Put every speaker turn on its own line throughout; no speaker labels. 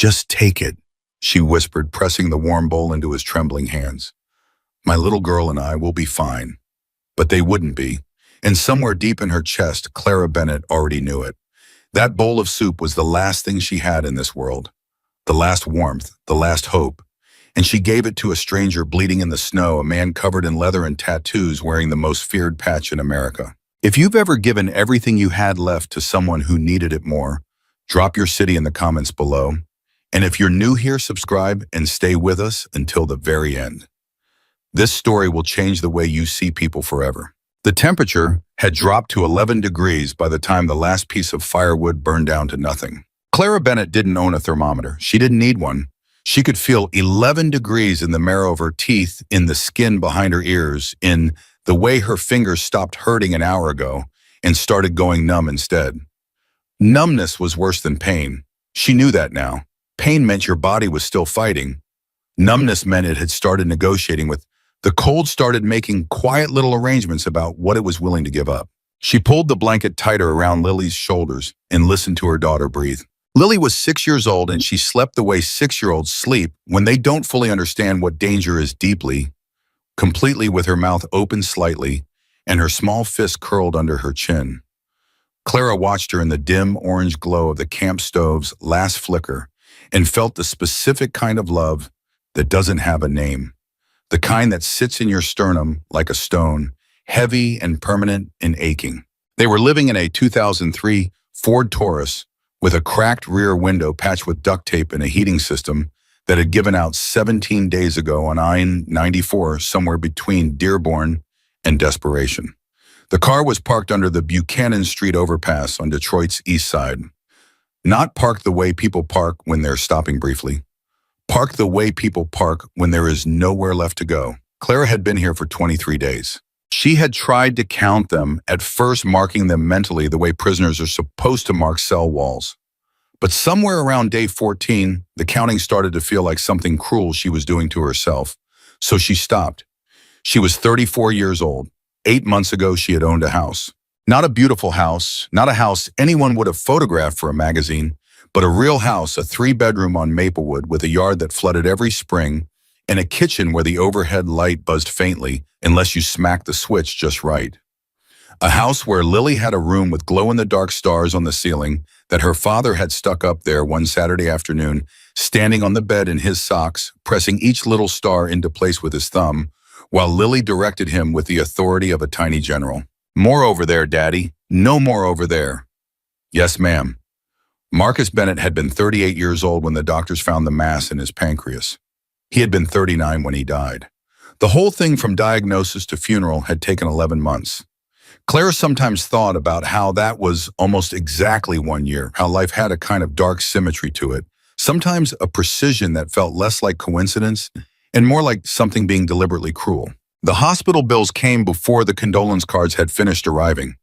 Just take it, she whispered, pressing the warm bowl into his trembling hands. My little girl and I will be fine. But they wouldn't be. And somewhere deep in her chest, Clara Bennett already knew it. That bowl of soup was the last thing she had in this world. The last warmth, the last hope. And she gave it to a stranger bleeding in the snow, a man covered in leather and tattoos wearing the most feared patch in America. If you've ever given everything you had left to someone who needed it more, drop your city in the comments below. And if you're new here, subscribe and stay with us until the very end. This story will change the way you see people forever. The temperature had dropped to 11 degrees by the time the last piece of firewood burned down to nothing. Clara Bennett didn't own a thermometer. She didn't need one. She could feel 11 degrees in the marrow of her teeth, in the skin behind her ears, in the way her fingers stopped hurting an hour ago and started going numb instead. Numbness was worse than pain. She knew that now. Pain meant your body was still fighting. Numbness meant it had started negotiating with. The cold started making quiet little arrangements about what it was willing to give up. She pulled the blanket tighter around Lily's shoulders and listened to her daughter breathe. Lily was 6 years old, and she slept the way 6-year-olds sleep when they don't fully understand what danger is deeply, completely, with her mouth open slightly and her small fist curled under her chin. Clara watched her in the dim orange glow of the camp stove's last flicker and felt the specific kind of love that doesn't have a name. The kind that sits in your sternum like a stone, heavy and permanent and aching. They were living in a 2003 Ford Taurus with a cracked rear window patched with duct tape and a heating system that had given out 17 days ago on I-94 somewhere between Dearborn and Desperation. The car was parked under the Buchanan Street overpass on Detroit's east side. Not parked the way people park when they're stopping briefly. Park the way people park when there is nowhere left to go. Clara had been here for 23 days. She had tried to count them, at first marking them mentally the way prisoners are supposed to mark cell walls. But somewhere around day 14, the counting started to feel like something cruel she was doing to herself. So she stopped. She was 34 years old. 8 months ago, she had owned a house. Not a beautiful house, not a house anyone would have photographed for a magazine, but a real house, a 3-bedroom on Maplewood with a yard that flooded every spring and a kitchen where the overhead light buzzed faintly unless you smacked the switch just right. A house where Lily had a room with glow-in-the-dark stars on the ceiling that her father had stuck up there one Saturday afternoon, standing on the bed in his socks, pressing each little star into place with his thumb, while Lily directed him with the authority of a tiny general. More over there, Daddy. No more over there. Yes, ma'am. Marcus Bennett had been 38 years old when the doctors found the mass in his pancreas. He had been 39 when he died. The whole thing from diagnosis to funeral had taken 11 months. Clara sometimes thought about how that was almost exactly 1 year, how life had a kind of dark symmetry to it, sometimes a precision that felt less like coincidence and more like something being deliberately cruel. The hospital bills came before the condolence cards had finished arriving.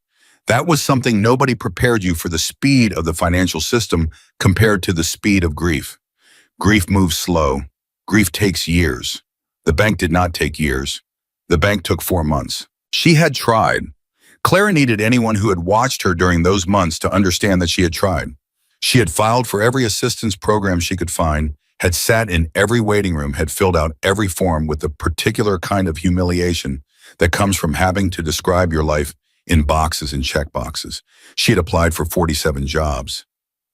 That was something nobody prepared you for, the speed of the financial system compared to the speed of grief. Grief moves slow. Grief takes years. The bank did not take years. The bank took 4 months. She had tried. Clara needed anyone who had watched her during those months to understand that she had tried. She had filed for every assistance program she could find, had sat in every waiting room, had filled out every form with the particular kind of humiliation that comes from having to describe your life in boxes and check boxes. She had applied for 47 jobs.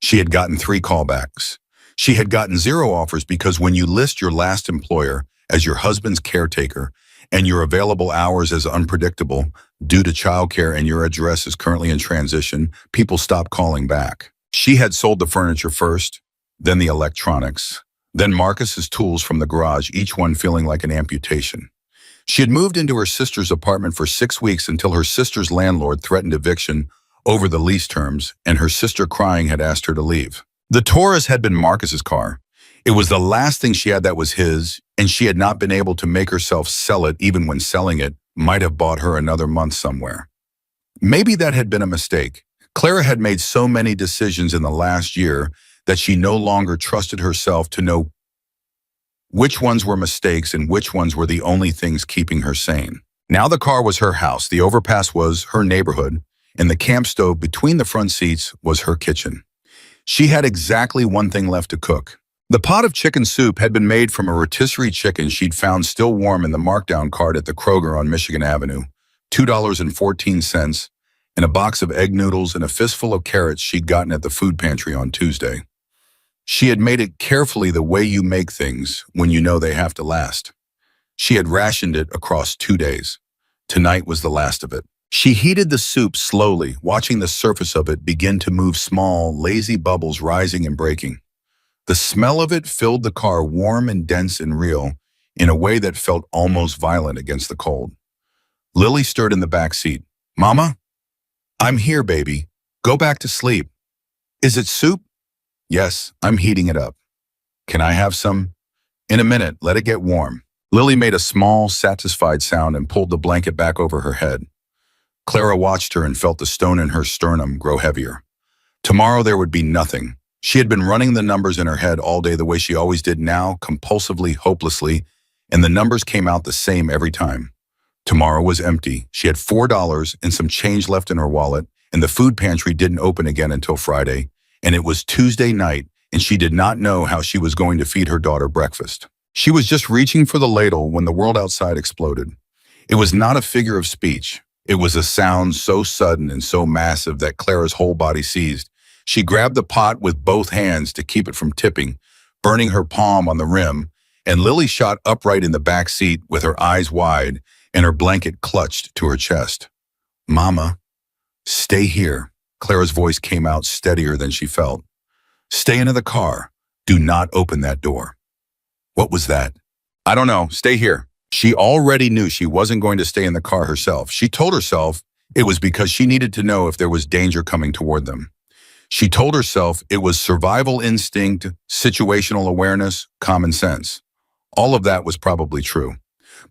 She had gotten 3 callbacks. She had gotten 0 offers because when you list your last employer as your husband's caretaker and your available hours as unpredictable due to childcare and your address is currently in transition, people stop calling back. She had sold the furniture first, then the electronics, then Marcus's tools from the garage, each one feeling like an amputation. She had moved into her sister's apartment for 6 weeks until her sister's landlord threatened eviction over the lease terms, and her sister, crying, had asked her to leave. The Taurus had been Marcus's car. It was the last thing she had that was his, and she had not been able to make herself sell it, even when selling it might have bought her another month somewhere. Maybe that had been a mistake. Clara had made so many decisions in the last year that she no longer trusted herself to know which ones were mistakes and which ones were the only things keeping her sane. Now the car was her house, the overpass was her neighborhood, and the camp stove between the front seats was her kitchen. She had exactly one thing left to cook. The pot of chicken soup had been made from a rotisserie chicken she'd found still warm in the markdown cart at the Kroger on Michigan Avenue, $2.14, and a box of egg noodles and a fistful of carrots she'd gotten at the food pantry on Tuesday. She had made it carefully the way you make things when you know they have to last. She had rationed it across 2 days. Tonight was the last of it. She heated the soup slowly, watching the surface of it begin to move, small, lazy bubbles rising and breaking. The smell of it filled the car, warm and dense and real, in a way that felt almost violent against the cold. Lily stirred in the back seat. "Mama? I'm here, baby. Go back to sleep." "Is it soup?" "Yes, I'm heating it up." "Can I have some?" "In a minute, let it get warm." Lily made a small, satisfied sound and pulled the blanket back over her head. Clara watched her and felt the stone in her sternum grow heavier. Tomorrow there would be nothing. She had been running the numbers in her head all day the way she always did now, compulsively, hopelessly, and the numbers came out the same every time. Tomorrow was empty. She had $4 and some change left in her wallet, and the food pantry didn't open again until Friday, and it was Tuesday night, and she did not know how she was going to feed her daughter breakfast. She was just reaching for the ladle when the world outside exploded. It was not a figure of speech. It was a sound so sudden and so massive that Clara's whole body seized. She grabbed the pot with both hands to keep it from tipping, burning her palm on the rim, and Lily shot upright in the back seat with her eyes wide and her blanket clutched to her chest. "Mama, stay here." Clara's voice came out steadier than she felt. "Stay into the car. Do not open that door." What was that? "I don't know. Stay here." She already knew she wasn't going to stay in the car herself. She told herself it was because she needed to know if there was danger coming toward them. She told herself it was survival instinct, situational awareness, common sense. All of that was probably true.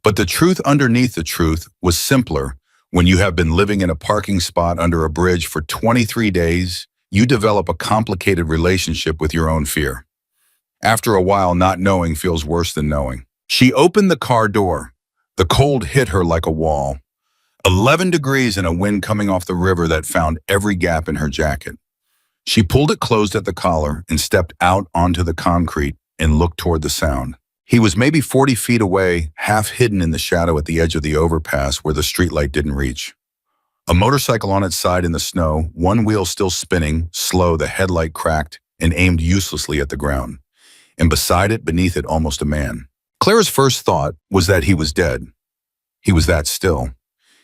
But the truth underneath the truth was simpler. When you have been living in a parking spot under a bridge for 23 days, you develop a complicated relationship with your own fear. After a while, not knowing feels worse than knowing. She opened the car door. The cold hit her like a wall. 11 degrees and a wind coming off the river that found every gap in her jacket. She pulled it closed at the collar and stepped out onto the concrete and looked toward the sound. He was maybe 40 feet away, half hidden in the shadow at the edge of the overpass where the streetlight didn't reach. A motorcycle on its side in the snow, one wheel still spinning, slow, the headlight cracked and aimed uselessly at the ground. And beside it, beneath it, almost a man. Clara's first thought was that he was dead. He was that still.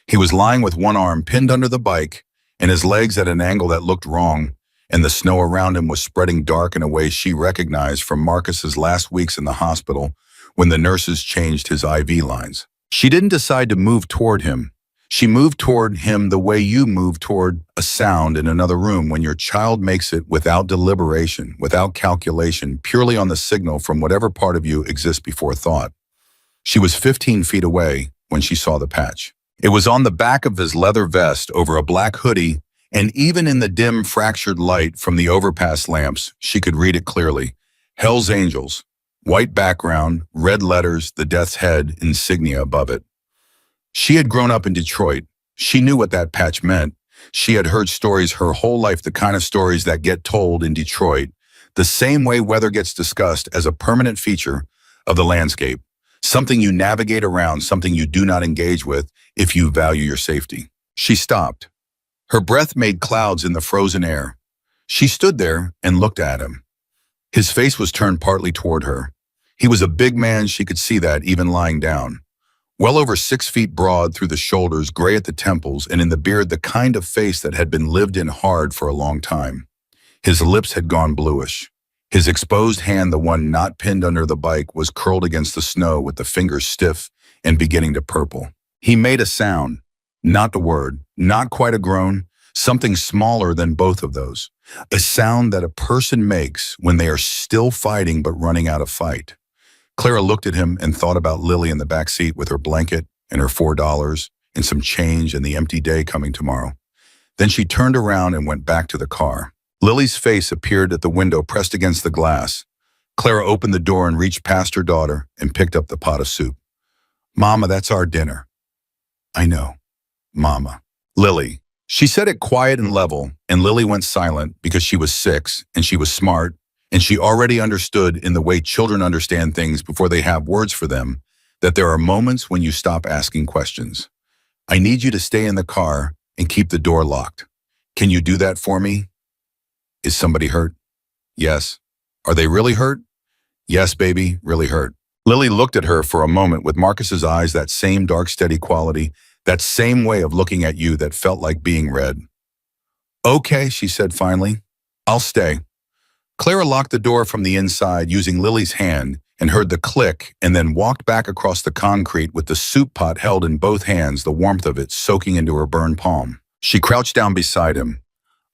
He was lying with one arm pinned under the bike and his legs at an angle that looked wrong, and the snow around him was spreading dark in a way she recognized from Marcus's last weeks in the hospital when the nurses changed his IV lines. She didn't decide to move toward him. She moved toward him the way you move toward a sound in another room when your child makes it without deliberation, without calculation, purely on the signal from whatever part of you exists before thought. She was 15 feet away when she saw the patch. It was on the back of his leather vest over a black hoodie, and even in the dim, fractured light from the overpass lamps, she could read it clearly. Hell's Angels. White background, red letters, the death's head, insignia above it. She had grown up in Detroit. She knew what that patch meant. She had heard stories her whole life, the kind of stories that get told in Detroit, the same way weather gets discussed as a permanent feature of the landscape, something you navigate around, something you do not engage with if you value your safety. She stopped. Her breath made clouds in the frozen air. She stood there and looked at him. His face was turned partly toward her. He was a big man, she could see that even lying down. Well over 6 feet broad through the shoulders, gray at the temples, and in the beard the kind of face that had been lived in hard for a long time. His lips had gone bluish. His exposed hand, the one not pinned under the bike, was curled against the snow with the fingers stiff and beginning to purple. He made a sound, not the word, not quite a groan, something smaller than both of those. A sound that a person makes when they are still fighting but running out of fight. Clara looked at him and thought about Lily in the back seat with her blanket and her $4 and some change and the empty day coming tomorrow. Then she turned around and went back to the car. Lily's face appeared at the window pressed against the glass. Clara opened the door and reached past her daughter and picked up the pot of soup. "Mama, that's our dinner." "I know, Mama." "Lily." She said it quiet and level, and Lily went silent because she was 6 and she was smart And she already understood, in the way children understand things before they have words for them, that there are moments when you stop asking questions. I need you to stay in the car and keep the door locked. Can you do that for me? Is somebody hurt? Yes. Are they really hurt? Yes, baby, really hurt. Lily looked at her for a moment with Marcus's eyes, that same dark, steady quality, that same way of looking at you that felt like being read. Okay, she said finally. I'll stay. Clara locked the door from the inside using Lily's hand and heard the click, and then walked back across the concrete with the soup pot held in both hands, the warmth of it soaking into her burned palm. She crouched down beside him.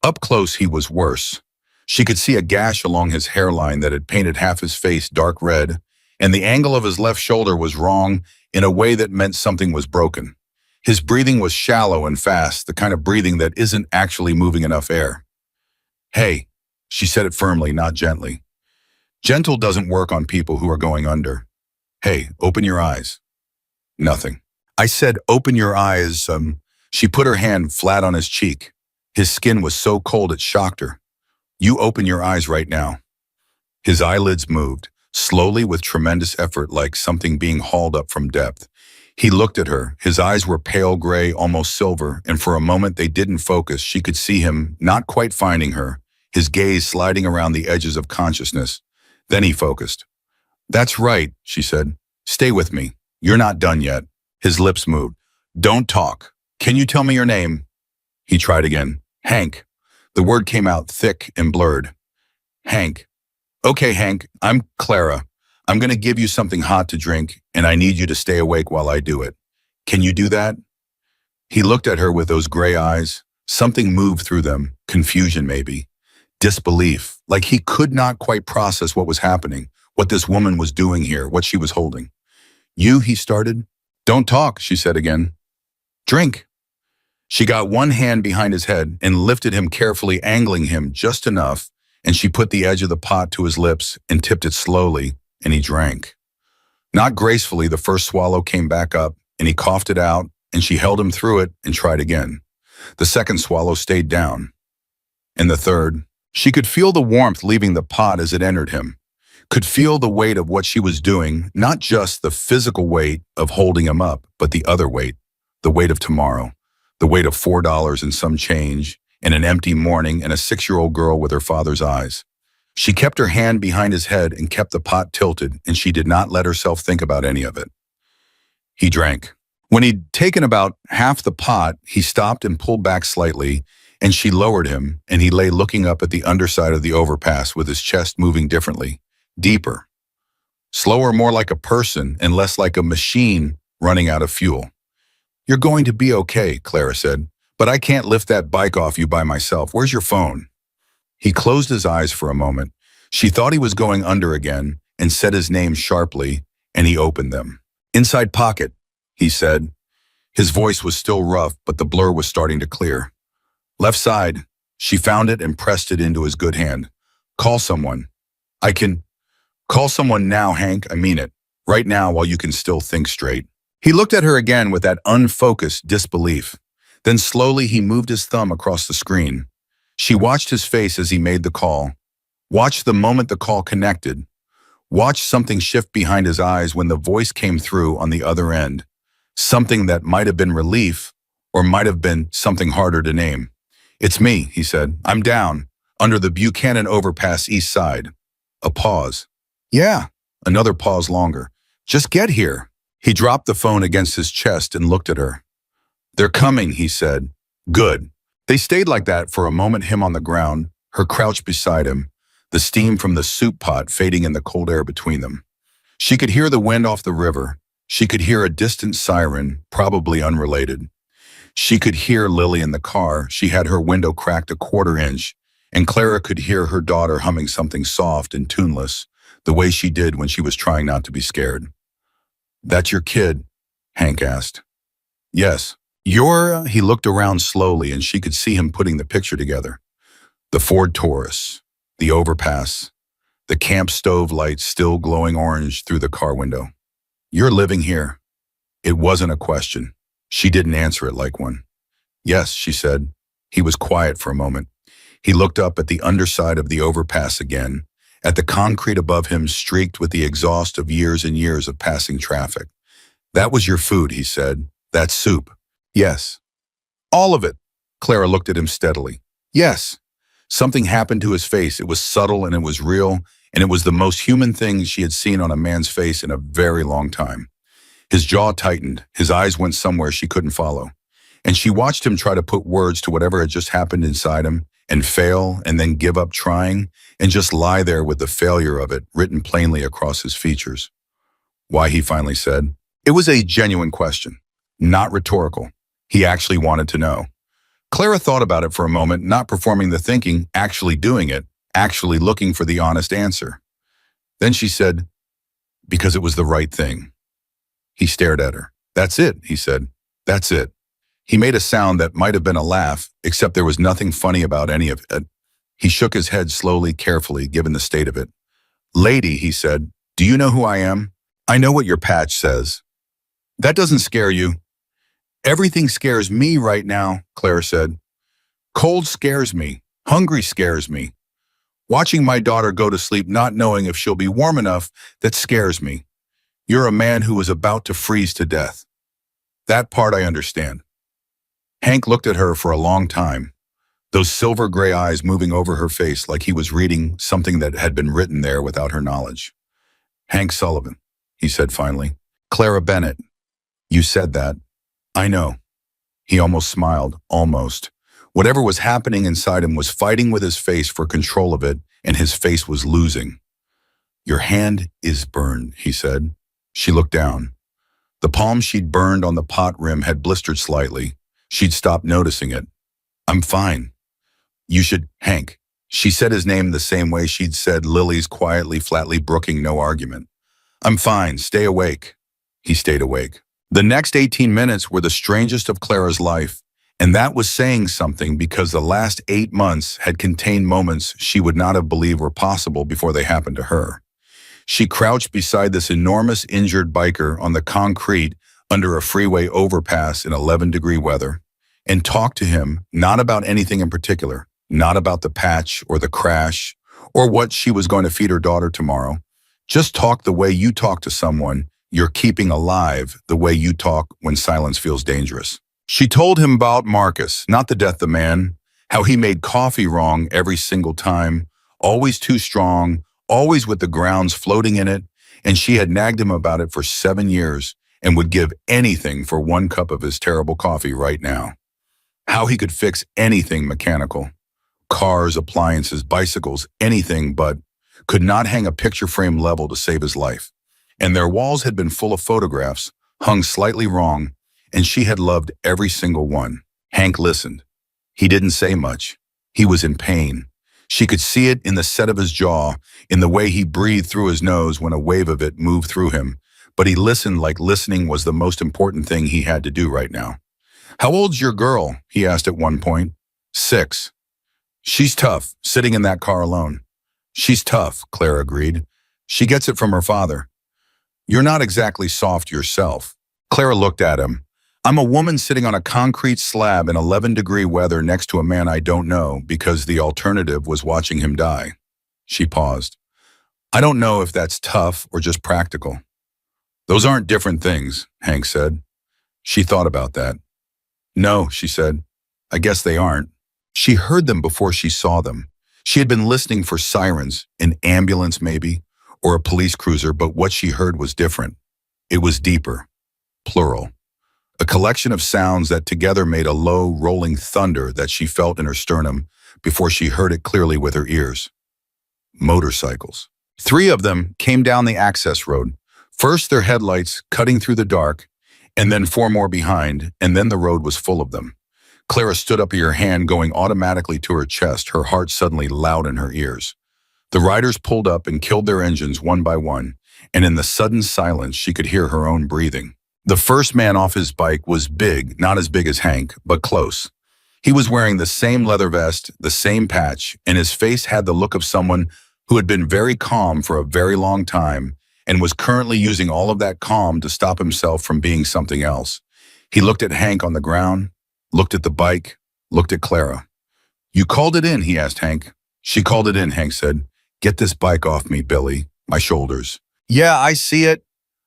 Up close, he was worse. She could see a gash along his hairline that had painted half his face dark red, and the angle of his left shoulder was wrong in a way that meant something was broken. His breathing was shallow and fast, the kind of breathing that isn't actually moving enough air. Hey, she said it firmly, not gently. Gentle doesn't work on people who are going under. Hey, open your eyes. Nothing. I said, open your eyes. She put her hand flat on his cheek. His skin was so cold it shocked her. You open your eyes right now. His eyelids moved, slowly with tremendous effort, like something being hauled up from depth. He looked at her. His eyes were pale gray, almost silver, and for a moment they didn't focus. She could see him, not quite finding her, his gaze sliding around the edges of consciousness. Then he focused. That's right, she said. Stay with me. You're not done yet. His lips moved. Don't talk. Can you tell me your name? He tried again. Hank. The word came out thick and blurred. Hank. Okay, Hank, I'm Clara. I'm going to give you something hot to drink, and I need you to stay awake while I do it. Can you do that? He looked at her with those gray eyes. Something moved through them. Confusion, maybe. Disbelief, like he could not quite process what was happening, what this woman was doing here, what she was holding. You, he started. Don't talk, she said again. Drink. She got one hand behind his head and lifted him carefully, angling him just enough, and she put the edge of the pot to his lips and tipped it slowly, and he drank. Not gracefully, the first swallow came back up, and he coughed it out, and she held him through it and tried again. The second swallow stayed down. And the third. She could feel the warmth leaving the pot as it entered him, could feel the weight of what she was doing, not just the physical weight of holding him up, but the other weight, the weight of tomorrow, the weight of $4 and some change, and an empty morning and a 6-year-old girl with her father's eyes. She kept her hand behind his head and kept the pot tilted, and she did not let herself think about any of it. He drank. When he'd taken about half the pot, he stopped and pulled back slightly, and she lowered him, and he lay looking up at the underside of the overpass with his chest moving differently, deeper. Slower, more like a person, and less like a machine running out of fuel. You're going to be okay, Clara said, but I can't lift that bike off you by myself. Where's your phone? He closed his eyes for a moment. She thought he was going under again and said his name sharply, and he opened them. Inside pocket, he said. His voice was still rough, but the blur was starting to clear. Left side. She found it and pressed it into his good hand. Call someone. I can. Call someone now, Hank. I mean it. Right now, while you can still think straight. He looked at her again with that unfocused disbelief. Then slowly he moved his thumb across the screen. She watched his face as he made the call. Watched the moment the call connected. Watched something shift behind his eyes when the voice came through on the other end. Something that might have been relief or might have been something harder to name. It's me, he said. I'm down, under the Buchanan Overpass east side. A pause. Yeah, another pause longer. Just get here. He dropped the phone against his chest and looked at her. They're coming, he said. Good. They stayed like that for a moment, him on the ground, her crouched beside him, the steam from the soup pot fading in the cold air between them. She could hear the wind off the river. She could hear a distant siren, probably unrelated. She could hear Lily in the car. She had her window cracked a 1/4 inch, and Clara could hear her daughter humming something soft and tuneless, the way she did when she was trying not to be scared. That's your kid? Hank asked. Yes. He looked around slowly, and she could see him putting the picture together. The Ford Taurus, the overpass, the camp stove lights still glowing orange through the car window. You're living here. It wasn't a question. She didn't answer it like one. Yes, she said. He was quiet for a moment. He looked up at the underside of the overpass again, at the concrete above him streaked with the exhaust of years and years of passing traffic. "That was your food," he said. "That soup." "Yes." "All of it." Clara looked at him steadily. "Yes." Something happened to his face. It was subtle and it was real, and it was the most human thing she had seen on a man's face in a very long time. His jaw tightened. His eyes went somewhere she couldn't follow. And she watched him try to put words to whatever had just happened inside him, and fail, and then give up trying, and just lie there with the failure of it written plainly across his features. "Why?" he finally said. It was a genuine question, not rhetorical. He actually wanted to know. Clara thought about it for a moment, not performing the thinking, actually doing it, actually looking for the honest answer. Then she said, "Because it was the right thing." He stared at her. "That's it," he said. "That's it." He made a sound that might have been a laugh, except there was nothing funny about any of it. He shook his head slowly, carefully, given the state of it. "Lady," he said, "do you know who I am? I know what your patch says." "That doesn't scare you." "Everything scares me right now," Clara said. "Cold scares me. Hungry scares me. Watching my daughter go to sleep not knowing if she'll be warm enough, that scares me. You're a man who is about to freeze to death. That part I understand." Hank looked at her for a long time, those silver gray eyes moving over her face like he was reading something that had been written there without her knowledge. "Hank Sullivan," he said finally. "Clara Bennett. You said that. I know." He almost smiled, almost. Whatever was happening inside him was fighting with his face for control of it, and his face was losing. "Your hand is burned," he said. She looked down. The palm she'd burned on the pot rim had blistered slightly. She'd stopped noticing it. "I'm fine." "You should, Hank." She said his name the same way she'd said Lily's, quietly, flatly, brooking no argument. "I'm fine. Stay awake." He stayed awake. The next 18 minutes were the strangest of Clara's life, and that was saying something because the last 8 months had contained moments she would not have believed were possible before they happened to her. She crouched beside this enormous injured biker on the concrete under a freeway overpass in 11-degree weather and talked to him not about anything in particular, not about the patch or the crash or what she was going to feed her daughter tomorrow. Just talk the way you talk to someone you're keeping alive, the way you talk when silence feels dangerous. She told him about Marcus, not the death of the man, how he made coffee wrong every single time, always too strong, always with the grounds floating in it, and she had nagged him about it for 7 years and would give anything for 1 cup of his terrible coffee right now. How he could fix anything mechanical, cars, appliances, bicycles, anything, but could not hang a picture frame level to save his life. And their walls had been full of photographs, hung slightly wrong, and she had loved every single one. Hank listened. He didn't say much. He was in pain. She could see it in the set of his jaw, in the way he breathed through his nose when a wave of it moved through him. But he listened like listening was the most important thing he had to do right now. "How old's your girl?" he asked at one point. 6. "She's tough, sitting in that car alone." "She's tough," Clara agreed. "She gets it from her father." "You're not exactly soft yourself." Clara looked at him. "I'm a woman sitting on a concrete slab in 11-degree weather next to a man I don't know because the alternative was watching him die." She paused. "I don't know if that's tough or just practical." "Those aren't different things," Hank said. She thought about that. "No," she said. "I guess they aren't." She heard them before she saw them. She had been listening for sirens, an ambulance maybe, or a police cruiser, but what she heard was different. It was deeper, plural. A collection of sounds that together made a low, rolling thunder that she felt in her sternum before she heard it clearly with her ears. Motorcycles. 3 of them came down the access road. First their headlights cutting through the dark, and then 4 more behind, and then the road was full of them. Clara stood up, her hand going automatically to her chest, her heart suddenly loud in her ears. The riders pulled up and killed their engines one by one, and in the sudden silence she could hear her own breathing. The first man off his bike was big, not as big as Hank, but close. He was wearing the same leather vest, the same patch, and his face had the look of someone who had been very calm for a very long time and was currently using all of that calm to stop himself from being something else. He looked at Hank on the ground, looked at the bike, looked at Clara. "You called it in?" he asked Hank. "She called it in," Hank said. Get this bike off me, Billy. My shoulders. Yeah, I see it.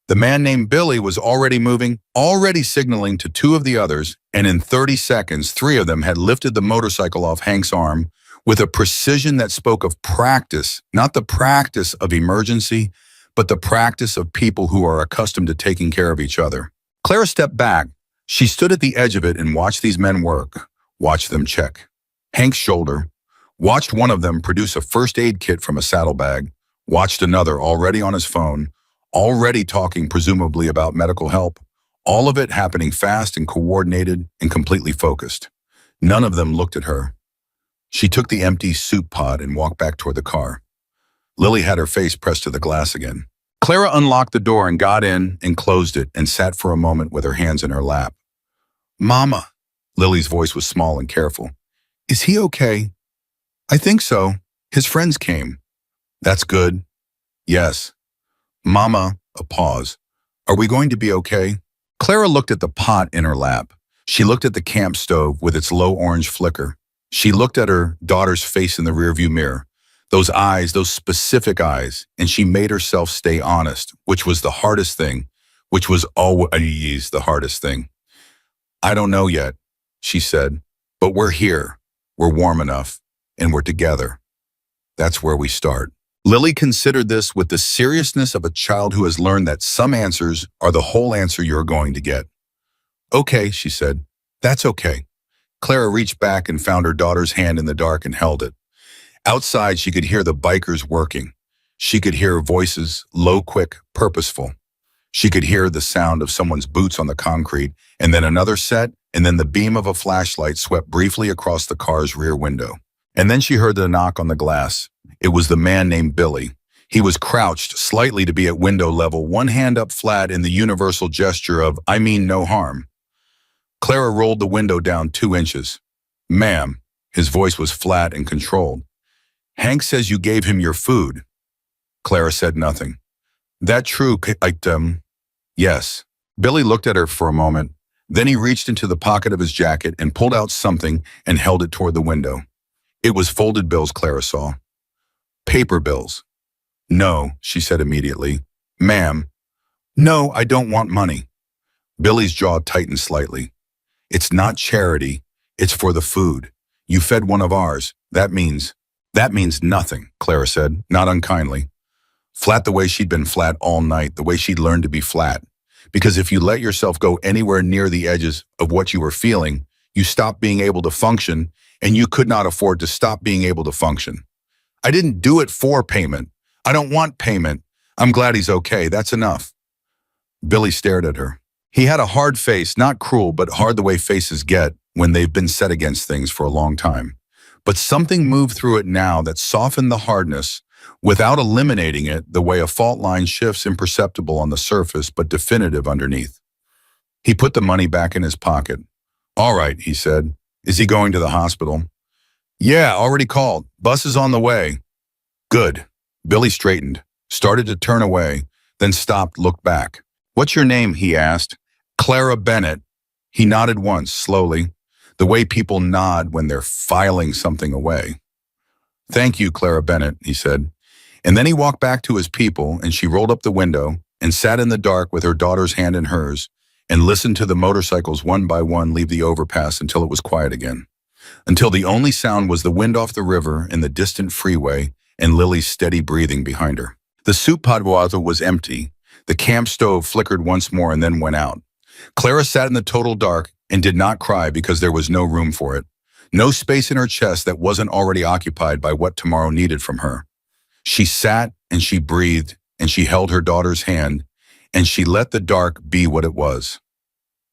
The man named Billy was already moving, already signaling to two of the others, and in 30 seconds, three of them had lifted the motorcycle off Hank's arm with a precision that spoke of practice, not the practice of emergency, but the practice of people who are accustomed to taking care of each other. Clara stepped back. She stood at the edge of it and watched these men work, watched them check Hank's shoulder, watched one of them produce a first aid kit from a saddlebag, watched another already on his phone, already talking presumably about medical help, all of it happening fast and coordinated and completely focused. None of them looked at her. She took the empty soup pot and walked back toward the car. Lily had her face pressed to the glass again. Clara unlocked the door and got in and closed it and sat for a moment with her hands in her lap. Mama, Lily's voice was small and careful. Is he okay? I think so. His friends came. That's good. Yes. Mama, a pause. Are we going to be okay? Clara looked at the pot in her lap. She looked at the camp stove with its low orange flicker. She looked at her daughter's face in the rearview mirror. Those eyes, those specific eyes, and she made herself stay honest, which was the hardest thing, which was always the hardest thing. I don't know yet, she said, but we're here. We're warm enough, and we're together. That's where we start. Lily considered this with the seriousness of a child who has learned that some answers are the whole answer you're going to get. Okay, she said. That's okay. Clara reached back and found her daughter's hand in the dark and held it. Outside, she could hear the bikers working. She could hear voices, low, quick, purposeful. She could hear the sound of someone's boots on the concrete, and then another set, and then the beam of a flashlight swept briefly across the car's rear window. And then she heard the knock on the glass. It was the man named Billy. He was crouched slightly to be at window level, one hand up flat in the universal gesture of, I mean no harm. Clara rolled the window down 2 inches. Ma'am, his voice was flat and controlled. Hank says you gave him your food. Clara said nothing. That true, yes. Billy looked at her for a moment. Then he reached into the pocket of his jacket and pulled out something and held it toward the window. It was folded bills, Clara saw. Paper bills. No, she said immediately. Ma'am. No, I don't want money. Billy's jaw tightened slightly. It's not charity. It's for the food. You fed one of ours. That means nothing, Clara said, not unkindly. Flat the way she'd been flat all night, the way she'd learned to be flat. Because if you let yourself go anywhere near the edges of what you were feeling, you stopped being able to function, and you could not afford to stop being able to function. I didn't do it for payment. I don't want payment. I'm glad he's okay. That's enough. Billy stared at her. He had a hard face, not cruel, but hard the way faces get when they've been set against things for a long time. But something moved through it now that softened the hardness without eliminating it the way a fault line shifts imperceptible on the surface but definitive underneath. He put the money back in his pocket. All right, he said. Is he going to the hospital? Yeah, already called. Bus is on the way. Good. Billy straightened, started to turn away, then stopped, looked back. What's your name? He asked. Clara Bennett. He nodded once, slowly, the way people nod when they're filing something away. Thank you, Clara Bennett, he said. And then he walked back to his people, and she rolled up the window and sat in the dark with her daughter's hand in hers and listened to the motorcycles one by one leave the overpass until it was quiet again. Until the only sound was the wind off the river and the distant freeway and Lily's steady breathing behind her. The soup pot was empty. The camp stove flickered once more and then went out. Clara sat in the total dark and did not cry because there was no room for it. No space in her chest that wasn't already occupied by what tomorrow needed from her. She sat and she breathed and she held her daughter's hand and she let the dark be what it was.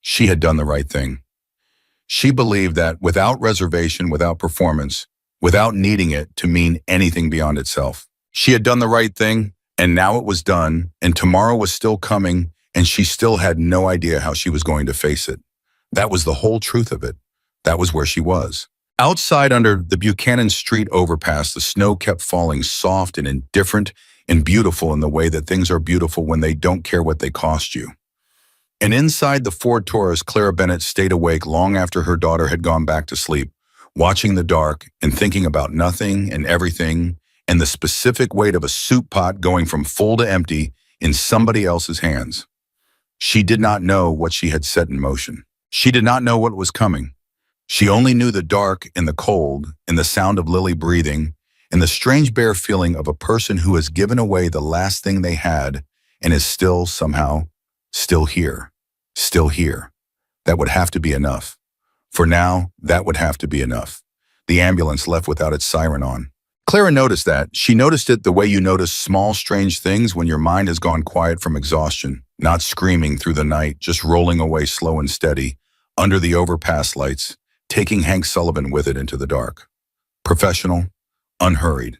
She had done the right thing. She believed that without reservation, without performance, without needing it to mean anything beyond itself. She had done the right thing, and now it was done, and tomorrow was still coming, and she still had no idea how she was going to face it. That was the whole truth of it. That was where she was. Outside under the Buchanan Street overpass, the snow kept falling soft and indifferent and beautiful in the way that things are beautiful when they don't care what they cost you. And inside the Ford Taurus, Clara Bennett stayed awake long after her daughter had gone back to sleep, watching the dark and thinking about nothing and everything and the specific weight of a soup pot going from full to empty in somebody else's hands. She did not know what she had set in motion. She did not know what was coming. She only knew the dark and the cold and the sound of Lily breathing and the strange bare feeling of a person who has given away the last thing they had and is still somehow still here. Still here. That would have to be enough. For now, that would have to be enough. The ambulance left without its siren on. Clara noticed that. She noticed it the way you notice small, strange things when your mind has gone quiet from exhaustion, not screaming through the night, just rolling away slow and steady, under the overpass lights, taking Hank Sullivan with it into the dark. Professional, unhurried.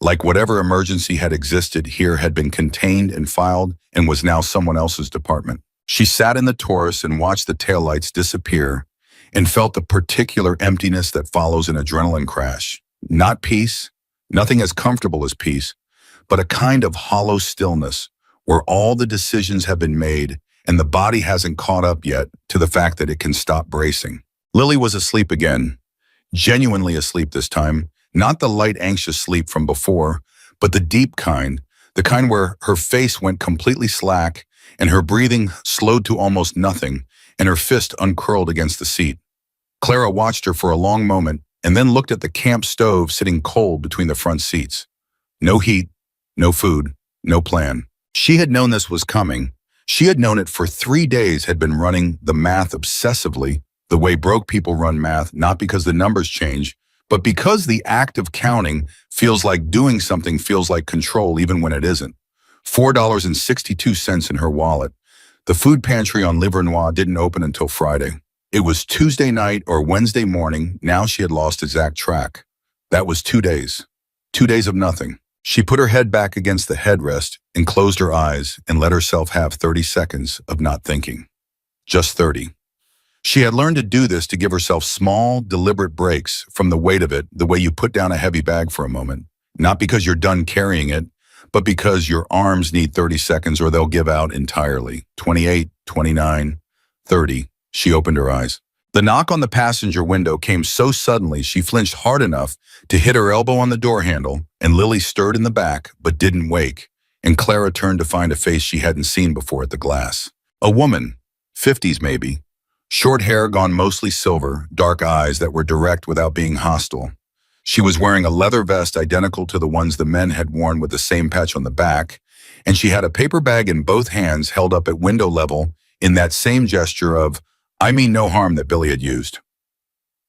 Like whatever emergency had existed here had been contained and filed and was now someone else's department. She sat in the Taurus and watched the taillights disappear and felt the particular emptiness that follows an adrenaline crash. Not peace, nothing as comfortable as peace, but a kind of hollow stillness where all the decisions have been made and the body hasn't caught up yet to the fact that it can stop bracing. Lily was asleep again, genuinely asleep this time, not the light, anxious sleep from before, but the deep kind, the kind where her face went completely slack and her breathing slowed to almost nothing and her fist uncurled against the seat. Clara watched her for a long moment and then looked at the camp stove sitting cold between the front seats. No heat, no food, no plan. She had known this was coming. She had known it for 3 days, had been running the math obsessively, the way broke people run math, not because the numbers change, but because the act of counting feels like doing something, feels like control even when it isn't. $4.62 in her wallet. The food pantry on Livernois didn't open until Friday. It was Tuesday night or Wednesday morning. Now she had lost exact track. That was 2 days. 2 days of nothing. She put her head back against the headrest and closed her eyes and let herself have 30 seconds of not thinking. Just 30. She had learned to do this to give herself small, deliberate breaks from the weight of it, the way you put down a heavy bag for a moment. Not because you're done carrying it, but because your arms need 30 seconds or they'll give out entirely. 28, 29, 30. She opened her eyes. The knock on the passenger window came so suddenly she flinched hard enough to hit her elbow on the door handle, and Lily stirred in the back but didn't wake, and Clara turned to find a face she hadn't seen before at the glass. A woman, 50s maybe. Short hair gone mostly silver, dark eyes that were direct without being hostile. She was wearing a leather vest identical to the ones the men had worn with the same patch on the back, and she had a paper bag in both hands held up at window level in that same gesture of, I mean no harm that Billy had used.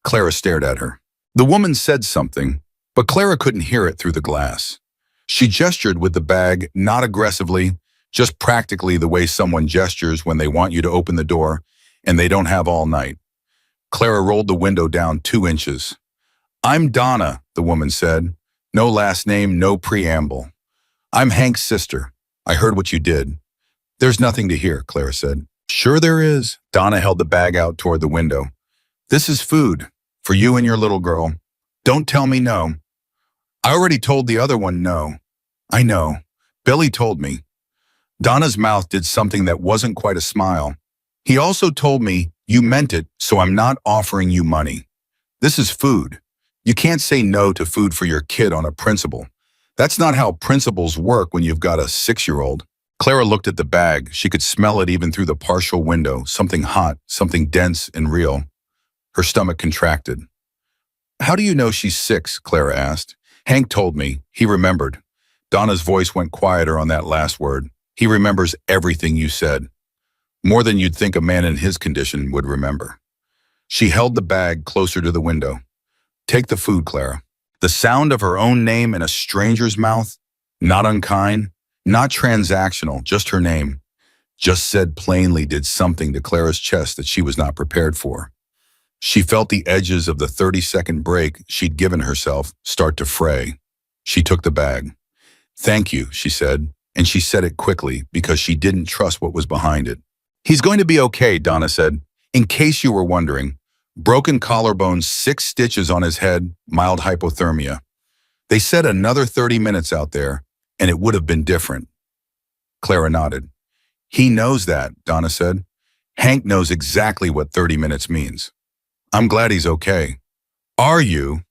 Clara stared at her. The woman said something, but Clara couldn't hear it through the glass. She gestured with the bag, not aggressively, just practically the way someone gestures when they want you to open the door and they don't have all night. Clara rolled the window down 2 inches. I'm Donna, the woman said. No last name, no preamble. I'm Hank's sister. I heard what you did. There's nothing to hear, Clara said. Sure there is. Donna held the bag out toward the window. This is food, for you and your little girl. Don't tell me no. I already told the other one no. I know. Billy told me. Donna's mouth did something that wasn't quite a smile. He also told me you meant it, so I'm not offering you money. This is food. You can't say no to food for your kid on a principle. That's not how principles work when you've got a 6-year-old. Clara looked at the bag. She could smell it even through the partial window, something hot, something dense and real. Her stomach contracted. How do you know she's 6? Clara asked. Hank told me. He remembered. Donna's voice went quieter on that last word. He remembers everything you said. More than you'd think a man in his condition would remember. She held the bag closer to the window. Take the food, Clara. The sound of her own name in a stranger's mouth, not unkind, not transactional, just her name, just said plainly, did something to Clara's chest that she was not prepared for. She felt the edges of the 30-second break she'd given herself start to fray. She took the bag. Thank you, she said, and she said it quickly because she didn't trust what was behind it. He's going to be okay, Donna said. In case you were wondering, broken collarbone, 6 stitches on his head, mild hypothermia. They said another 30 minutes out there, and it would have been different. Clara nodded. He knows that, Donna said. Hank knows exactly what 30 minutes means. I'm glad he's okay. Are you?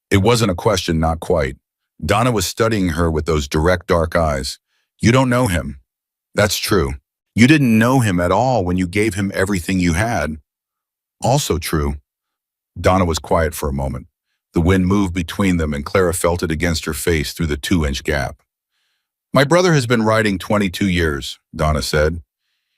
It wasn't a question, not quite. Donna was studying her with those direct dark eyes. You don't know him. That's true. You didn't know him at all when you gave him everything you had. Also true. Donna was quiet for a moment. The wind moved between them and Clara felt it against her face through the 2-inch gap. My brother has been writing 22 years, Donna said.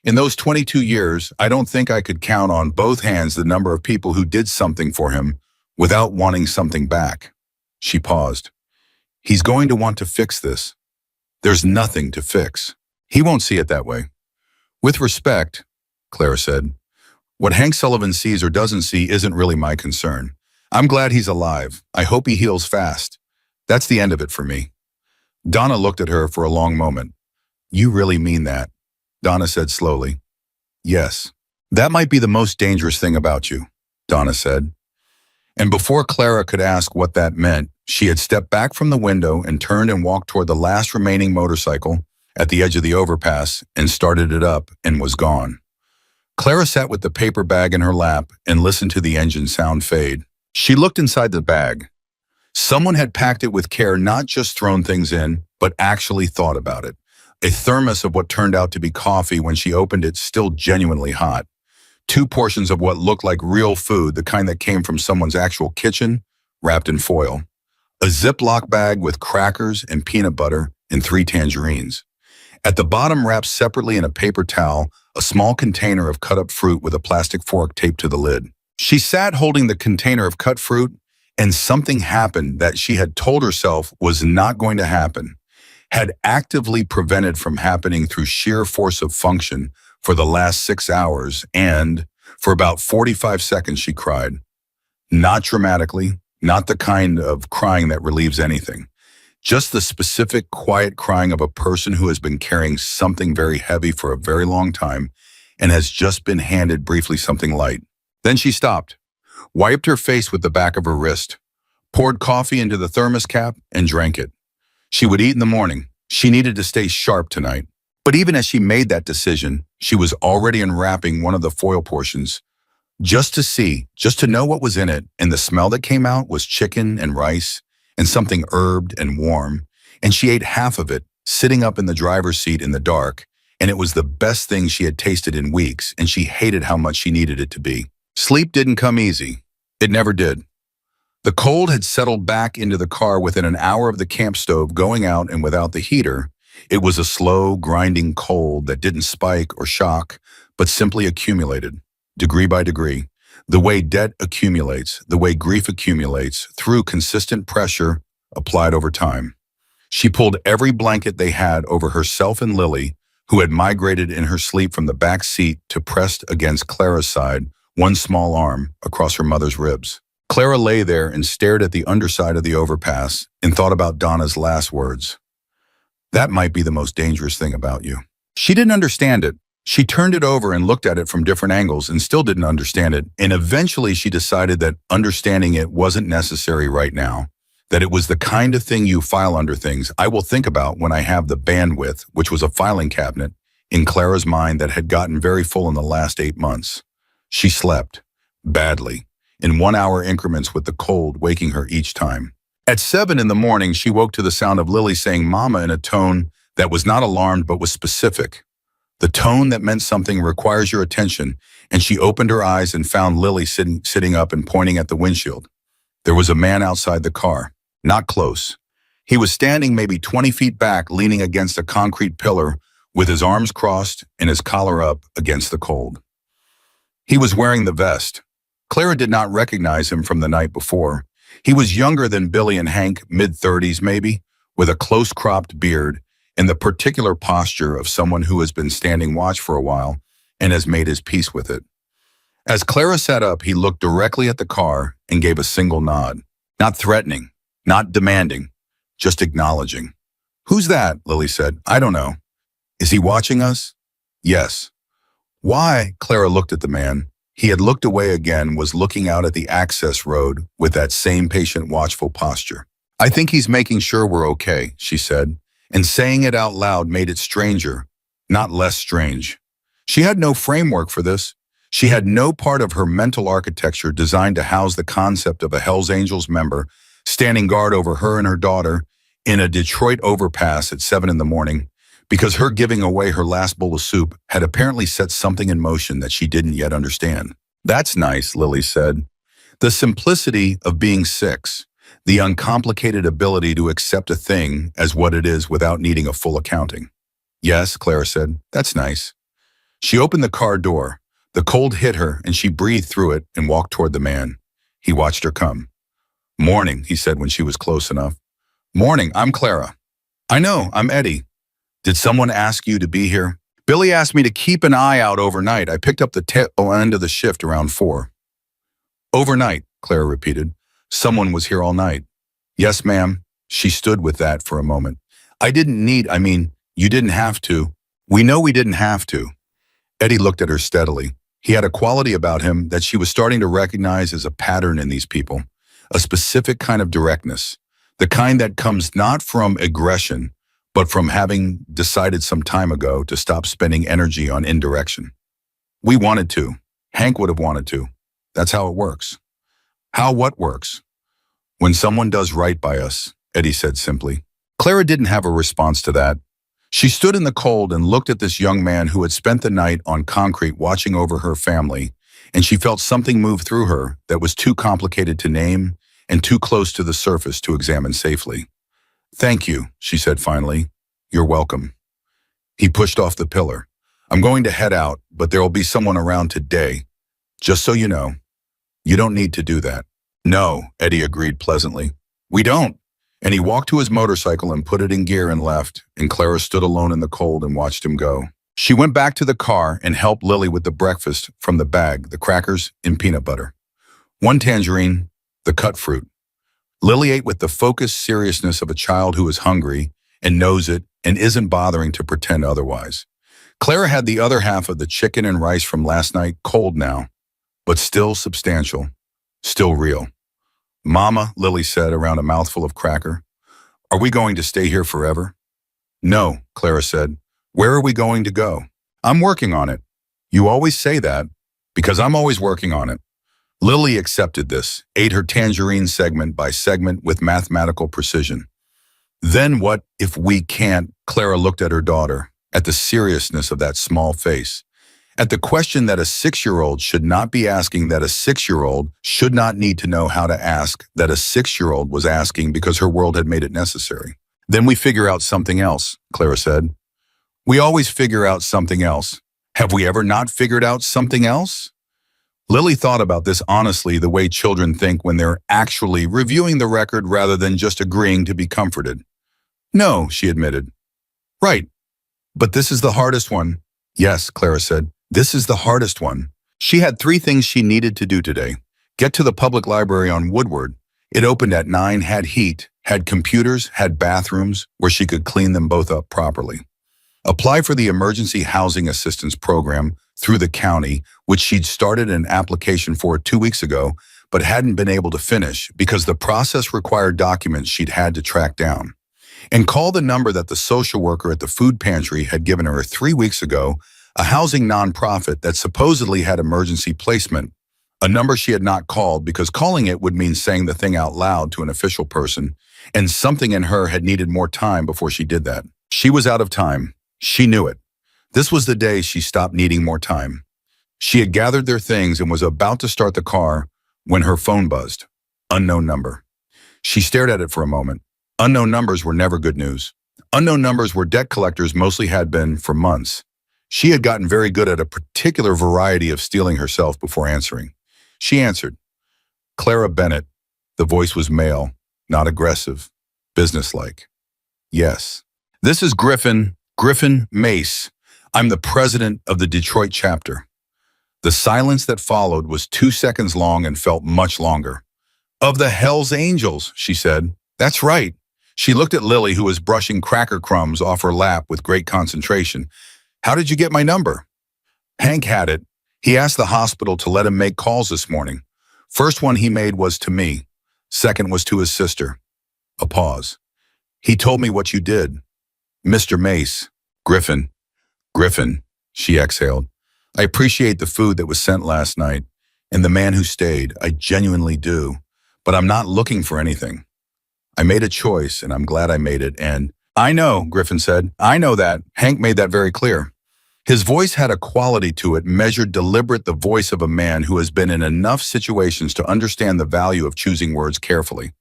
In those 22 years, I don't think I could count on both hands the number of people who did something for him without wanting something back. She paused. He's going to want to fix this. There's nothing to fix. He won't see it that way. With respect, Clara said, what Hank Sullivan sees or doesn't see isn't really my concern. I'm glad he's alive. I hope he heals fast. That's the end of it for me. Donna looked at her for a long moment. You really mean that? Donna said slowly. Yes. That might be the most dangerous thing about you, Donna said. And before Clara could ask what that meant, she had stepped back from the window and turned and walked toward the last remaining motorcycle at the edge of the overpass and started it up and was gone. Clara sat with the paper bag in her lap and listened to the engine sound fade. She looked inside the bag. Someone had packed it with care, not just thrown things in, but actually thought about it. A thermos of what turned out to be coffee when she opened it, still genuinely hot. 2 portions of what looked like real food, the kind that came from someone's actual kitchen, wrapped in foil. A Ziploc bag with crackers and peanut butter and 3 tangerines. At the bottom, wrapped separately in a paper towel, a small container of cut-up fruit with a plastic fork taped to the lid. She sat holding the container of cut fruit, and something happened that she had told herself was not going to happen, had actively prevented from happening through sheer force of function for the last 6 hours, and for about 45 seconds she cried. Not dramatically, not the kind of crying that relieves anything. Just the specific, quiet crying of a person who has been carrying something very heavy for a very long time and has just been handed briefly something light. Then she stopped, wiped her face with the back of her wrist, poured coffee into the thermos cap, and drank it. She would eat in the morning. She needed to stay sharp tonight. But even as she made that decision, she was already unwrapping one of the foil portions, just to know what was in it, and the smell that came out was chicken and rice and something herbed and warm, and she ate half of it, sitting up in the driver's seat in the dark, and it was the best thing she had tasted in weeks, and she hated how much she needed it to be. Sleep didn't come easy. It never did. The cold had settled back into the car within an hour of the camp stove going out, and without the heater, it was a slow, grinding cold that didn't spike or shock, but simply accumulated, degree by degree, the way debt accumulates, the way grief accumulates, through consistent pressure applied over time. She pulled every blanket they had over herself and Lily, who had migrated in her sleep from the back seat to pressed against Clara's side, one small arm across her mother's ribs. Clara lay there and stared at the underside of the overpass and thought about Donna's last words. That might be the most dangerous thing about you. She didn't understand it. She turned it over and looked at it from different angles and still didn't understand it. And eventually she decided that understanding it wasn't necessary right now, that it was the kind of thing you file under things I will think about when I have the bandwidth, which was a filing cabinet, in Clara's mind that had gotten very full in the last 8 months. She slept, badly, in 1-hour increments with the cold waking her each time. At 7 in the morning, she woke to the sound of Lily saying mama in a tone that was not alarmed but was specific. The tone that meant something requires your attention, and she opened her eyes and found Lily sitting up and pointing at the windshield. There was a man outside the car, not close. He was standing maybe 20 feet back, leaning against a concrete pillar with his arms crossed and his collar up against the cold. He was wearing the vest. Clara did not recognize him from the night before. He was younger than Billy and Hank, mid-30s maybe, with a close-cropped beard and the particular posture of someone who has been standing watch for a while and has made his peace with it. As Clara sat up, he looked directly at the car and gave a single nod. Not threatening, not demanding, just acknowledging. Who's that? Lily said. I don't know. Is he watching us? Yes. Why? Clara looked at the man. He had looked away again, was looking out at the access road with that same patient, watchful posture. I think he's making sure we're okay, she said, and saying it out loud made it stranger, not less strange. She had no framework for this. She had no part of her mental architecture designed to house the concept of a Hells Angels member standing guard over her and her daughter in a Detroit overpass at 7 in the morning because her giving away her last bowl of soup had apparently set something in motion that she didn't yet understand. That's nice, Lily said. The simplicity of being 6, the uncomplicated ability to accept a thing as what it is without needing a full accounting. Yes, Clara said, that's nice. She opened the car door. The cold hit her and she breathed through it and walked toward the man. He watched her come. Morning, he said when she was close enough. Morning, I'm Clara. I know, I'm Eddie. Did someone ask you to be here? Billy asked me to keep an eye out overnight. I picked up the tail end of the shift around 4. Overnight, Clara repeated. Someone was here all night. Yes, ma'am. She stood with that for a moment. You didn't have to. We know we didn't have to. Eddie looked at her steadily. He had a quality about him that she was starting to recognize as a pattern in these people, a specific kind of directness, the kind that comes not from aggression, but from having decided some time ago to stop spending energy on indirection. We wanted to. Hank would have wanted to. That's how it works. How what works? When someone does right by us, Eddie said simply. Clara didn't have a response to that. She stood in the cold and looked at this young man who had spent the night on concrete watching over her family, and she felt something move through her that was too complicated to name and too close to the surface to examine safely. Thank you, she said finally. You're welcome. He pushed off the pillar. I'm going to head out, but there will be someone around today. Just so you know. You don't need to do that. No, Eddie agreed pleasantly. We don't. And he walked to his motorcycle and put it in gear and left, and Clara stood alone in the cold and watched him go. She went back to the car and helped Lily with the breakfast from the bag, the crackers and peanut butter. 1 tangerine, the cut fruit. Lily ate with the focused seriousness of a child who is hungry and knows it and isn't bothering to pretend otherwise. Clara had the other half of the chicken and rice from last night, cold now, but still substantial, still real. Mama, Lily said around a mouthful of cracker, are we going to stay here forever? No, Clara said. Where are we going to go? I'm working on it. You always say that, because I'm always working on it. Lily accepted this, ate her tangerine segment by segment with mathematical precision. Then what if we can't? Clara looked at her daughter, at the seriousness of that small face, at the question that a 6-year-old should not be asking, that a 6-year-old should not need to know how to ask, that a 6-year-old was asking because her world had made it necessary. Then we figure out something else, Clara said. We always figure out something else. Have we ever not figured out something else? Lily thought about this honestly, the way children think when they're actually reviewing the record rather than just agreeing to be comforted. No, she admitted. Right. But this is the hardest one. Yes, Clara said. This is the hardest one. She had 3 things she needed to do today. Get to the public library on Woodward. It opened at 9, had heat, had computers, had bathrooms where she could clean them both up properly. Apply for the Emergency Housing Assistance Program through the county, which she'd started an application for 2 weeks ago, but hadn't been able to finish because the process required documents she'd had to track down. And call the number that the social worker at the food pantry had given her 3 weeks ago, a housing nonprofit that supposedly had emergency placement, a number she had not called because calling it would mean saying the thing out loud to an official person, and something in her had needed more time before she did that. She was out of time. She knew it. This was the day she stopped needing more time. She had gathered their things and was about to start the car when her phone buzzed. Unknown number. She stared at it for a moment. Unknown numbers were never good news. Unknown numbers were debt collectors mostly had been for months. She had gotten very good at a particular variety of steeling herself before answering. She answered. Clara Bennett. The voice was male, not aggressive, businesslike. Yes. This is Griffin Mace. I'm the president of the Detroit chapter. The silence that followed was 2 seconds long and felt much longer. Of the Hells Angels, she said. That's right. She looked at Lily, who was brushing cracker crumbs off her lap with great concentration. How did you get my number? Hank had it. He asked the hospital to let him make calls this morning. First one he made was to me. Second was to his sister. A pause. He told me what you did. Mr. Mace. Griffin, she exhaled. I appreciate the food that was sent last night and the man who stayed. I genuinely do. But I'm not looking for anything. I made a choice, and I'm glad I made it, and I know, Griffin said. I know that. Hank made that very clear. His voice had a quality to it, measured, deliberate, the voice of a man who has been in enough situations to understand the value of choosing words carefully.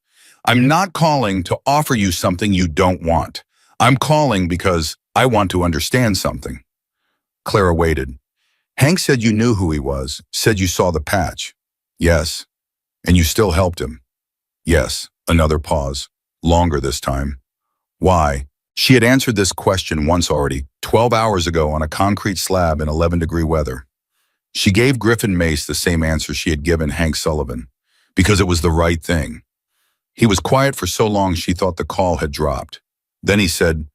I'm not calling to offer you something you don't want. I'm calling because I want to understand something. Clara waited. Hank said you knew who he was, said you saw the patch. Yes. And you still helped him. Yes. Another pause. Longer this time. Why? She had answered this question once already, 12 hours ago on a concrete slab in 11-degree weather. She gave Griffin Mace the same answer she had given Hank Sullivan, because it was the right thing. He was quiet for so long she thought the call had dropped. Then he said,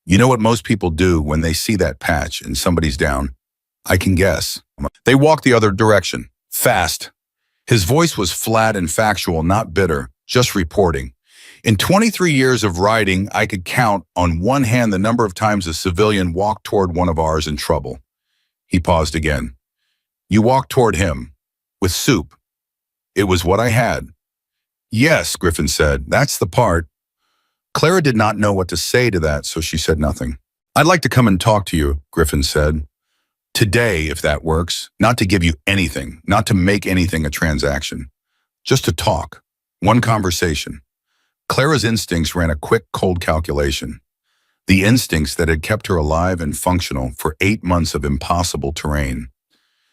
"You know what most people do when they see that patch and somebody's down? I can guess. They walk the other direction, fast." His voice was flat and factual, not bitter, just reporting. In 23 years of riding, I could count on one hand the number of times a civilian walked toward one of ours in trouble. He paused again. You walked toward him, with soup. It was what I had. Yes, Griffin said, that's the part. Clara did not know what to say to that, so she said nothing. I'd like to come and talk to you, Griffin said. Today, if that works, not to give you anything, not to make anything a transaction. Just to talk. One conversation. Clara's instincts ran a quick, cold calculation. The instincts that had kept her alive and functional for 8 months of impossible terrain.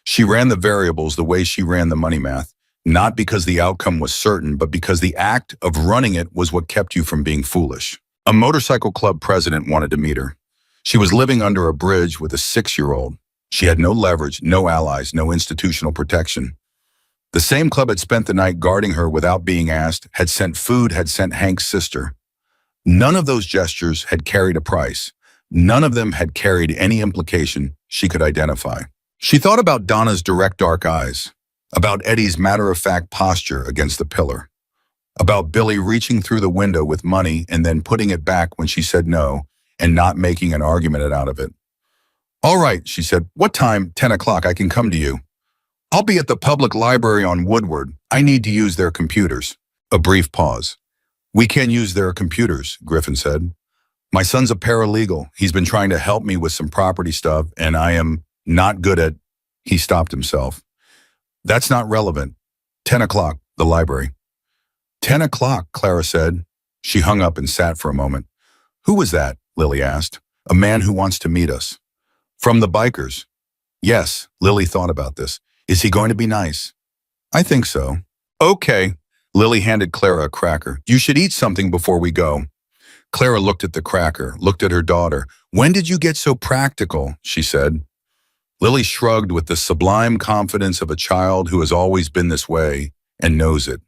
She ran the variables the way she ran the money math, not because the outcome was certain, but because the act of running it was what kept you from being foolish. A motorcycle club president wanted to meet her. She was living under a bridge with a 6-year-old. She had no leverage, no allies, no institutional protection. The same club had spent the night guarding her without being asked, had sent food, had sent Hank's sister. None of those gestures had carried a price. None of them had carried any implication she could identify. She thought about Donna's direct dark eyes, about Eddie's matter-of-fact posture against the pillar, about Billy reaching through the window with money and then putting it back when she said no and not making an argument out of it. All right, she said, what time? 10 o'clock, I can come to you. I'll be at the public library on Woodward. I need to use their computers. A brief pause. We can use their computers, Griffin said. My son's a paralegal. He's been trying to help me with some property stuff, and I am not good at... He stopped himself. That's not relevant. 10 o'clock, the library. 10 o'clock, Clara said. She hung up and sat for a moment. Who was that? Lily asked. A man who wants to meet us. From the bikers. Yes, Lily thought about this. Is he going to be nice? I think so. Okay. Lily handed Clara a cracker. You should eat something before we go. Clara looked at the cracker, looked at her daughter. When did you get so practical? She said. Lily shrugged with the sublime confidence of a child who has always been this way and knows it.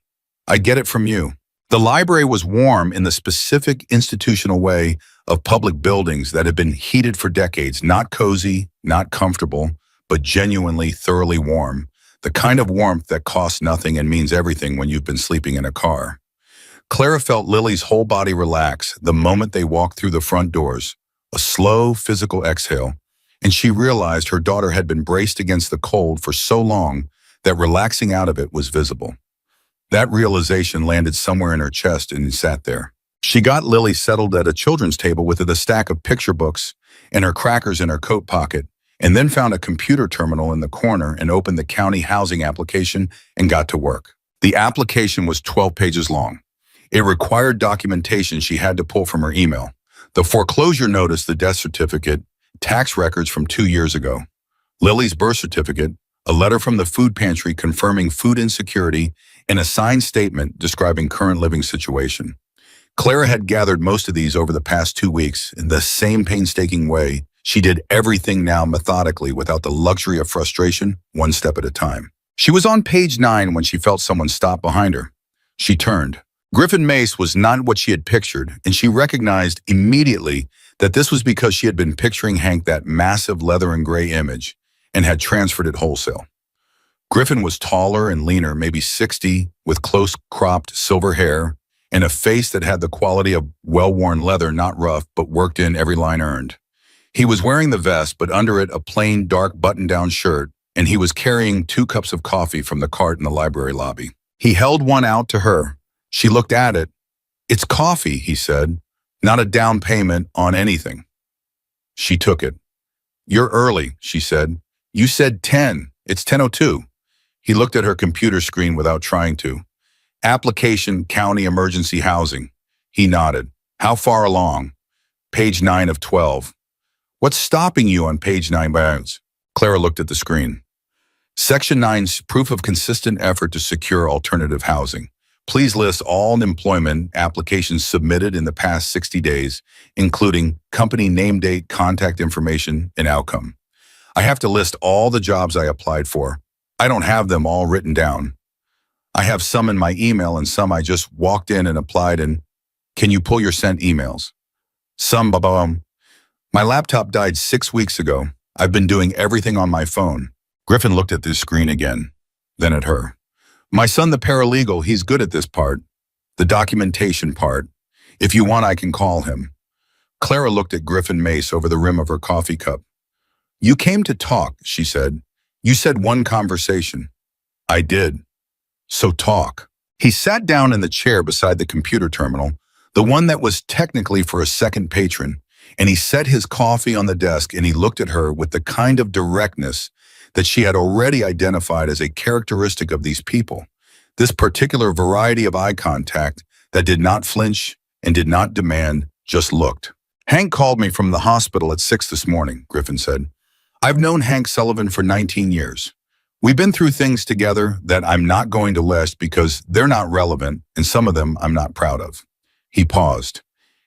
I get it from you. The library was warm in the specific institutional way of public buildings that have been heated for decades, not cozy, not comfortable, but genuinely, thoroughly warm, the kind of warmth that costs nothing and means everything when you've been sleeping in a car. Clara felt Lily's whole body relax the moment they walked through the front doors, a slow physical exhale, and she realized her daughter had been braced against the cold for so long that relaxing out of it was visible. That realization landed somewhere in her chest and sat there. She got Lily settled at a children's table with a stack of picture books and her crackers in her coat pocket, and then found a computer terminal in the corner and opened the county housing application and got to work. The application was 12 pages long. It required documentation she had to pull from her email. The foreclosure notice, the death certificate, tax records from 2 years ago, Lily's birth certificate, a letter from the food pantry confirming food insecurity, and a signed statement describing current living situation. Clara had gathered most of these over the past 2 weeks in the same painstaking way. She did everything now methodically without the luxury of frustration, one step at a time. She was on page 9 when she felt someone stop behind her. She turned. Griffin Mace was not what she had pictured, and she recognized immediately that this was because she had been picturing Hank that massive leather and gray image and had transferred it wholesale. Griffin was taller and leaner, maybe 60, with close-cropped silver hair and a face that had the quality of well-worn leather, not rough, but worked in every line earned. He was wearing the vest, but under it a plain, dark button-down shirt, and he was carrying 2 cups of coffee from the cart in the library lobby. He held one out to her. She looked at it. It's coffee, he said, not a down payment on anything. She took it. You're early, she said. You said 10. It's 10:02. He looked at her computer screen without trying to. Application, county emergency housing. He nodded. How far along? Page 9 of 12. What's stopping you on page 9 bounds? Clara looked at the screen. Section 9's proof of consistent effort to secure alternative housing. Please list all employment applications submitted in the past 60 days, including company name, date, contact information, and outcome. I have to list all the jobs I applied for. I don't have them all written down. I have some in my email and some I just walked in and applied and can you pull your sent emails? Some. My laptop died 6 weeks ago. I've been doing everything on my phone. Griffin looked at the screen again, then at her. My son, the paralegal, he's good at this part, the documentation part. If you want, I can call him. Clara looked at Griffin Mace over the rim of her coffee cup. You came to talk, she said. You said one conversation. I did. So talk. He sat down in the chair beside the computer terminal, the one that was technically for a second patron, and he set his coffee on the desk and he looked at her with the kind of directness that she had already identified as a characteristic of these people, this particular variety of eye contact that did not flinch and did not demand, just looked. Hank called me from the hospital at 6 this morning, Griffin said. I've known Hank Sullivan for 19 years. We've been through things together that I'm not going to list because they're not relevant, and some of them I'm not proud of. He paused.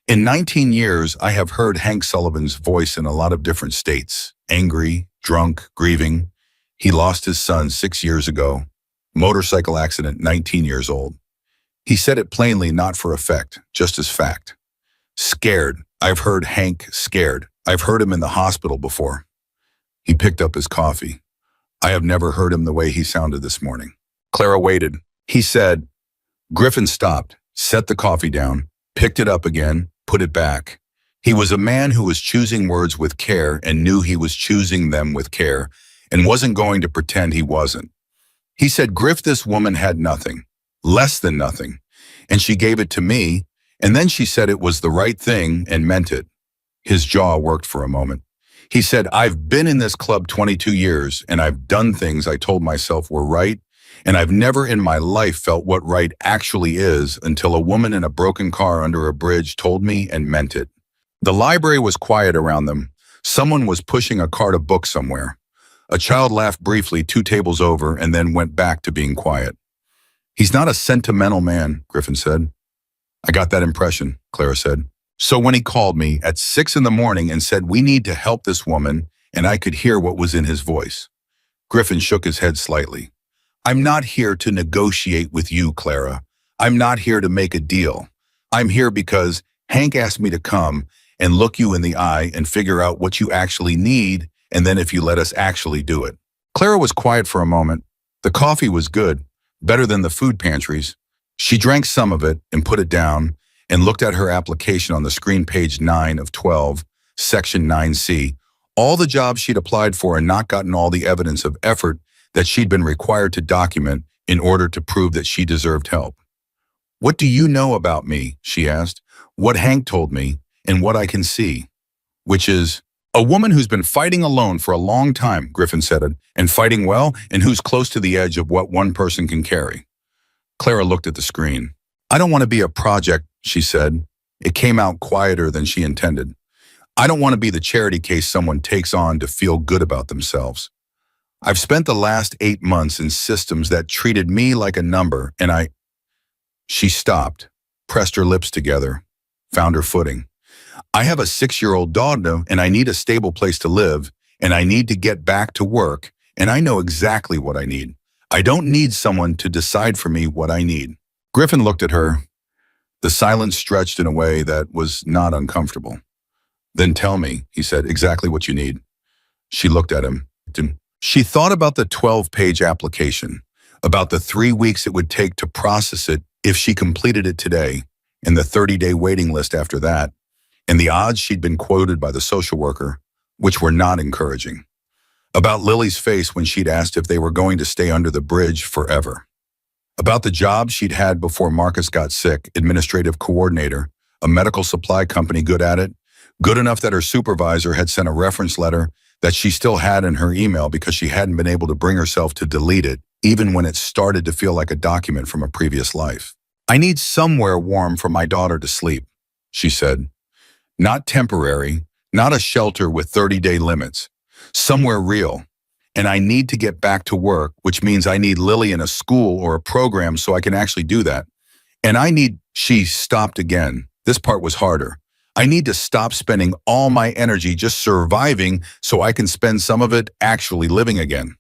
In 19 years, I have heard Hank Sullivan's voice in a lot of different states, angry, drunk, grieving. He lost his son 6 years ago. Motorcycle accident, 19 years old. He said it plainly, not for effect, just as fact. Scared. I've heard Hank scared. I've heard him in the hospital before. He picked up his coffee. I have never heard him the way he sounded this morning. Clara waited. He said, Griffin stopped, set the coffee down, picked it up again, put it back. He was a man who was choosing words with care and knew he was choosing them with care and wasn't going to pretend he wasn't. He said, Griff, this woman had nothing, less than nothing, and she gave it to me, and then she said it was the right thing and meant it. His jaw worked for a moment. He said, I've been in this club 22 years, and I've done things I told myself were right, and I've never in my life felt what right actually is until a woman in a broken car under a bridge told me and meant it. The library was quiet around them. Someone was pushing a cart of books somewhere. A child laughed briefly 2 tables over and then went back to being quiet. He's not a sentimental man, Griffin said. I got that impression, Clara said. So when he called me at 6 in the morning and said, we need to help this woman, and I could hear what was in his voice. Griffin shook his head slightly. I'm not here to negotiate with you, Clara. I'm not here to make a deal. I'm here because Hank asked me to come and look you in the eye and figure out what you actually need, and then if you let us actually do it. Clara was quiet for a moment. The coffee was good, better than the food pantries. She drank some of it and put it down and looked at her application on the screen, page 9 of 12, section 9C, all the jobs she'd applied for and not gotten all the evidence of effort that she'd been required to document in order to prove that she deserved help. What do you know about me? She asked. What Hank told me and what I can see, which is a woman who's been fighting alone for a long time, Griffin said it, and fighting well, and who's close to the edge of what one person can carry. Clara looked at the screen. I don't want to be a project, she said. It came out quieter than she intended. I don't want to be the charity case someone takes on to feel good about themselves. I've spent the last 8 months in systems that treated me like a number, and She stopped, pressed her lips together, found her footing. I have a 6-year-old daughter, and I need a stable place to live, and I need to get back to work, and I know exactly what I need. I don't need someone to decide for me what I need. Griffin looked at her. The silence stretched in a way that was not uncomfortable. Then tell me, he said, exactly what you need. She looked at him. She thought about the 12-page application, about the 3 weeks it would take to process it if she completed it today, and the 30-day waiting list after that, and the odds she'd been quoted by the social worker, which were not encouraging. About Lily's face when she'd asked if they were going to stay under the bridge forever. About the job she'd had before Marcus got sick, administrative coordinator, a medical supply company good at it, good enough that her supervisor had sent a reference letter that she still had in her email because she hadn't been able to bring herself to delete it, even when it started to feel like a document from a previous life. I need somewhere warm for my daughter to sleep, she said. Not temporary, not a shelter with 30-day limits. Somewhere real. And I need to get back to work, which means I need Lily in a school or a program so I can actually do that. And she stopped again. This part was harder. I need to stop spending all my energy just surviving so I can spend some of it actually living again.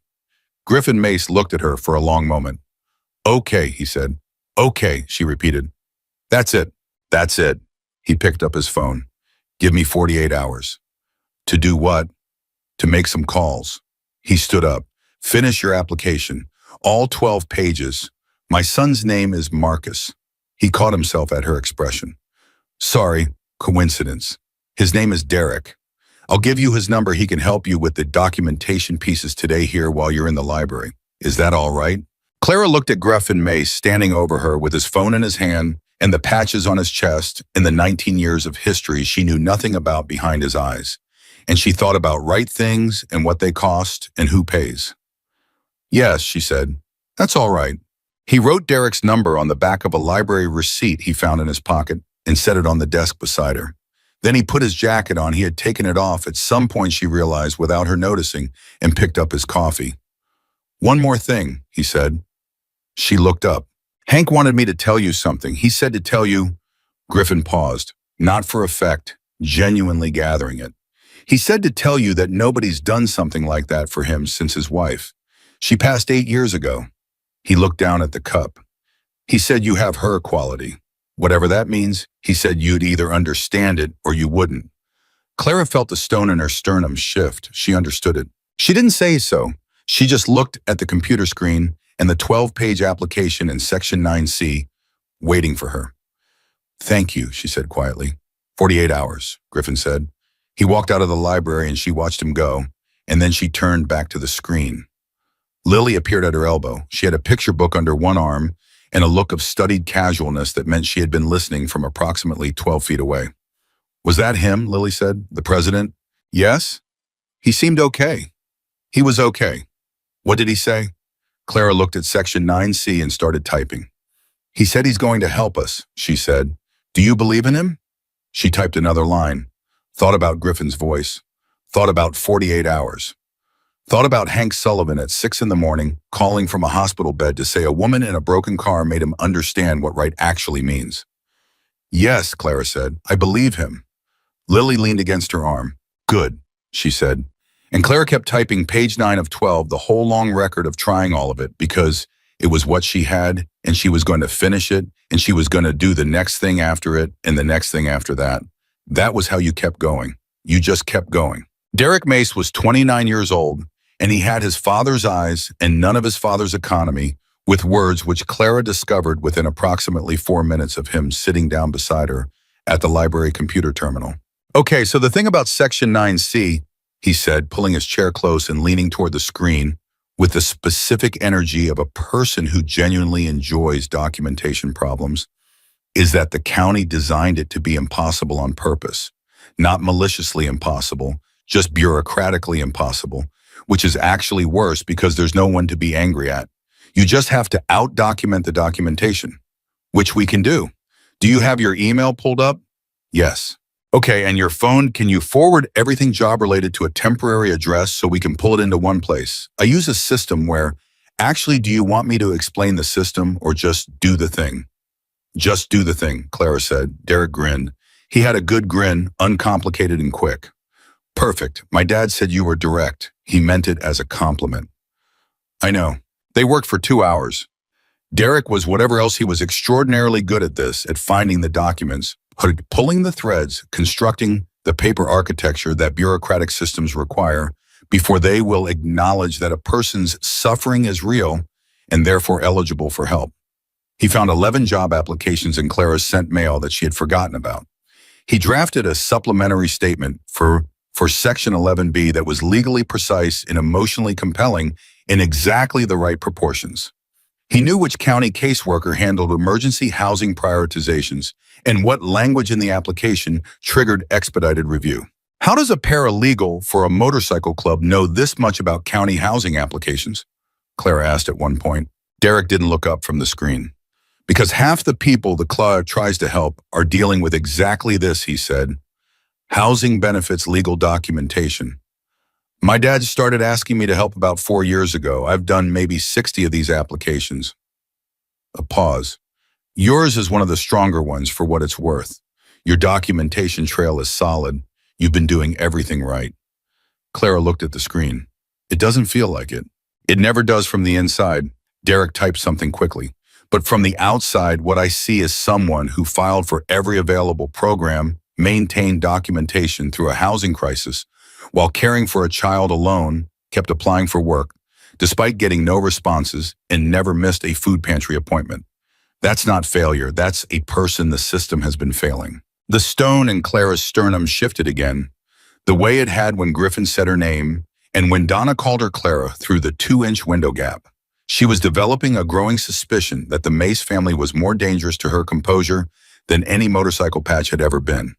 Griffin Mace looked at her for a long moment. Okay, he said. Okay, she repeated. That's it. That's it. He picked up his phone. Give me 48 hours. To do what? To make some calls. He stood up. Finish your application. All 12 pages. My son's name is Marcus. He caught himself at her expression. Sorry, coincidence. His name is Derek. I'll give you his number. He can help you with the documentation pieces today here while you're in the library. Is that all right? Clara looked at Griffin Mace standing over her with his phone in his hand and the patches on his chest and the 19 years of history she knew nothing about behind his eyes. And she thought about right things and what they cost and who pays. Yes, she said. That's all right. He wrote Derek's number on the back of a library receipt he found in his pocket and set it on the desk beside her. Then he put his jacket on. He had taken it off at some point, she realized, without her noticing, and picked up his coffee. One more thing, he said. She looked up. Hank wanted me to tell you something. He said to tell you. Griffin paused, not for effect, genuinely gathering it. He said to tell you that nobody's done something like that for him since his wife. She passed 8 years ago. He looked down at the cup. He said you have her quality. Whatever that means, he said you'd either understand it or you wouldn't. Clara felt the stone in her sternum shift. She understood it. She didn't say so. She just looked at the computer screen and the 12-page application in Section 9C, waiting for her. Thank you, she said quietly. 48 hours, Griffin said. He walked out of the library and she watched him go, and then she turned back to the screen. Lily appeared at her elbow. She had a picture book under one arm and a look of studied casualness that meant she had been listening from approximately 12 feet away. Was that him, Lily said, the president? Yes? He seemed okay. He was okay. What did he say? Clara looked at Section 9C and started typing. He said he's going to help us, she said. Do you believe in him? She typed another line. Thought about Griffin's voice. Thought about 48 hours. Thought about Hank Sullivan at 6 a.m, calling from a hospital bed to say a woman in a broken car made him understand what right actually means. Yes, Clara said, I believe him. Lily leaned against her arm. Good, she said. And Clara kept typing page 9 of 12, the whole long record of trying all of it, because it was what she had, and she was going to finish it, and she was going to do the next thing after it, and the next thing after that. That was how you kept going. You just kept going. Derek Mace was 29 years old, and he had his father's eyes and none of his father's economy, with words which Clara discovered within approximately 4 minutes of him sitting down beside her at the library computer terminal. Okay, so the thing about Section 9C, he said, pulling his chair close and leaning toward the screen, with the specific energy of a person who genuinely enjoys documentation problems, is that the county designed it to be impossible on purpose, not maliciously impossible, just bureaucratically impossible, which is actually worse because there's no one to be angry at. You just have to out-document the documentation, which we can do. Do you have your email pulled up? Yes. Okay, and your phone, can you forward everything job-related to a temporary address so we can pull it into one place? I use a system where, actually, do you want me to explain the system or just do the thing? Just do the thing, Clara said. Derek grinned. He had a good grin, uncomplicated and quick. Perfect. My dad said you were direct. He meant it as a compliment. I know. They worked for 2 hours. Derek was whatever else he was extraordinarily good at this, at finding the documents, pulling the threads, constructing the paper architecture that bureaucratic systems require before they will acknowledge that a person's suffering is real and therefore eligible for help. He found 11 job applications in Clara's sent mail that she had forgotten about. He drafted a supplementary statement for Section 11B that was legally precise and emotionally compelling in exactly the right proportions. He knew which county caseworker handled emergency housing prioritizations and what language in the application triggered expedited review. How does a paralegal for a motorcycle club know this much about county housing applications? Clara asked at one point. Derek didn't look up from the screen. Because half the people the club tries to help are dealing with exactly this, he said. Housing benefits legal documentation. My dad started asking me to help about 4 years ago. I've done maybe 60 of these applications. A pause. Yours is one of the stronger ones for what it's worth. Your documentation trail is solid. You've been doing everything right. Clara looked at the screen. It doesn't feel like it. It never does from the inside. Derek typed something quickly. But from the outside, what I see is someone who filed for every available program, maintained documentation through a housing crisis, while caring for a child alone, kept applying for work, despite getting no responses, and never missed a food pantry appointment. That's not failure. That's a person the system has been failing. The stone in Clara's sternum shifted again, the way it had when Griffin said her name, and when Donna called her Clara through the 2-inch window gap. She was developing a growing suspicion that the Mace family was more dangerous to her composure than any motorcycle patch had ever been.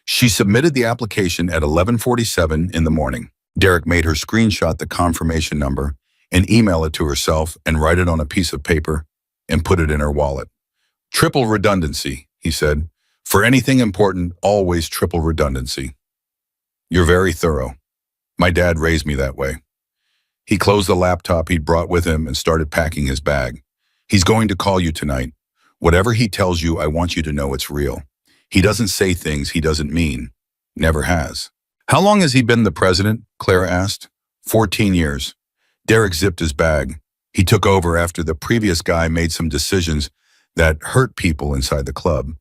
She submitted the application at 11:47 in the morning. Derek made her screenshot the confirmation number and email it to herself and write it on a piece of paper and put it in her wallet. Triple redundancy, he said. For anything important, always triple redundancy. You're very thorough. My dad raised me that way. He closed the laptop he'd brought with him and started packing his bag. He's going to call you tonight. Whatever he tells you, I want you to know it's real. He doesn't say things he doesn't mean. Never has. How long has he been the president? Clara asked. 14 years. Derek zipped his bag. He took over after the previous guy made some decisions that hurt people inside the club.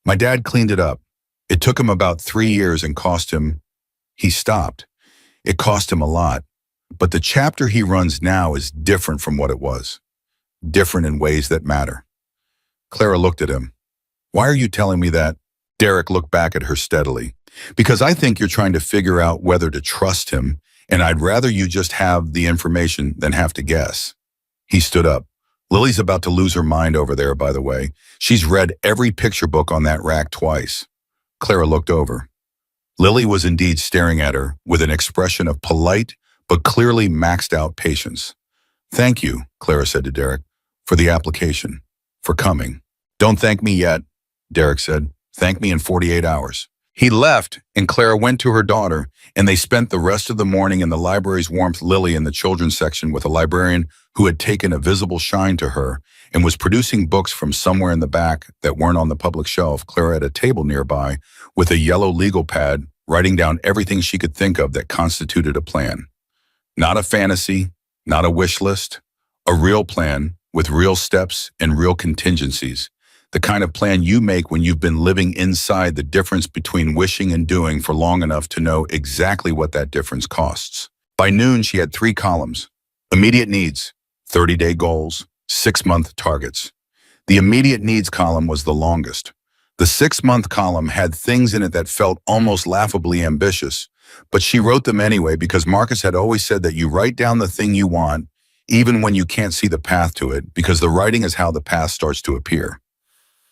My dad cleaned it up. It took him about 3 years and cost him. He stopped. It cost him a lot. But the chapter he runs now is different from what it was. Different in ways that matter. Clara looked at him. Why are you telling me that? Derek looked back at her steadily. Because I think you're trying to figure out whether to trust him, and I'd rather you just have the information than have to guess. He stood up. Lily's about to lose her mind over there, by the way. She's read every picture book on that rack twice. Clara looked over. Lily was indeed staring at her with an expression of polite but clearly maxed out patience. Thank you, Clara said to Derek, for the application, for coming. Don't thank me yet, Derek said. Thank me in 48 hours. He left, and Clara went to her daughter, and they spent the rest of the morning in the library's warmth. Lily in the children's section with a librarian who had taken a visible shine to her and was producing books from somewhere in the back that weren't on the public shelf. Clara at a table nearby with a yellow legal pad, writing down everything she could think of that constituted a plan. Not a fantasy, not a wish list, a real plan with real steps and real contingencies. The kind of plan you make when you've been living inside the difference between wishing and doing for long enough to know exactly what that difference costs. By noon, she had 3 columns. Immediate needs, 30-day goals, 6-month targets. The immediate needs column was the longest. The 6-month column had things in it that felt almost laughably ambitious, but she wrote them anyway because Marcus had always said that you write down the thing you want, even when you can't see the path to it, because the writing is how the path starts to appear.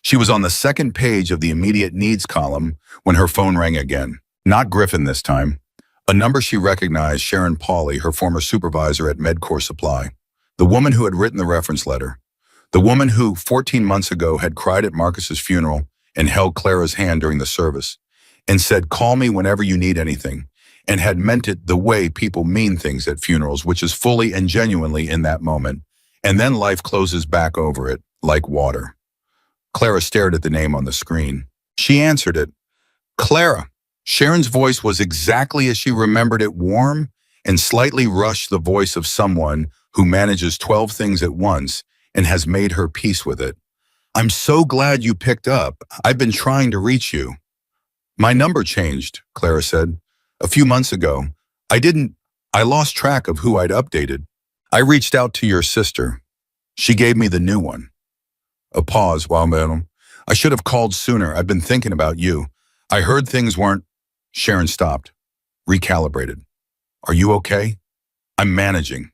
She was on the 2nd page of the immediate needs column when her phone rang again. Not Griffin this time. A number she recognized, Sharon Pauley, her former supervisor at MedCorp Supply. The woman who had written the reference letter. The woman who, 14 months ago, had cried at Marcus's funeral and held Clara's hand during the service and said, "Call me whenever you need anything," and had meant it the way people mean things at funerals, which is fully and genuinely in that moment. And then life closes back over it, like water. Clara stared at the name on the screen. She answered it. Clara. Sharon's voice was exactly as she remembered it, warm and slightly rushed, the voice of someone who manages 12 things at once and has made her peace with it. I'm so glad you picked up. I've been trying to reach you. My number changed, Clara said. A few months ago. I lost track of who I'd updated. I reached out to your sister. She gave me the new one. A pause. Wow, madam. I should have called sooner. I've been thinking about you. I heard things weren't. Sharon stopped. Recalibrated. Are you okay? I'm managing.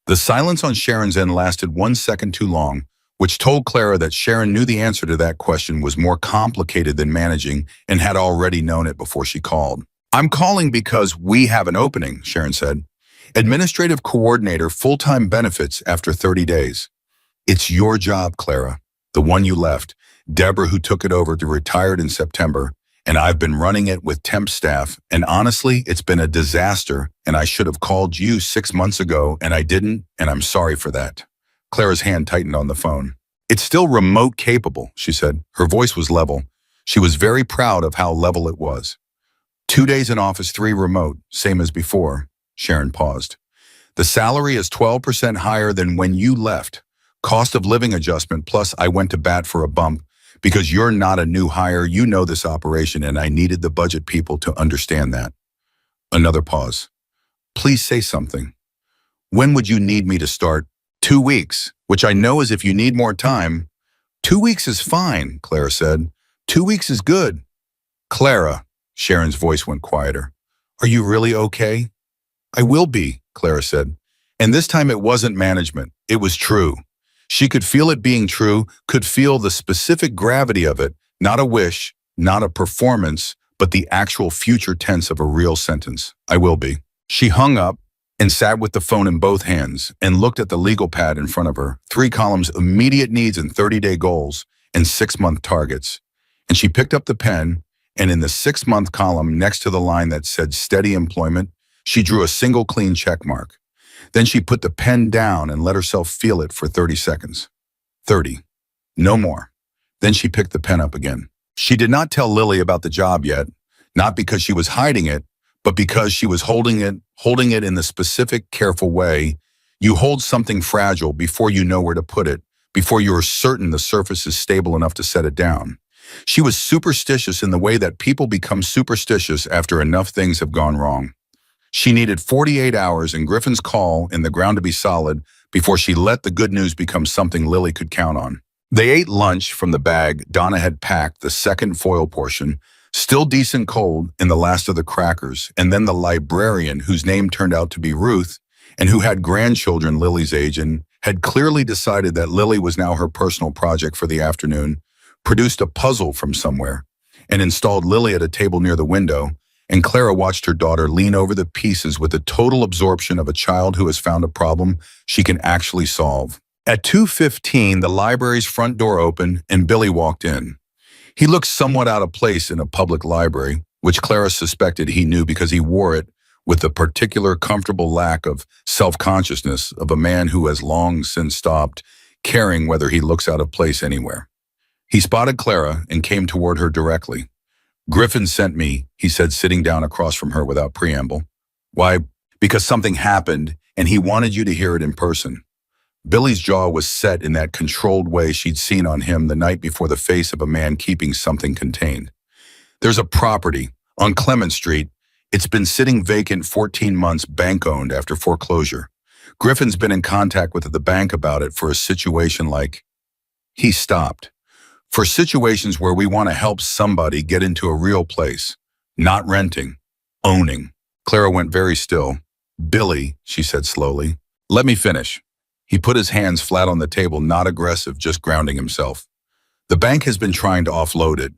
The silence on Sharon's end lasted 1 second too long, which told Clara that Sharon knew the answer to that question was more complicated than managing and had already known it before she called. I'm calling because we have an opening, Sharon said. Administrative coordinator, full-time benefits after 30 days. It's your job, Clara. The one you left. Deborah, who took it over, retired in September, and I've been running it with temp staff, and honestly, it's been a disaster, and I should have called you 6 months ago, and I didn't, and I'm sorry for that. Clara's hand tightened on the phone. It's still remote capable, she said. Her voice was level. She was very proud of how level it was. 2 days in office, 3 remote, same as before. Sharon paused. The salary is 12% higher than when you left. Cost of living adjustment, plus I went to bat for a bump. Because you're not a new hire, you know this operation, and I needed the budget people to understand that. Another pause. Please say something. When would you need me to start? 2 weeks, which I know is if you need more time. 2 weeks is fine, Clara said. 2 weeks is good. Clara, Sharon's voice went quieter. Are you really okay? I will be, Clara said. And this time it wasn't management. It was true. She could feel it being true, could feel the specific gravity of it, not a wish, not a performance, but the actual future tense of a real sentence. I will be. She hung up and sat with the phone in both hands and looked at the legal pad in front of her, 3 columns, immediate needs and 30-day goals and 6-month targets. And she picked up the pen, and in the 6-month column next to the line that said steady employment, she drew a single clean check mark. Then she put the pen down and let herself feel it for 30 seconds. 30. No more. Then she picked the pen up again. She did not tell Lily about the job yet, not because she was hiding it, but because she was holding it in the specific, careful way. You hold something fragile before you know where to put it, before you are certain the surface is stable enough to set it down. She was superstitious in the way that people become superstitious after enough things have gone wrong. She needed 48 hours and Griffin's call in the ground to be solid before she let the good news become something Lily could count on. They ate lunch from the bag Donna had packed, the second foil portion, still decent cold in the last of the crackers, and then the librarian, whose name turned out to be Ruth, and who had grandchildren Lily's age and had clearly decided that Lily was now her personal project for the afternoon, produced a puzzle from somewhere, and installed Lily at a table near the window, and Clara watched her daughter lean over the pieces with the total absorption of a child who has found a problem she can actually solve. At 2:15, the library's front door opened and Billy walked in. He looked somewhat out of place in a public library, which Clara suspected he knew because he wore it with the particular comfortable lack of self-consciousness of a man who has long since stopped caring whether he looks out of place anywhere. He spotted Clara and came toward her directly. Griffin sent me, he said, sitting down across from her without preamble. Why? Because something happened, and he wanted you to hear it in person. Billy's jaw was set in that controlled way she'd seen on him the night before, the face of a man keeping something contained. There's a property on Clement Street. It's been sitting vacant 14 months, bank-owned after foreclosure. Griffin's been in contact with the bank about it for a situation like... He stopped. For situations where we want to help somebody get into a real place. Not renting. Owning. Clara went very still. Billy, she said slowly. Let me finish. He put his hands flat on the table, not aggressive, just grounding himself. The bank has been trying to offload it.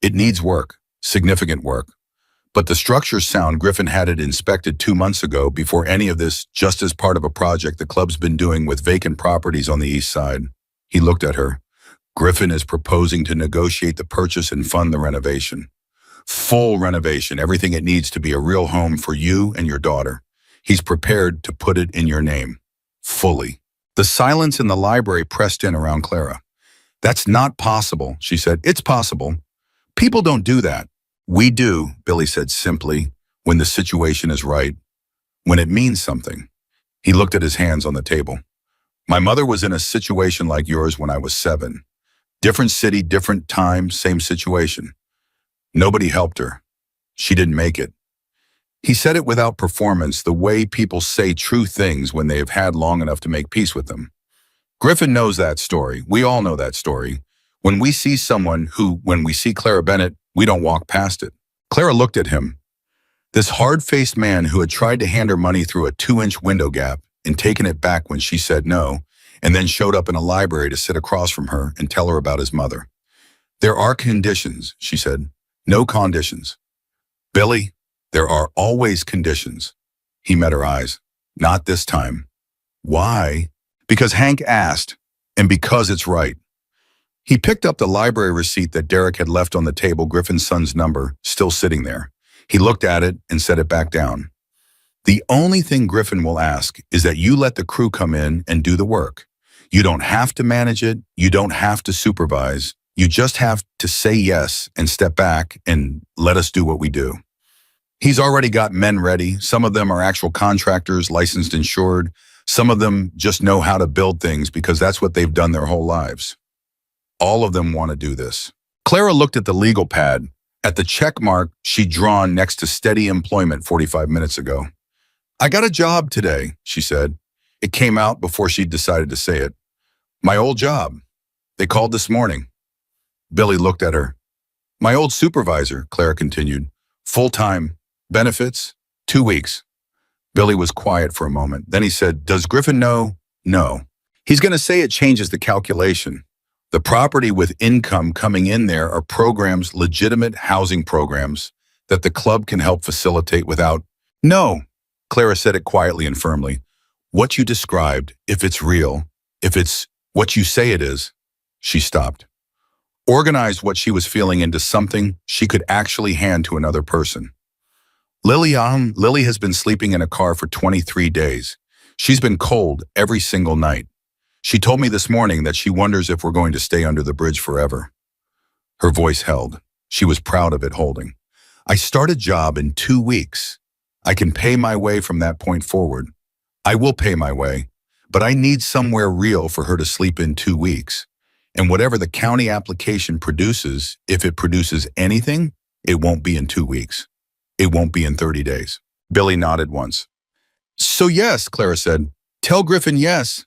It needs work. Significant work. But the structure's sound. Griffin had it inspected 2 months ago before any of this, just as part of a project the club's been doing with vacant properties on the east side. He looked at her. Griffin is proposing to negotiate the purchase and fund the renovation. Full renovation, everything it needs to be a real home for you and your daughter. He's prepared to put it in your name. Fully. The silence in the library pressed in around Clara. That's not possible, she said. It's possible. People don't do that. We do, Billy said simply, when the situation is right, when it means something. He looked at his hands on the table. My mother was in a situation like yours when I was 7. Different city, different time, same situation. Nobody helped her. She didn't make it. He said it without performance, the way people say true things when they have had long enough to make peace with them. Griffin knows that story. We all know that story. When we see someone who, when we see Clara Bennett, we don't walk past it. Clara looked at him. This hard-faced man who had tried to hand her money through a 2-inch window gap. and taken it back when she said no, and then showed up in a library to sit across from her and tell her about his mother. There are conditions, she said. No conditions. Billy, there are always conditions. He met her eyes. Not this time. Why? Because Hank asked, and because it's right. He picked up the library receipt that Derek had left on the table, Griffin's son's number, still sitting there. He looked at it and set it back down. The only thing Griffin will ask is that you let the crew come in and do the work. You don't have to manage it. You don't have to supervise. You just have to say yes and step back and let us do what we do. He's already got men ready. Some of them are actual contractors, licensed, insured. Some of them just know how to build things because that's what they've done their whole lives. All of them want to do this. Clara looked at the legal pad, at the check mark she'd drawn next to steady employment 45 minutes ago. I got a job today, she said. It came out before she'd decided to say it. My old job. They called this morning. Billy looked at her. My old supervisor, Clara continued. Full-time. Benefits? 2 weeks. Billy was quiet for a moment. Then he said, Does Griffin know? No. He's going to say it changes the calculation. The property with income coming in there are programs, legitimate housing programs, that the club can help facilitate without. No. Clara said it quietly and firmly. What you described, if it's real, if it's what you say it is. She stopped. Organized what she was feeling into something she could actually hand to another person. Lily has been sleeping in a car for 23 days. She's been cold every single night. She told me this morning that she wonders if we're going to stay under the bridge forever. Her voice held. She was proud of it holding. I start a job in 2 weeks. I can pay my way from that point forward. I will pay my way, but I need somewhere real for her to sleep in 2 weeks. And whatever the county application produces, if it produces anything, it won't be in 2 weeks. It won't be in 30 days. Billy nodded once. So yes, Clara said. Tell Griffin yes.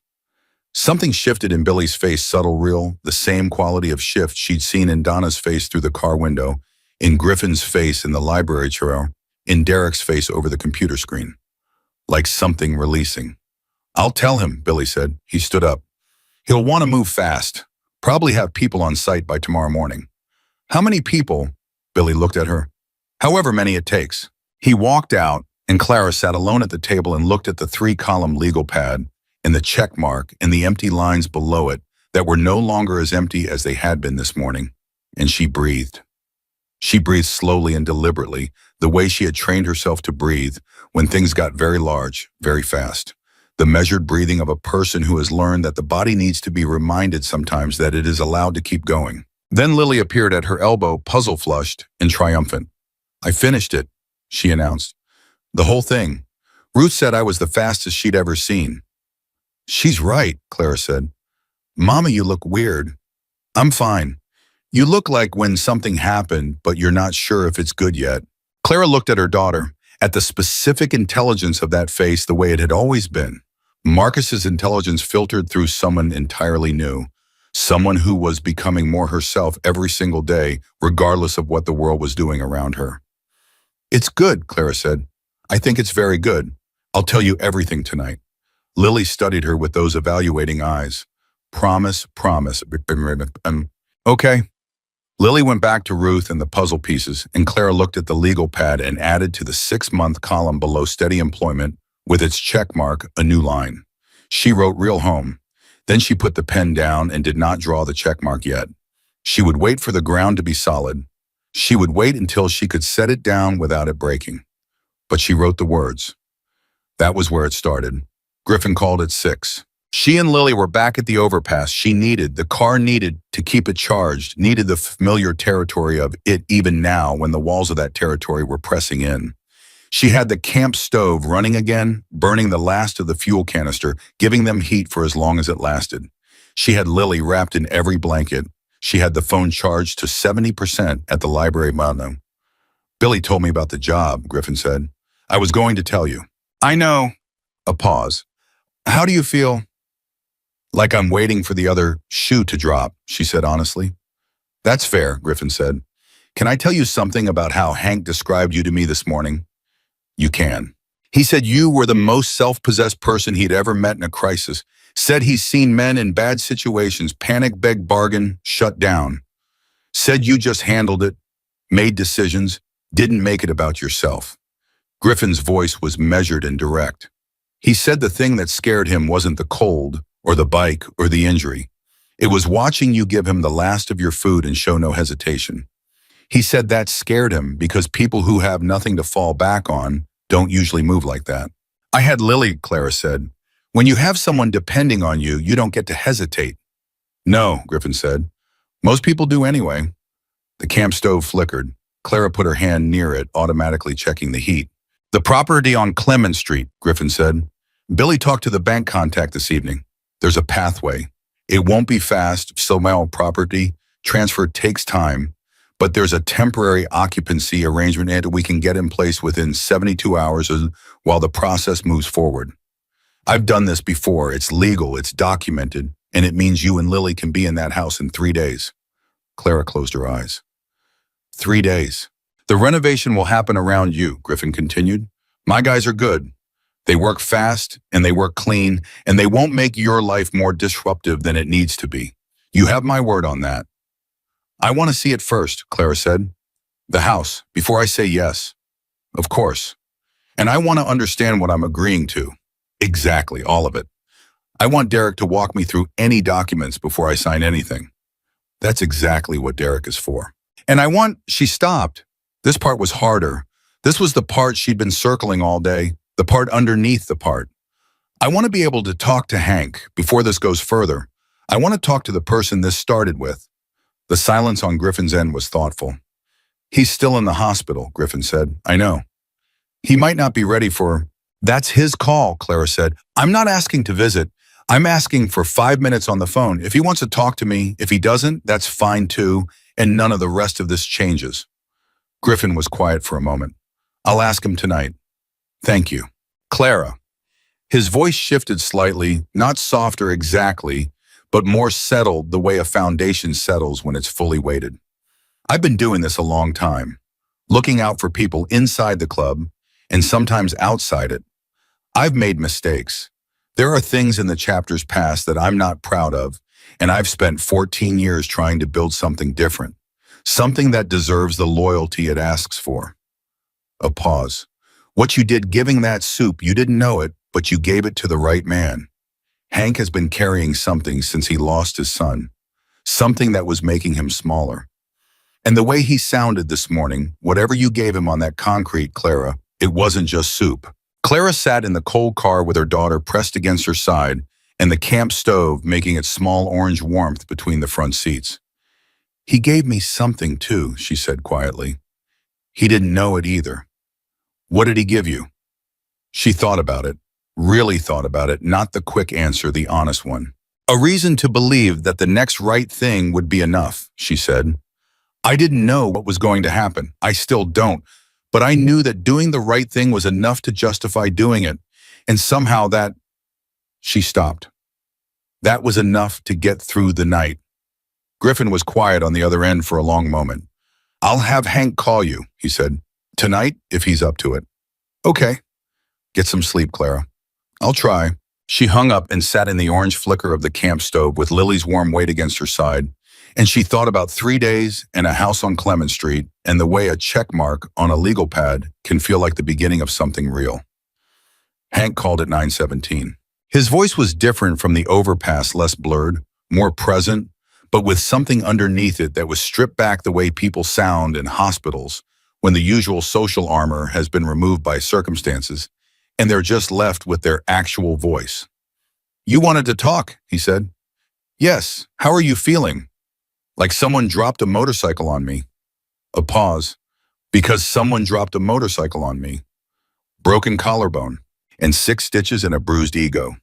Something shifted in Billy's face, subtle, real, the same quality of shift she'd seen in Donna's face through the car window, in Griffin's face in the library chair, in Derek's face over the computer screen. Like something releasing. I'll tell him, Billy said. He stood up. He'll want to move fast. Probably have people on site by tomorrow morning. How many people? Billy looked at her. However many it takes. He walked out, and Clara sat alone at the table and looked at the 3-column legal pad and the check mark and the empty lines below it that were no longer as empty as they had been this morning. And she breathed. She breathed slowly and deliberately, the way she had trained herself to breathe when things got very large, very fast. The measured breathing of a person who has learned that the body needs to be reminded sometimes that it is allowed to keep going. Then Lily appeared at her elbow, puzzle-flushed and triumphant. I finished it, she announced. The whole thing. Ruth said I was the fastest she'd ever seen. She's right, Clara said. Mama, you look weird. I'm fine. You look like when something happened, but you're not sure if it's good yet. Clara looked at her daughter, at the specific intelligence of that face the way it had always been. Marcus's intelligence filtered through someone entirely new. Someone who was becoming more herself every single day, regardless of what the world was doing around her. It's good, Clara said. I think it's very good. I'll tell you everything tonight. Lily studied her with those evaluating eyes. Promise. Okay. Lily went back to Ruth and the puzzle pieces, and Clara looked at the legal pad and added to the 6-month column below steady employment, with its check mark, a new line. She wrote real home. Then she put the pen down and did not draw the check mark yet. She would wait for the ground to be solid. She would wait until she could set it down without it breaking. But she wrote the words. That was where it started. Griffin called it 6. She and Lily were back at the overpass the car needed to keep it charged, needed the familiar territory of it even now when the walls of that territory were pressing in. She had the camp stove running again, burning the last of the fuel canister, giving them heat for as long as it lasted. She had Lily wrapped in every blanket. She had the phone charged to 70% at the library window. Billy told me about the job, Griffin said. I was going to tell you. I know. A pause. How do you feel? Like I'm waiting for the other shoe to drop, she said honestly. That's fair, Griffin said. Can I tell you something about how Hank described you to me this morning? You can. He said you were the most self-possessed person he'd ever met in a crisis. Said he's seen men in bad situations panic, beg, bargain, shut down. Said you just handled it, made decisions, didn't make it about yourself. Griffin's voice was measured and direct. He said the thing that scared him wasn't the cold, or the bike, or the injury. It was watching you give him the last of your food and show no hesitation. He said that scared him because people who have nothing to fall back on don't usually move like that. I had Lily, Clara said. When you have someone depending on you, you don't get to hesitate. No, Griffin said. Most people do anyway. The camp stove flickered. Clara put her hand near it, automatically checking the heat. The property on Clement Street, Griffin said. Billy talked to the bank contact this evening. There's a pathway. It won't be fast, so my property transfer takes time, but there's a temporary occupancy arrangement that we can get in place within 72 hours while the process moves forward. I've done this before. It's legal, it's documented, and it means you and Lily can be in that house in 3 days. Clara closed her eyes. 3 days. The renovation will happen around you, Griffin continued. My guys are good. They work fast and they work clean, and they won't make your life more disruptive than it needs to be. You have my word on that. I want to see it first, Clara said. The house, before I say yes. Of course. And I want to understand what I'm agreeing to. Exactly, all of it. I want Derek to walk me through any documents before I sign anything. That's exactly what Derek is for. And she stopped. This part was harder. This was the part she'd been circling all day, the part underneath the part. I want to be able to talk to Hank before this goes further. I want to talk to the person this started with. The silence on Griffin's end was thoughtful. He's still in the hospital, Griffin said. I know. He might not be ready for... That's his call, Clara said. I'm not asking to visit. I'm asking for 5 minutes on the phone. If he wants to talk to me, if he doesn't, that's fine too, and none of the rest of this changes. Griffin was quiet for a moment. I'll ask him tonight. Thank you. Clara. His voice shifted slightly, not softer exactly, but more settled the way a foundation settles when it's fully weighted. I've been doing this a long time, looking out for people inside the club and sometimes outside it. I've made mistakes. There are things in the chapters past that I'm not proud of, and I've spent 14 years trying to build something different, something that deserves the loyalty it asks for. A pause. What you did giving that soup, you didn't know it, but you gave it to the right man. Hank has been carrying something since he lost his son, something that was making him smaller. And the way he sounded this morning, whatever you gave him on that concrete, Clara, it wasn't just soup. Clara sat in the cold car with her daughter pressed against her side and the camp stove making its small orange warmth between the front seats. He gave me something too, she said quietly. He didn't know it either. What did he give you? She thought about it, really thought about it, not the quick answer, the honest one. A reason to believe that the next right thing would be enough, she said. I didn't know what was going to happen. I still don't. But I knew that doing the right thing was enough to justify doing it. And somehow that... She stopped. That was enough to get through the night. Griffin was quiet on the other end for a long moment. I'll have Hank call you, he said. Tonight, if he's up to it. Okay. Get some sleep, Clara. I'll try. She hung up and sat in the orange flicker of the camp stove with Lily's warm weight against her side. And she thought about 3 days and a house on Clement Street and the way a check mark on a legal pad can feel like the beginning of something real. Hank called at 9:17. His voice was different from the overpass, less blurred, more present, but with something underneath it that was stripped back the way people sound in hospitals when the usual social armor has been removed by circumstances and they're just left with their actual voice. You wanted to talk, he said. Yes, how are you feeling? Like someone dropped a motorcycle on me. A pause. Because someone dropped a motorcycle on me. Broken collarbone and 6 stitches and a bruised ego.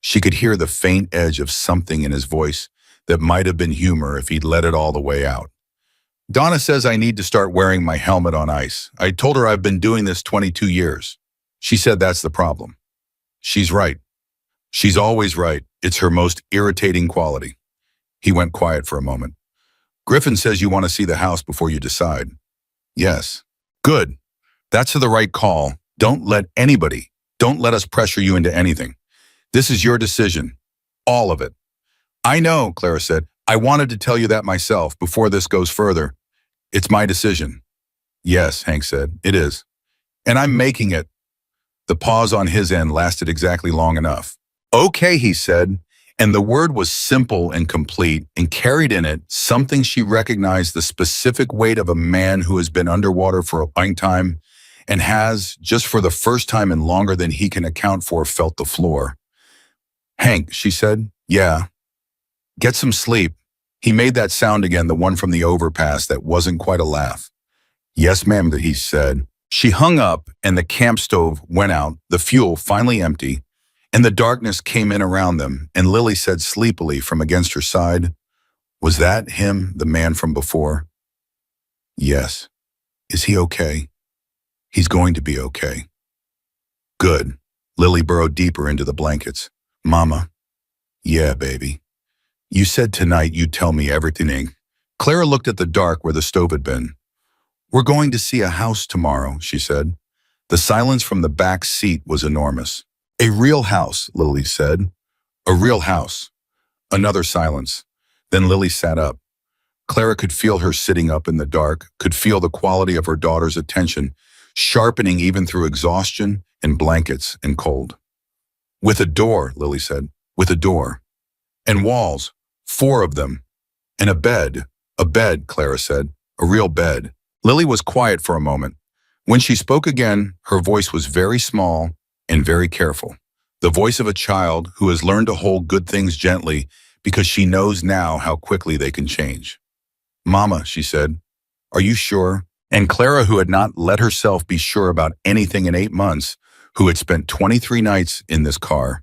She could hear the faint edge of something in his voice that might have been humor if he'd let it all the way out. Donna says I need to start wearing my helmet on ice. I told her I've been doing this 22 years. She said that's the problem. She's right. She's always right. It's her most irritating quality. He went quiet for a moment. Griffin says you want to see the house before you decide. Yes. Good. That's the right call. Don't let us pressure you into anything. This is your decision. All of it. I know, Clara said. I wanted to tell you that myself before this goes further. It's my decision. Yes, Hank said, it is. And I'm making it. The pause on his end lasted exactly long enough. Okay, he said, and the word was simple and complete and carried in it something she recognized the specific weight of a man who has been underwater for a long time and has, just for the first time and longer than he can account for, felt the floor. Hank, she said, yeah. Get some sleep. He made that sound again, the one from the overpass that wasn't quite a laugh. Yes, ma'am, he said. She hung up and the camp stove went out, the fuel finally empty, and the darkness came in around them, and Lily said sleepily from against her side, was that him, the man from before? Yes. Is he okay? He's going to be okay. Good. Lily burrowed deeper into the blankets. Mama. Yeah, baby. You said tonight you'd tell me everything. Clara looked at the dark where the stove had been. We're going to see a house tomorrow, she said. The silence from the back seat was enormous. A real house, Lily said. A real house. Another silence. Then Lily sat up. Clara could feel her sitting up in the dark, could feel the quality of her daughter's attention, sharpening even through exhaustion and blankets and cold. With a door, Lily said. With a door. And walls. 4 of them. And a bed. A bed, Clara said. A real bed. Lily was quiet for a moment. When she spoke again, her voice was very small and very careful. The voice of a child who has learned to hold good things gently because she knows now how quickly they can change. Mama, she said, are you sure? And Clara, who had not let herself be sure about anything in 8 months, who had spent 23 nights in this car,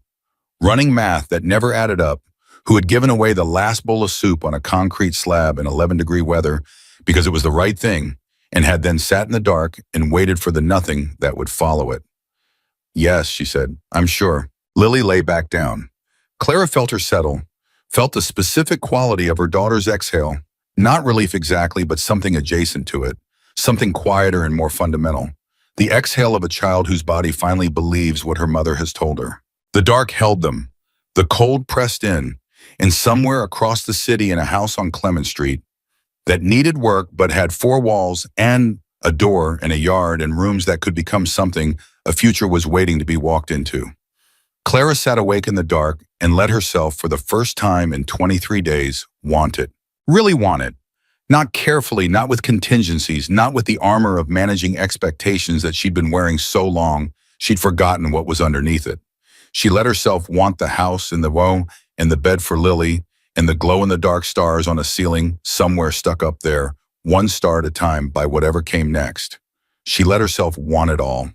running math that never added up, who had given away the last bowl of soup on a concrete slab in 11-degree weather because it was the right thing, and had then sat in the dark and waited for the nothing that would follow it. Yes, she said, I'm sure. Lily lay back down. Clara felt her settle, felt the specific quality of her daughter's exhale, not relief exactly, but something adjacent to it, something quieter and more fundamental. The exhale of a child whose body finally believes what her mother has told her. The dark held them. The cold pressed in, and somewhere across the city in a house on Clement Street, that needed work but had 4 walls and a door and a yard and rooms that could become something a future was waiting to be walked into. Clara sat awake in the dark and let herself, for the first time in 23 days, want it. Really want it. Not carefully, not with contingencies, not with the armor of managing expectations that she'd been wearing so long she'd forgotten what was underneath it. She let herself want the house and the woe and the bed for Lily, and the glow-in-the-dark stars on a ceiling somewhere stuck up there, 1 star at a time by whatever came next. She let herself want it all.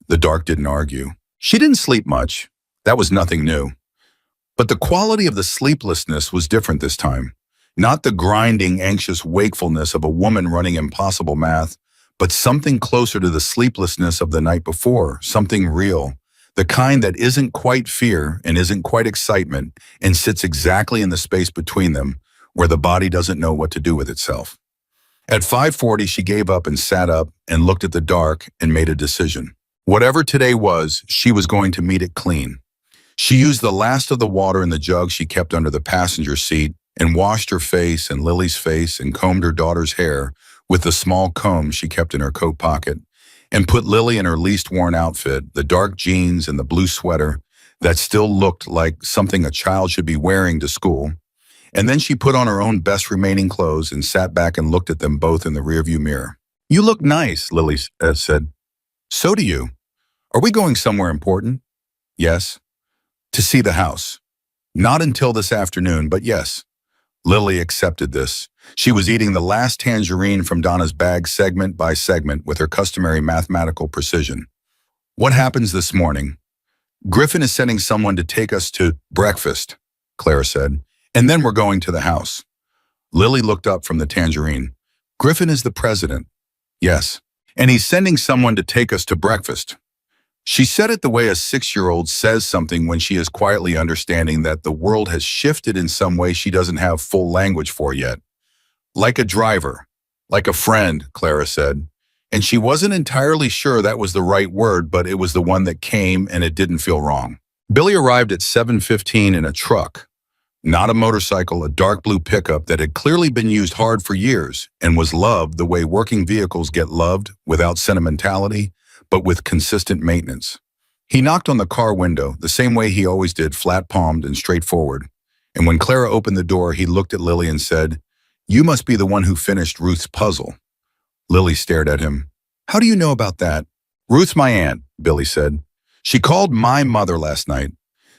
The dark didn't argue. She didn't sleep much. That was nothing new. But the quality of the sleeplessness was different this time. Not the grinding, anxious wakefulness of a woman running impossible math, but something closer to the sleeplessness of the night before, something real. The kind that isn't quite fear and isn't quite excitement and sits exactly in the space between them, where the body doesn't know what to do with itself. At 5:40, she gave up and sat up and looked at the dark and made a decision. Whatever today was, she was going to meet it clean. She used the last of the water in the jug she kept under the passenger seat and washed her face and Lily's face and combed her daughter's hair with the small comb she kept in her coat pocket, and put Lily in her least worn outfit, the dark jeans and the blue sweater that still looked like something a child should be wearing to school. And then she put on her own best remaining clothes and sat back and looked at them both in the rearview mirror. You look nice, Lily said. So do you. Are we going somewhere important? Yes. To see the house. Not until this afternoon, but yes. Lily accepted this. She was eating the last tangerine from Donna's bag segment by segment with her customary mathematical precision. What happens this morning? Griffin is sending someone to take us to breakfast, Clara said, and then we're going to the house. Lily looked up from the tangerine. Griffin is the president. Yes. And he's sending someone to take us to breakfast. She said it the way a 6-year-old says something when she is quietly understanding that the world has shifted in some way she doesn't have full language for yet. Like a driver, like a friend, Clara said. And she wasn't entirely sure that was the right word, but it was the one that came and it didn't feel wrong. Billy arrived at 7:15 in a truck, not a motorcycle, a dark blue pickup that had clearly been used hard for years and was loved the way working vehicles get loved, without sentimentality, but with consistent maintenance. He knocked on the car window, the same way he always did, flat-palmed and straightforward. And when Clara opened the door, he looked at Lily and said, "You must be the one who finished Ruth's puzzle." Lily stared at him. "How do you know about that?" "Ruth's my aunt," Billy said. "She called my mother last night.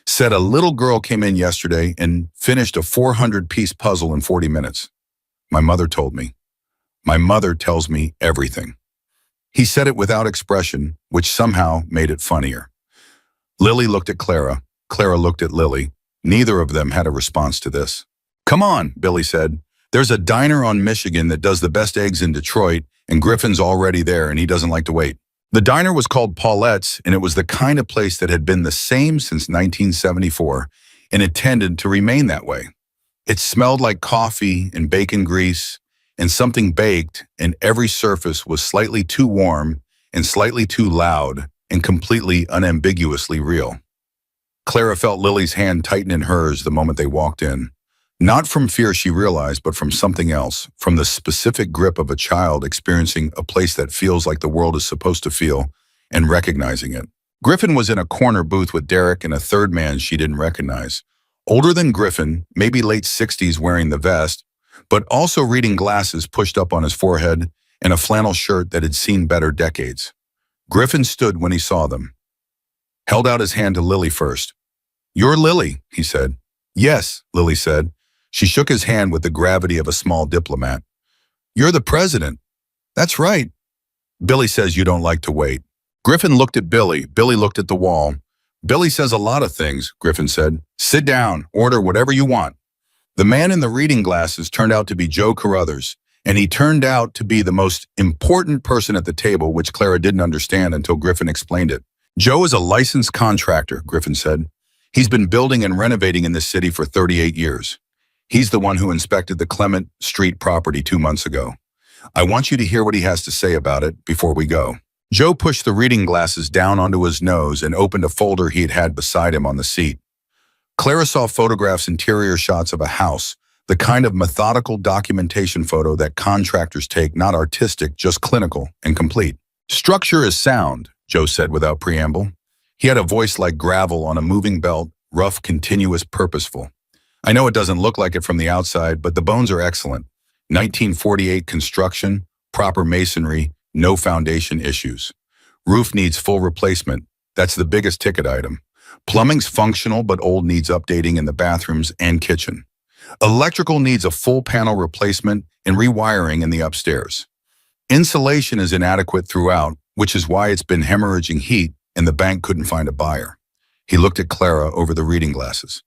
Said a little girl came in yesterday and finished a 400-piece puzzle in 40 minutes. My mother told me. My mother tells me everything." He said it without expression, which somehow made it funnier. Lily looked at Clara. Clara looked at Lily. Neither of them had a response to this. "Come on," Billy said. "There's a diner on Michigan that does the best eggs in Detroit, and Griffin's already there and he doesn't like to wait." The diner was called Paulette's, and it was the kind of place that had been the same since 1974 and intended to remain that way. It smelled like coffee and bacon grease and something baked, and every surface was slightly too warm and slightly too loud and completely unambiguously real. Clara felt Lily's hand tighten in hers the moment they walked in. Not from fear, she realized, but from something else, from the specific grip of a child experiencing a place that feels like the world is supposed to feel and recognizing it. Griffin was in a corner booth with Derek and a third man she didn't recognize. Older than Griffin, maybe late 60s, wearing the vest, but also reading glasses pushed up on his forehead and a flannel shirt that had seen better decades. Griffin stood when he saw them. Held out his hand to Lily first. "You're Lily," he said. "Yes," Lily said. She shook his hand with the gravity of a small diplomat. "You're the president." "That's right." "Billy says you don't like to wait." Griffin looked at Billy. Billy looked at the wall. "Billy says a lot of things," Griffin said. "Sit down. Order whatever you want." The man in the reading glasses turned out to be Joe Carruthers, and he turned out to be the most important person at the table, which Clara didn't understand until Griffin explained it. "Joe is a licensed contractor," Griffin said. "He's been building and renovating in this city for 38 years. He's the one who inspected the Clement Street property 2 months ago. I want you to hear what he has to say about it before we go." Joe pushed the reading glasses down onto his nose and opened a folder he had had beside him on the seat. Clara saw photographs, interior shots of a house, the kind of methodical documentation photo that contractors take, not artistic, just clinical and complete. "Structure is sound," Joe said without preamble. He had a voice like gravel on a moving belt, rough, continuous, purposeful. "I know it doesn't look like it from the outside, but the bones are excellent. 1948 construction, proper masonry, no foundation issues. Roof needs full replacement. That's the biggest ticket item. Plumbing's functional, but old, needs updating in the bathrooms and kitchen. Electrical needs a full panel replacement and rewiring in the upstairs. Insulation is inadequate throughout, which is why it's been hemorrhaging heat and the bank couldn't find a buyer." He looked at Clara over the reading glasses.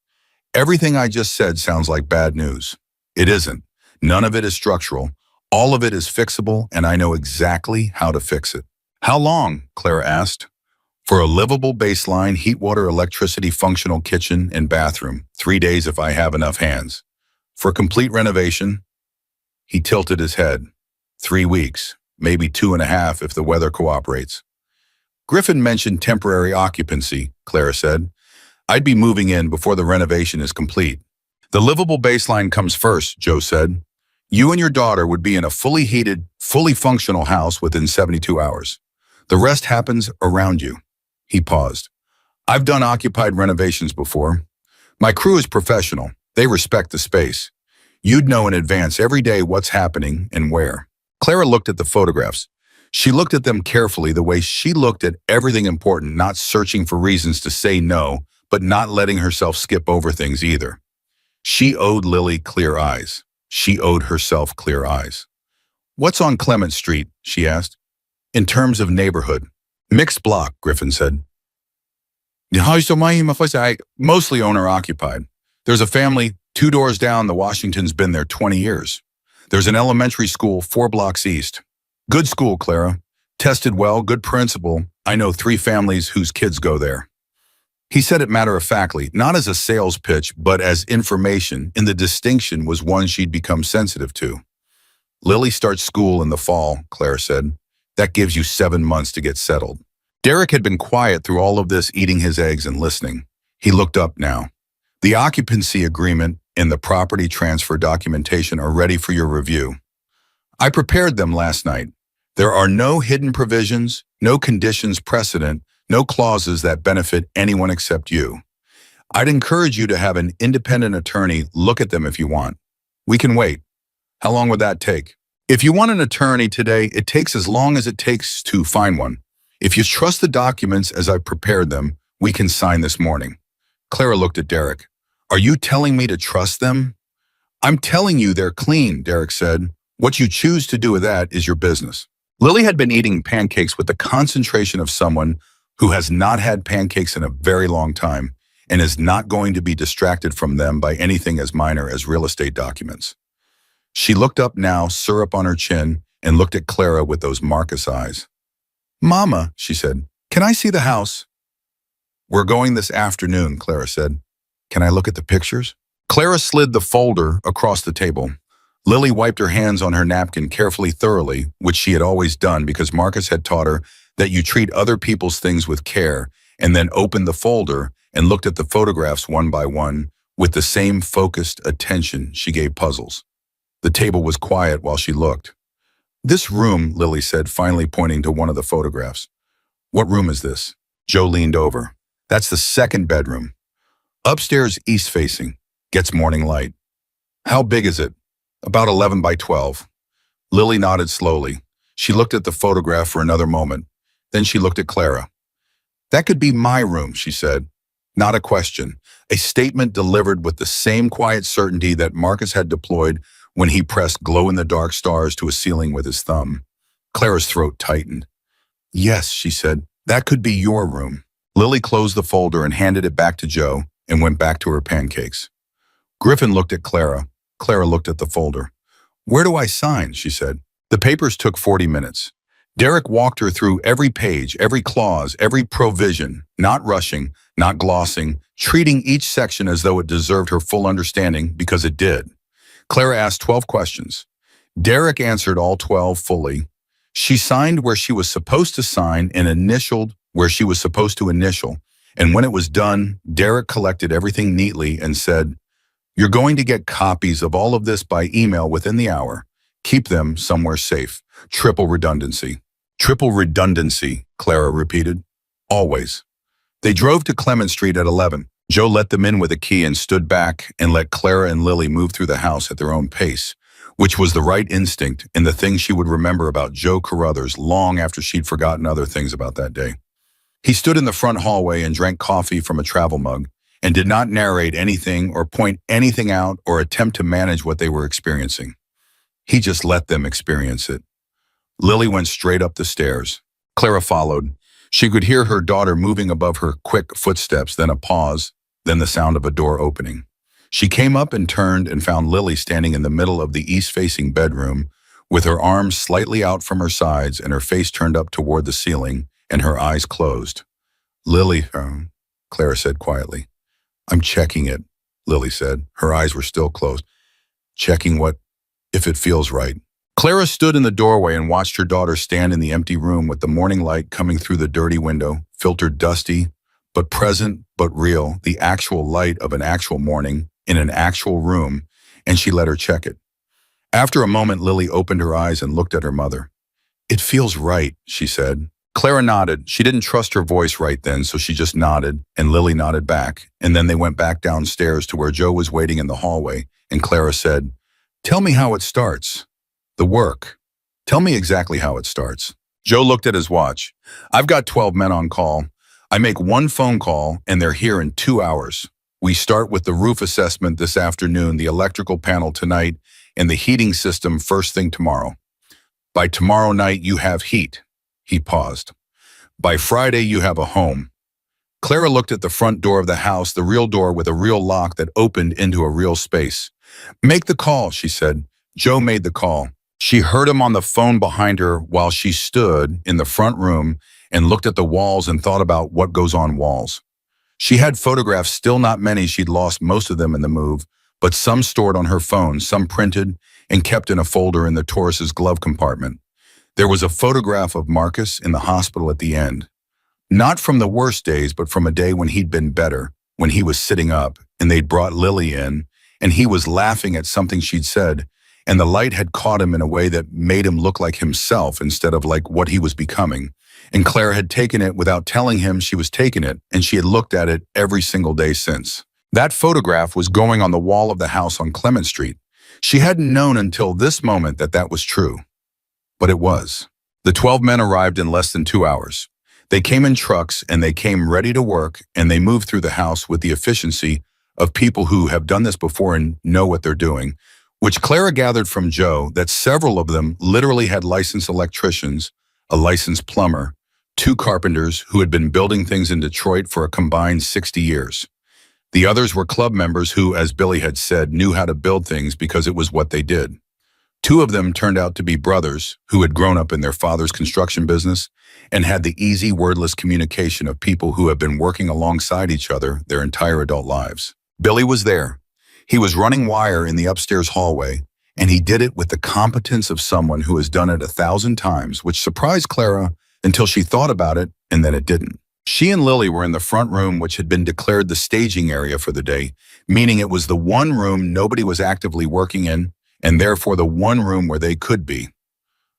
"Everything I just said sounds like bad news. It isn't. None of it is structural. All of it is fixable, and I know exactly how to fix it." "How long?" Clara asked. "For a livable baseline, heat, water, electricity, functional kitchen and bathroom, 3 days if I have enough hands. For complete renovation," he tilted his head, 3 weeks, maybe 2.5 if the weather cooperates. "Griffin mentioned temporary occupancy," Clara said. "I'd be moving in before the renovation is complete." "The livable baseline comes first," Joe said. "You and your daughter would be in a fully heated, fully functional house within 72 hours. The rest happens around you." He paused. "I've done occupied renovations before. My crew is professional. They respect the space. You'd know in advance every day what's happening and where." Clara looked at the photographs. She looked at them carefully, the way she looked at everything important, not searching for reasons to say no, but not letting herself skip over things either. She owed Lily clear eyes. She owed herself clear eyes. "What's on Clement Street?" she asked. "In terms of neighborhood." "Mixed block," Griffin said. "Mostly owner-occupied. There's a family 2 doors down. The Washington's been there 20 years. There's an elementary school 4 blocks east. Good school, Clara. Tested well, good principal. I know 3 families whose kids go there." He said it matter-of-factly, not as a sales pitch, but as information, and the distinction was one she'd become sensitive to. "Lily starts school in the fall," Clara said. That gives you 7 months to get settled. Derek had been quiet through all of this, eating his eggs and listening. He looked up now. The occupancy agreement and the property transfer documentation are ready for your review. I prepared them last night. There are no hidden provisions, no conditions precedent, no clauses that benefit anyone except you. I'd encourage you to have an independent attorney look at them if you want. We can wait. How long would that take? If you want an attorney today, it takes as long as it takes to find one. If you trust the documents as I've prepared them, we can sign this morning. Clara looked at Derek. Are you telling me to trust them? I'm telling you they're clean, Derek said. What you choose to do with that is your business. Lily had been eating pancakes with the concentration of someone who has not had pancakes in a very long time and is not going to be distracted from them by anything as minor as real estate documents. She looked up now, syrup on her chin, and looked at Clara with those Marcus eyes. Mama, she said, can I see the house? We're going this afternoon, Clara said. Can I look at the pictures? Clara slid the folder across the table. Lily wiped her hands on her napkin carefully, thoroughly, which she had always done because Marcus had taught her that you treat other people's things with care, and then opened the folder and looked at the photographs one by one with the same focused attention she gave puzzles. The table was quiet while she looked. This room, Lily said, finally pointing to one of the photographs. What room is this? Joe leaned over. That's the second bedroom. Upstairs, east-facing. Gets morning light. How big is it? About 11 by 12. Lily nodded slowly. She looked at the photograph for another moment. Then she looked at Clara. That could be my room, she said. Not a question. A statement delivered with the same quiet certainty that Marcus had deployed when he pressed glow-in-the-dark stars to a ceiling with his thumb. Clara's throat tightened. Yes, she said, that could be your room. Lily closed the folder and handed it back to Joe and went back to her pancakes. Griffin looked at Clara. Clara looked at the folder. Where do I sign? She said. The papers took 40 minutes. Derek walked her through every page, every clause, every provision, not rushing, not glossing, treating each section as though it deserved her full understanding because it did. Clara asked 12 questions. Derek answered all 12 fully. She signed where she was supposed to sign and initialed where she was supposed to initial. And when it was done, Derek collected everything neatly and said, You're going to get copies of all of this by email within the hour. Keep them somewhere safe. Triple redundancy. Triple redundancy, Clara repeated. Always. They drove to Clement Street at 11. Joe let them in with a key and stood back and let Clara and Lily move through the house at their own pace, which was the right instinct and the thing she would remember about Joe Carruthers long after she'd forgotten other things about that day. He stood in the front hallway and drank coffee from a travel mug and did not narrate anything or point anything out or attempt to manage what they were experiencing. He just let them experience it. Lily went straight up the stairs. Clara followed. She could hear her daughter moving above her quick footsteps, then a pause, then the sound of a door opening. She came up and turned and found Lily standing in the middle of the east-facing bedroom with her arms slightly out from her sides and her face turned up toward the ceiling and her eyes closed. Lily, Clara said quietly. I'm checking it, Lily said. Her eyes were still closed. Checking what? If it feels right. Clara stood in the doorway and watched her daughter stand in the empty room with the morning light coming through the dirty window, filtered dusty, but present, but real, the actual light of an actual morning in an actual room, and she let her check it. After a moment, Lily opened her eyes and looked at her mother. It feels right, she said. Clara nodded. She didn't trust her voice right then, so she just nodded, and Lily nodded back, and then they went back downstairs to where Joe was waiting in the hallway, and Clara said, Tell me how it starts. The work. Tell me exactly how it starts. Joe looked at his watch. I've got 12 men on call. I make one phone call and they're here in 2 hours. We start with the roof assessment this afternoon, the electrical panel tonight, and the heating system first thing tomorrow. By tomorrow night, you have heat. He paused. By Friday, you have a home. Clara looked at the front door of the house, the real door with a real lock that opened into a real space. Make the call, she said. Joe made the call. She heard him on the phone behind her while she stood in the front room and looked at the walls and thought about what goes on walls. She had photographs, still not many, she'd lost most of them in the move, but some stored on her phone, some printed and kept in a folder in the Taurus's glove compartment. There was a photograph of Marcus in the hospital at the end. Not from the worst days, but from a day when he'd been better, when he was sitting up, and they'd brought Lily in, and he was laughing at something she'd said, and the light had caught him in a way that made him look like himself instead of like what he was becoming. And Claire had taken it without telling him she was taking it, and she had looked at it every single day since. That photograph was going on the wall of the house on Clement Street. She hadn't known until this moment that that was true. But it was. The 12 men arrived in less than 2 hours. They came in trucks, and they came ready to work, and they moved through the house with the efficiency of people who have done this before and know what they're doing, which Clara gathered from Joe that several of them literally had licensed electricians, a licensed plumber, 2 carpenters who had been building things in Detroit for a combined 60 years. The others were club members who, as Billy had said, knew how to build things because it was what they did. 2 of them turned out to be brothers who had grown up in their father's construction business and had the easy, wordless communication of people who have been working alongside each other their entire adult lives. Billy was there. He was running wire in the upstairs hallway, and he did it with the competence of someone who has done it 1,000 times, which surprised Clara until she thought about it, and then it didn't. She and Lily were in the front room, which had been declared the staging area for the day, meaning it was the one room nobody was actively working in, and therefore the one room where they could be.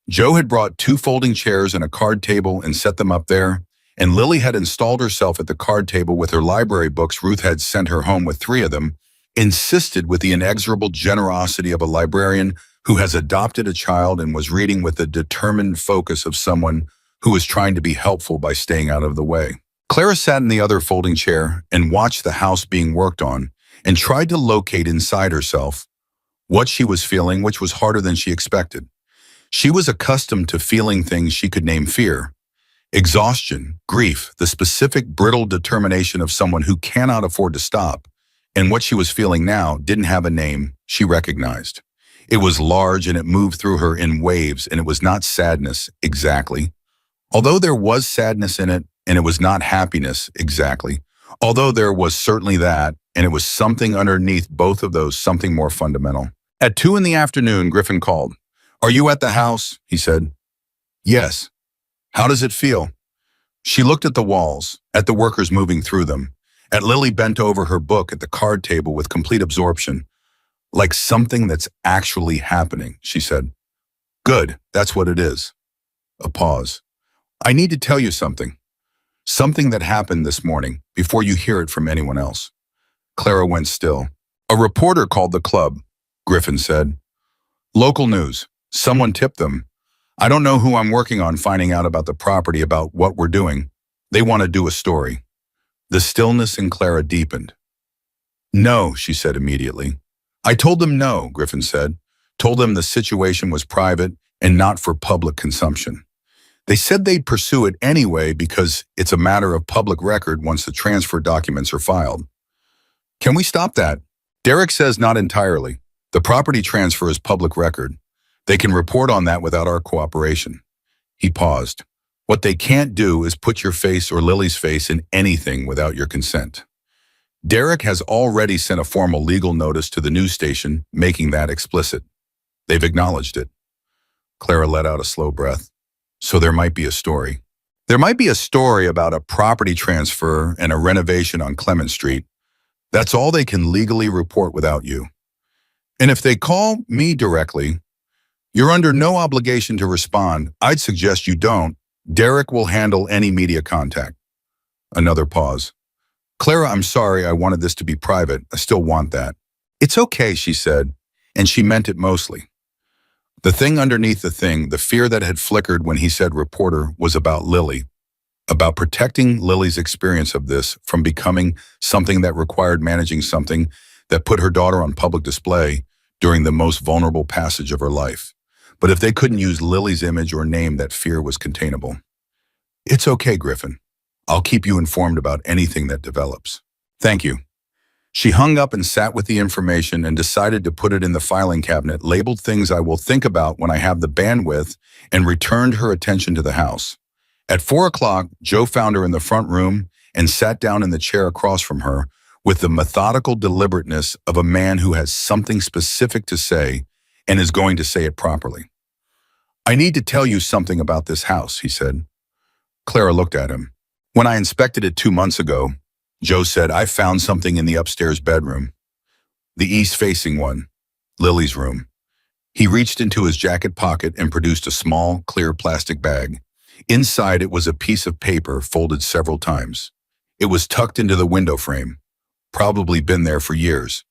Joe had brought 2 folding chairs and a card table and set them up there, and Lily had installed herself at the card table with her library books. Ruth had sent her home with 3 of them, insisted with the inexorable generosity of a librarian who has adopted a child and was reading with the determined focus of someone who was trying to be helpful by staying out of the way. Clara sat in the other folding chair and watched the house being worked on and tried to locate inside herself what she was feeling, which was harder than she expected. She was accustomed to feeling things she could name fear, exhaustion, grief, the specific brittle determination of someone who cannot afford to stop. And what she was feeling now didn't have a name she recognized. It was large and it moved through her in waves, and it was not sadness exactly. Although there was sadness in it, and it was not happiness exactly. Although there was certainly that, and it was something underneath both of those, something more fundamental. At 2 in the afternoon, Griffin called. "Are you at the house?" he said. "Yes." "How does it feel?" She looked at the walls, at the workers moving through them, at Lily bent over her book at the card table with complete absorption. "Like something that's actually happening," she said. "Good, that's what it is." A pause. "I need to tell you something. Something that happened this morning, before you hear it from anyone else." Clara went still. "A reporter called the club," Griffin said. "Local news. Someone tipped them. I don't know who I'm working on finding out about the property, about what we're doing. They want to do a story." The stillness in Clara deepened. "No," she said immediately. "I told them no," Griffin said. "Told them the situation was private and not for public consumption. They said they'd pursue it anyway because it's a matter of public record once the transfer documents are filed." "Can we stop that?" "Derek says not entirely. The property transfer is public record. They can report on that without our cooperation." He paused. "What they can't do is put your face or Lily's face in anything without your consent. Derek has already sent a formal legal notice to the news station making that explicit. They've acknowledged it." Clara let out a slow breath. "So there might be a story. There might be a story about a property transfer and a renovation on Clement Street. That's all they can legally report without you. And if they call me directly, you're under no obligation to respond. I'd suggest you don't. Derek will handle any media contact." Another pause. "Clara, I'm sorry, I wanted this to be private. I still want that." "It's okay," she said, and she meant it mostly. The thing underneath the thing, the fear that had flickered when he said reporter, was about Lily, about protecting Lily's experience of this from becoming something that required managing something that put her daughter on public display during the most vulnerable passage of her life. But if they couldn't use Lily's image or name, that fear was containable. "It's okay, Griffin. I'll keep you informed about anything that develops." "Thank you." She hung up and sat with the information and decided to put it in the filing cabinet, labeled things I will think about when I have the bandwidth, and returned her attention to the house. At 4 o'clock, Joe found her in the front room and sat down in the chair across from her with the methodical deliberateness of a man who has something specific to say and is going to say it properly. I need to tell you something about this house, he said. Clara looked at him. When I inspected it 2 months ago, Joe said, I found something in the upstairs bedroom. The east-facing one, Lily's room. He reached into his jacket pocket and produced a small, clear plastic bag. Inside it was a piece of paper folded several times. It was tucked into the window frame, probably been there for years.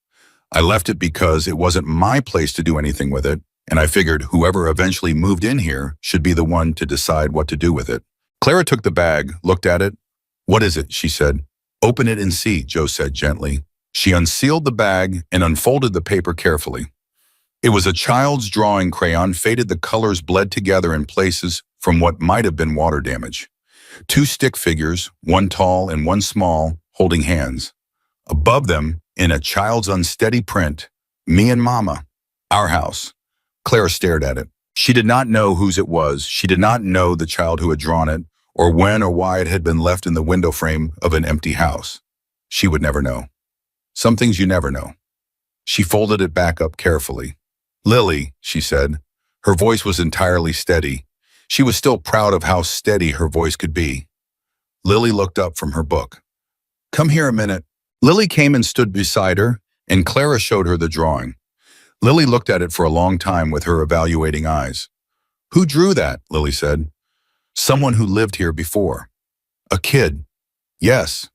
I left it because it wasn't my place to do anything with it, and I figured whoever eventually moved in here should be the one to decide what to do with it. Clara took the bag, looked at it. What is it? She said. Open it and see, Joe said gently. She unsealed the bag and unfolded the paper carefully. It was a child's drawing crayon, faded, the colors bled together in places from what might have been water damage. 2 stick figures, one tall and one small, holding hands. Above them, in a child's unsteady print, me and Mama, our house. Clara stared at it. She did not know whose it was. She did not know the child who had drawn it, or when or why it had been left in the window frame of an empty house. She would never know. Some things you never know. She folded it back up carefully. Lily, she said. Her voice was entirely steady. She was still proud of how steady her voice could be. Lily looked up from her book. Come here a minute. Lily came and stood beside her, and Clara showed her the drawing. Lily looked at it for a long time with her evaluating eyes. Who drew that? Lily said. Someone who lived here before. A kid. Yes.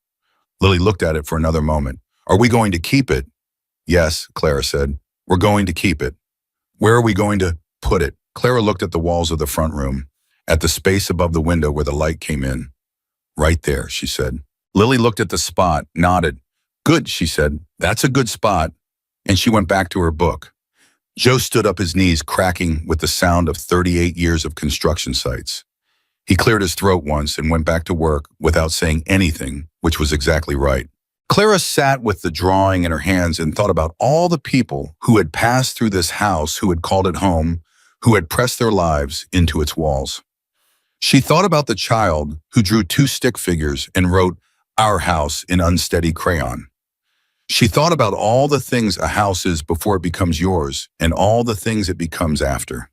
Lily looked at it for another moment. Are we going to keep it? Yes, Clara said. We're going to keep it. Where are we going to put it? Clara looked at the walls of the front room, at the space above the window where the light came in. Right there, she said. Lily looked at the spot, nodded. Good, she said. That's a good spot. And she went back to her book. Joe stood up, his knees cracking with the sound of 38 years of construction sites. He cleared his throat once and went back to work without saying anything, which was exactly right. Clara sat with the drawing in her hands and thought about all the people who had passed through this house, who had called it home, who had pressed their lives into its walls. She thought about the child who drew 2 stick figures and wrote, Our house, in unsteady crayon. She thought about all the things a house is before it becomes yours and all the things it becomes after.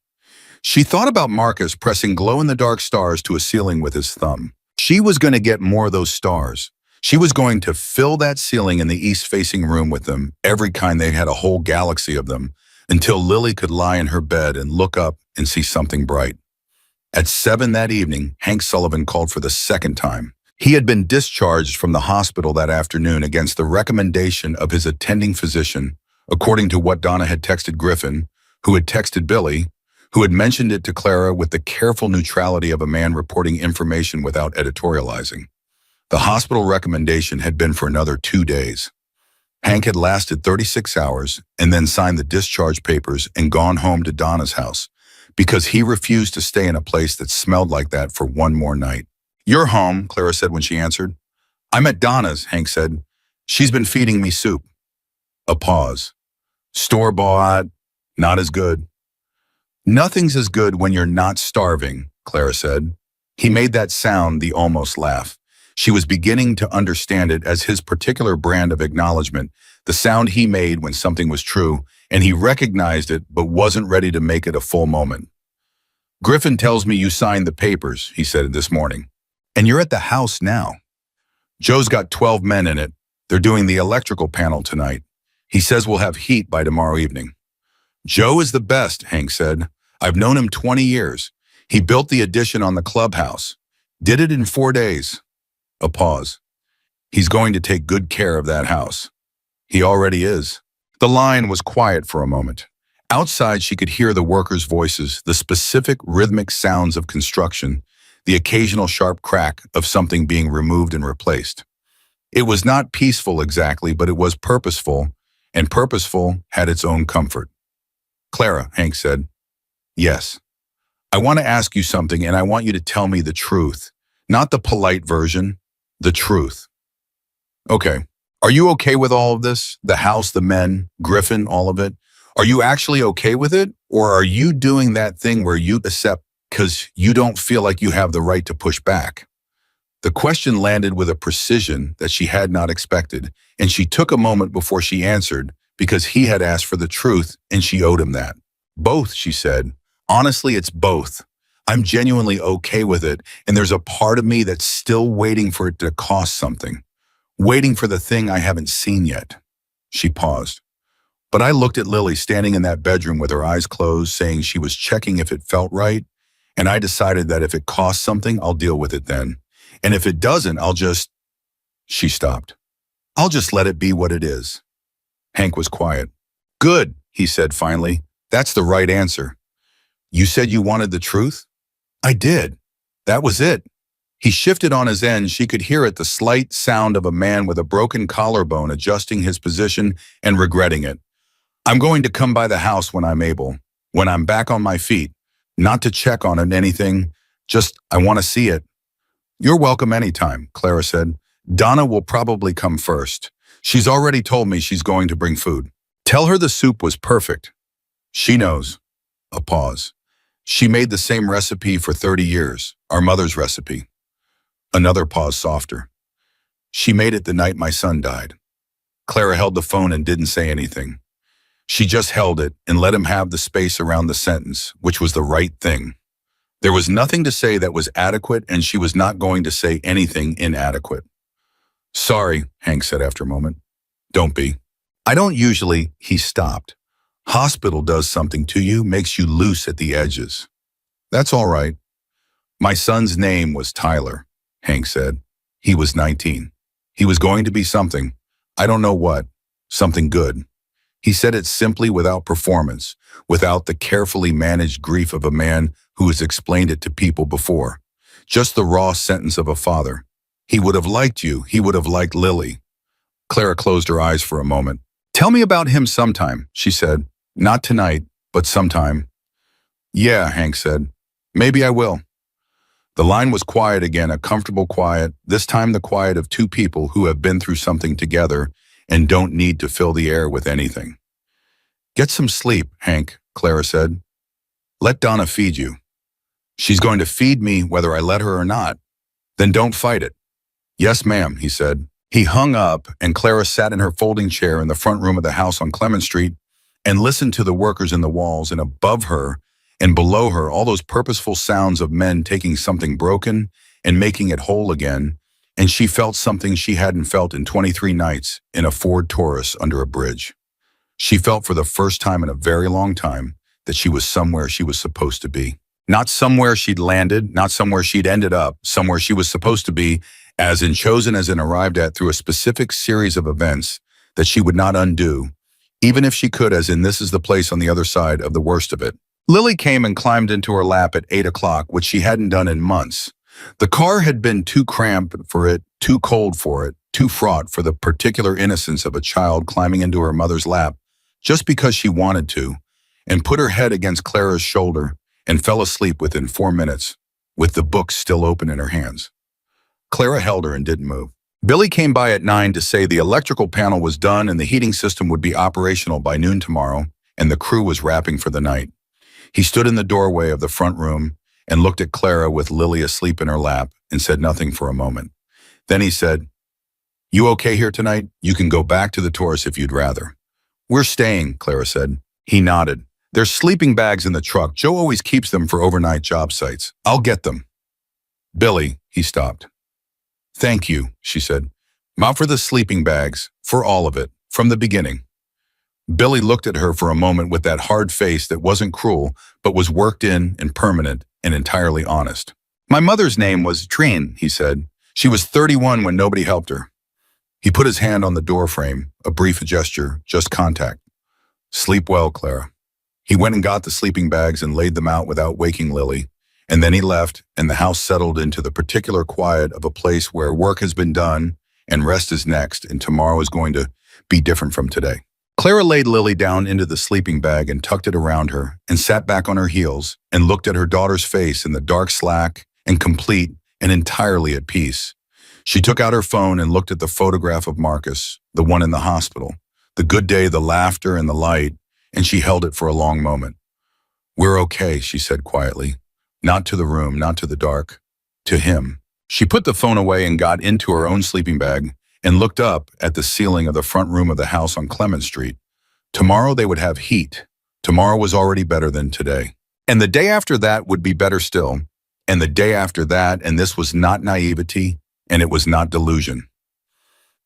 She thought about Marcus pressing glow-in-the-dark stars to a ceiling with his thumb. She was going to get more of those stars. She was going to fill that ceiling in the east-facing room with them, every kind. They had a whole galaxy of them, until Lily could lie in her bed and look up and see something bright. At 7 that evening, Hank Sullivan called for the second time. He had been discharged from the hospital that afternoon against the recommendation of his attending physician, according to what Donna had texted Griffin, who had texted Billy, who had mentioned it to Clara with the careful neutrality of a man reporting information without editorializing. The hospital recommendation had been for another 2 days. Hank had lasted 36 hours and then signed the discharge papers and gone home to Donna's house because he refused to stay in a place that smelled like that for one more night. You're home, Clara said when she answered. I'm at Donna's, Hank said. She's been feeding me soup. A pause. Store-bought, not as good. Nothing's as good when you're not starving, Clara said. He made that sound, the almost laugh. She was beginning to understand it as his particular brand of acknowledgement, the sound he made when something was true, and he recognized it but wasn't ready to make it a full moment. Griffin tells me you signed the papers, he said this morning. And you're at the house now. Joe's got 12 men in it. They're doing the electrical panel tonight. He says we'll have heat by tomorrow evening. Joe is the best, Hank said. I've known him 20 years. He built the addition on the clubhouse. Did it in 4 days. A pause. He's going to take good care of that house. He already is. The line was quiet for a moment. Outside, she could hear the workers' voices, the specific rhythmic sounds of construction, the occasional sharp crack of something being removed and replaced. It was not peaceful exactly, but it was purposeful, and purposeful had its own comfort. Clara, Hank said. Yes. I want to ask you something, and I want you to tell me the truth. Not the polite version, the truth. Okay. Are you okay with all of this? The house, the men, Griffin, all of it? Are you actually okay with it? Or are you doing that thing where you accept because you don't feel like you have the right to push back? The question landed with a precision that she had not expected, and she took a moment before she answered because he had asked for the truth and she owed him that. Both, she said. Honestly, it's both. I'm genuinely okay with it, and there's a part of me that's still waiting for it to cost something, waiting for the thing I haven't seen yet. She paused. But I looked at Lily standing in that bedroom with her eyes closed, saying she was checking if it felt right, and I decided that if it costs something, I'll deal with it then. And if it doesn't, I'll just... She stopped. I'll just let it be what it is. Hank was quiet. Good, he said finally. That's the right answer. You said you wanted the truth? I did. That was it. He shifted on his end. She could hear it, the slight sound of a man with a broken collarbone adjusting his position and regretting it. I'm going to come by the house when I'm able, when I'm back on my feet. Not to check on it, anything. Just, I want to see it. You're welcome anytime, Clara said. Donna will probably come first. She's already told me she's going to bring food. Tell her the soup was perfect. She knows. A pause. She made the same recipe for 30 years, our mother's recipe. Another pause, softer. She made it the night my son died. Clara held the phone and didn't say anything. She just held it and let him have the space around the sentence, which was the right thing. There was nothing to say that was adequate, and she was not going to say anything inadequate. Sorry, Hank said after a moment. Don't be. I don't usually, he stopped. Hospital does something to you, makes you loose at the edges. That's all right. My son's name was Tyler, Hank said. He was 19. He was going to be something. I don't know what. Something good. He said it simply, without performance, without the carefully managed grief of a man who has explained it to people before. Just the raw sentence of a father. He would have liked you. He would have liked Lily. Clara closed her eyes for a moment. Tell me about him sometime, she said. Not tonight, but sometime. Yeah, Hank said. Maybe I will. The line was quiet again, a comfortable quiet, this time the quiet of two people who have been through something together and don't need to fill the air with anything. Get some sleep, Hank, Clara said. Let Donna feed you. She's going to feed me whether I let her or not. Then don't fight it. Yes, ma'am, he said. He hung up, and Clara sat in her folding chair in the front room of the house on Clement Street and listened to the workers in the walls, and above her and below her all those purposeful sounds of men taking something broken and making it whole again, and she felt something she hadn't felt in 23 nights in a Ford Taurus under a bridge. She felt for the first time in a very long time that she was somewhere she was supposed to be. Not somewhere she'd landed, not somewhere she'd ended up, somewhere she was supposed to be, as in chosen, as in arrived at through a specific series of events that she would not undo, even if she could, as in this is the place on the other side of the worst of it. Lily came and climbed into her lap at 8 o'clock, which she hadn't done in months. The car had been too cramped for it, too cold for it, too fraught for the particular innocence of a child climbing into her mother's lap just because she wanted to, and put her head against Clara's shoulder and fell asleep within 4 minutes, with the book still open in her hands. Clara held her and didn't move. Billy came by at 9 to say the electrical panel was done and the heating system would be operational by noon tomorrow, and the crew was wrapping for the night. He stood in the doorway of the front room and looked at Clara with Lily asleep in her lap and said nothing for a moment. Then he said, You okay here tonight? You can go back to the Taurus if you'd rather. We're staying, Clara said. He nodded. There's sleeping bags in the truck. Joe always keeps them for overnight job sites. I'll get them. Billy, he stopped. Thank you, she said. Not for the sleeping bags, for all of it, from the beginning. Billy looked at her for a moment with that hard face that wasn't cruel, but was worked in and permanent and entirely honest. My mother's name was Trine, he said. She was 31 when nobody helped her. He put his hand on the door frame, a brief gesture, just contact. Sleep well, Clara. He went and got the sleeping bags and laid them out without waking Lily, and then he left, and the house settled into the particular quiet of a place where work has been done and rest is next, and tomorrow is going to be different from today. Clara laid Lily down into the sleeping bag and tucked it around her and sat back on her heels and looked at her daughter's face in the dark slack and complete and entirely at peace. She took out her phone and looked at the photograph of Marcus, the one in the hospital, the good day, the laughter and the light, and she held it for a long moment. We're okay, she said quietly. Not to the room, not to the dark. To him. She put the phone away and got into her own sleeping bag and looked up at the ceiling of the front room of the house on Clement Street. Tomorrow they would have heat. Tomorrow was already better than today. And the day after that would be better still. And the day after that, and this was not naivety, and it was not delusion.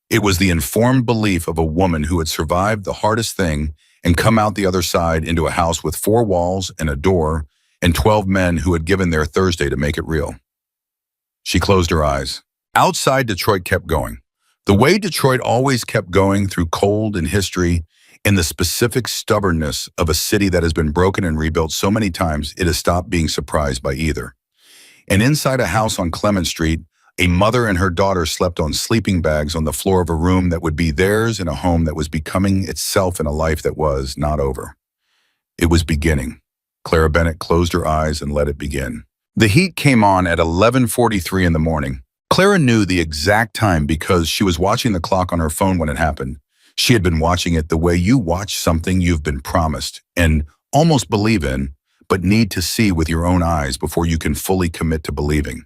It was the informed belief of a woman who had survived the hardest thing and come out the other side into a house with 4 walls and a door and 12 men who had given their Thursday to make it real. She closed her eyes. Outside, Detroit kept going. The way Detroit always kept going through cold and history, in the specific stubbornness of a city that has been broken and rebuilt so many times it has stopped being surprised by either. And inside a house on Clement Street, a mother and her daughter slept on sleeping bags on the floor of a room that would be theirs in a home that was becoming itself in a life that was not over. It was beginning. Clara Bennett closed her eyes and let it begin. The heat came on at 11:43 in the morning. Clara knew the exact time because she was watching the clock on her phone when it happened. She had been watching it the way you watch something you've been promised and almost believe in, but need to see with your own eyes before you can fully commit to believing.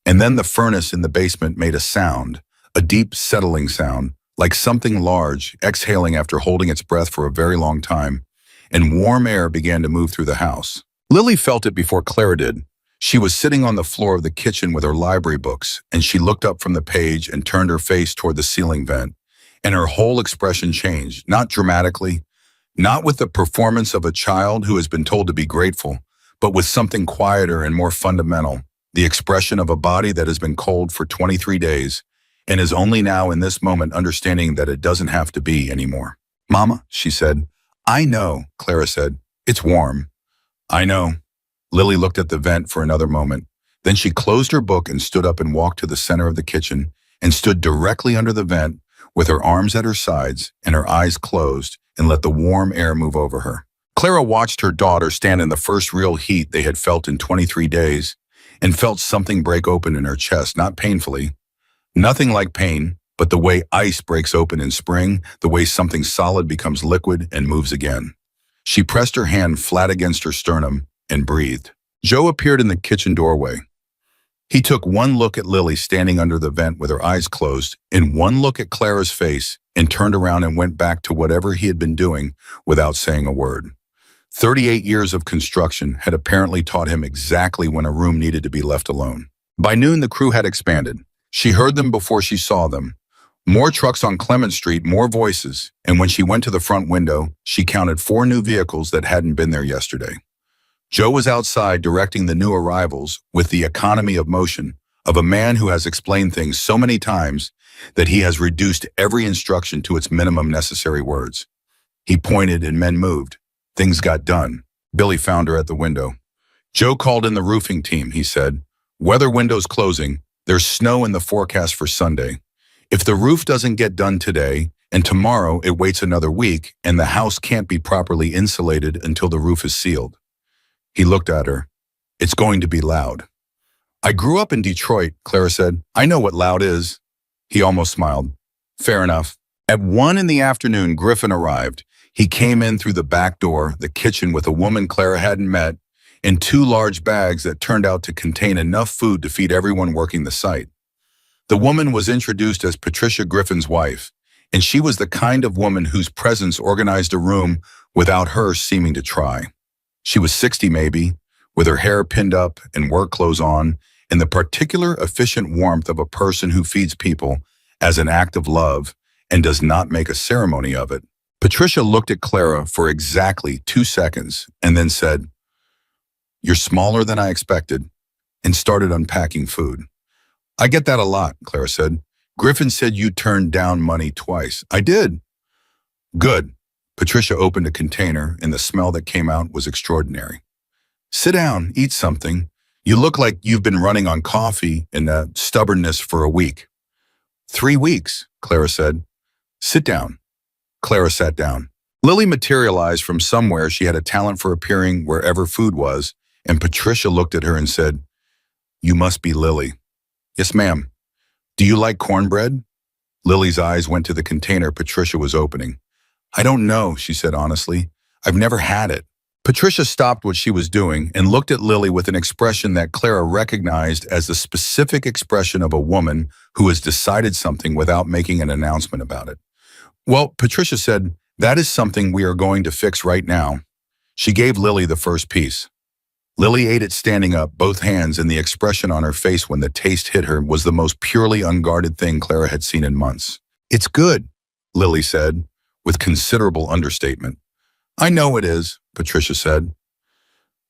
And then the furnace in the basement made a sound, a deep settling sound, like something large exhaling after holding its breath for a very long time, and warm air began to move through the house. Lily felt it before Clara did. She was sitting on the floor of the kitchen with her library books, and she looked up from the page and turned her face toward the ceiling vent, and her whole expression changed, not dramatically, not with the performance of a child who has been told to be grateful, but with something quieter and more fundamental, the expression of a body that has been cold for 23 days and is only now in this moment understanding that it doesn't have to be anymore. "Mama," she said. "I know," Clara said. "It's warm." "I know." Lily looked at the vent for another moment. Then she closed her book and stood up and walked to the center of the kitchen and stood directly under the vent with her arms at her sides and her eyes closed and let the warm air move over her. Clara watched her daughter stand in the first real heat they had felt in 23 days and felt something break open in her chest, not painfully. Nothing like pain, but the way ice breaks open in spring, the way something solid becomes liquid and moves again. She pressed her hand flat against her sternum and breathed. Joe appeared in the kitchen doorway. He took one look at Lily standing under the vent with her eyes closed, and one look at Clara's face, and turned around and went back to whatever he had been doing without saying a word. 38 years of construction had apparently taught him exactly when a room needed to be left alone. By noon, the crew had expanded. She heard them before she saw them. More trucks on Clement Street, more voices, and when she went to the front window, she counted 4 new vehicles that hadn't been there yesterday. Joe was outside directing the new arrivals with the economy of motion of a man who has explained things so many times that he has reduced every instruction to its minimum necessary words. He pointed and men moved. Things got done. Billy found her at the window. "Joe called in the roofing team," he said. "Weather window's closing. There's snow in the forecast for Sunday. If the roof doesn't get done today, and tomorrow it waits another week, and the house can't be properly insulated until the roof is sealed." He looked at her. "It's going to be loud." "I grew up in Detroit," Clara said. "I know what loud is." He almost smiled. "Fair enough." At 1 in the afternoon, Griffin arrived. He came in through the back door, the kitchen with a woman Clara hadn't met, and 2 large bags that turned out to contain enough food to feed everyone working the site. The woman was introduced as Patricia Griffin's wife, and she was the kind of woman whose presence organized a room without her seeming to try. She was 60 maybe, with her hair pinned up and work clothes on, and the particular efficient warmth of a person who feeds people as an act of love and does not make a ceremony of it. Patricia looked at Clara for exactly 2 seconds and then said, "You're smaller than I expected," and started unpacking food. "I get that a lot," Clara said. "Griffin said you turned down money twice." "I did." "Good." Patricia opened a container, and the smell that came out was extraordinary. "Sit down, eat something. You look like you've been running on coffee and stubbornness for a week." 3 weeks, Clara said. "Sit down." Clara sat down. Lily materialized from somewhere. She had a talent for appearing wherever food was, and Patricia looked at her and said, "You must be Lily." "Yes, ma'am." "Do you like cornbread?" Lily's eyes went to the container Patricia was opening. "I don't know," she said honestly. "I've never had it." Patricia stopped what she was doing and looked at Lily with an expression that Clara recognized as the specific expression of a woman who has decided something without making an announcement about it. "Well," Patricia said, "that is something we are going to fix right now." She gave Lily the first piece. Lily ate it standing up, both hands, and the expression on her face when the taste hit her was the most purely unguarded thing Clara had seen in months. "It's good," Lily said, with considerable understatement. "I know it is," Patricia said.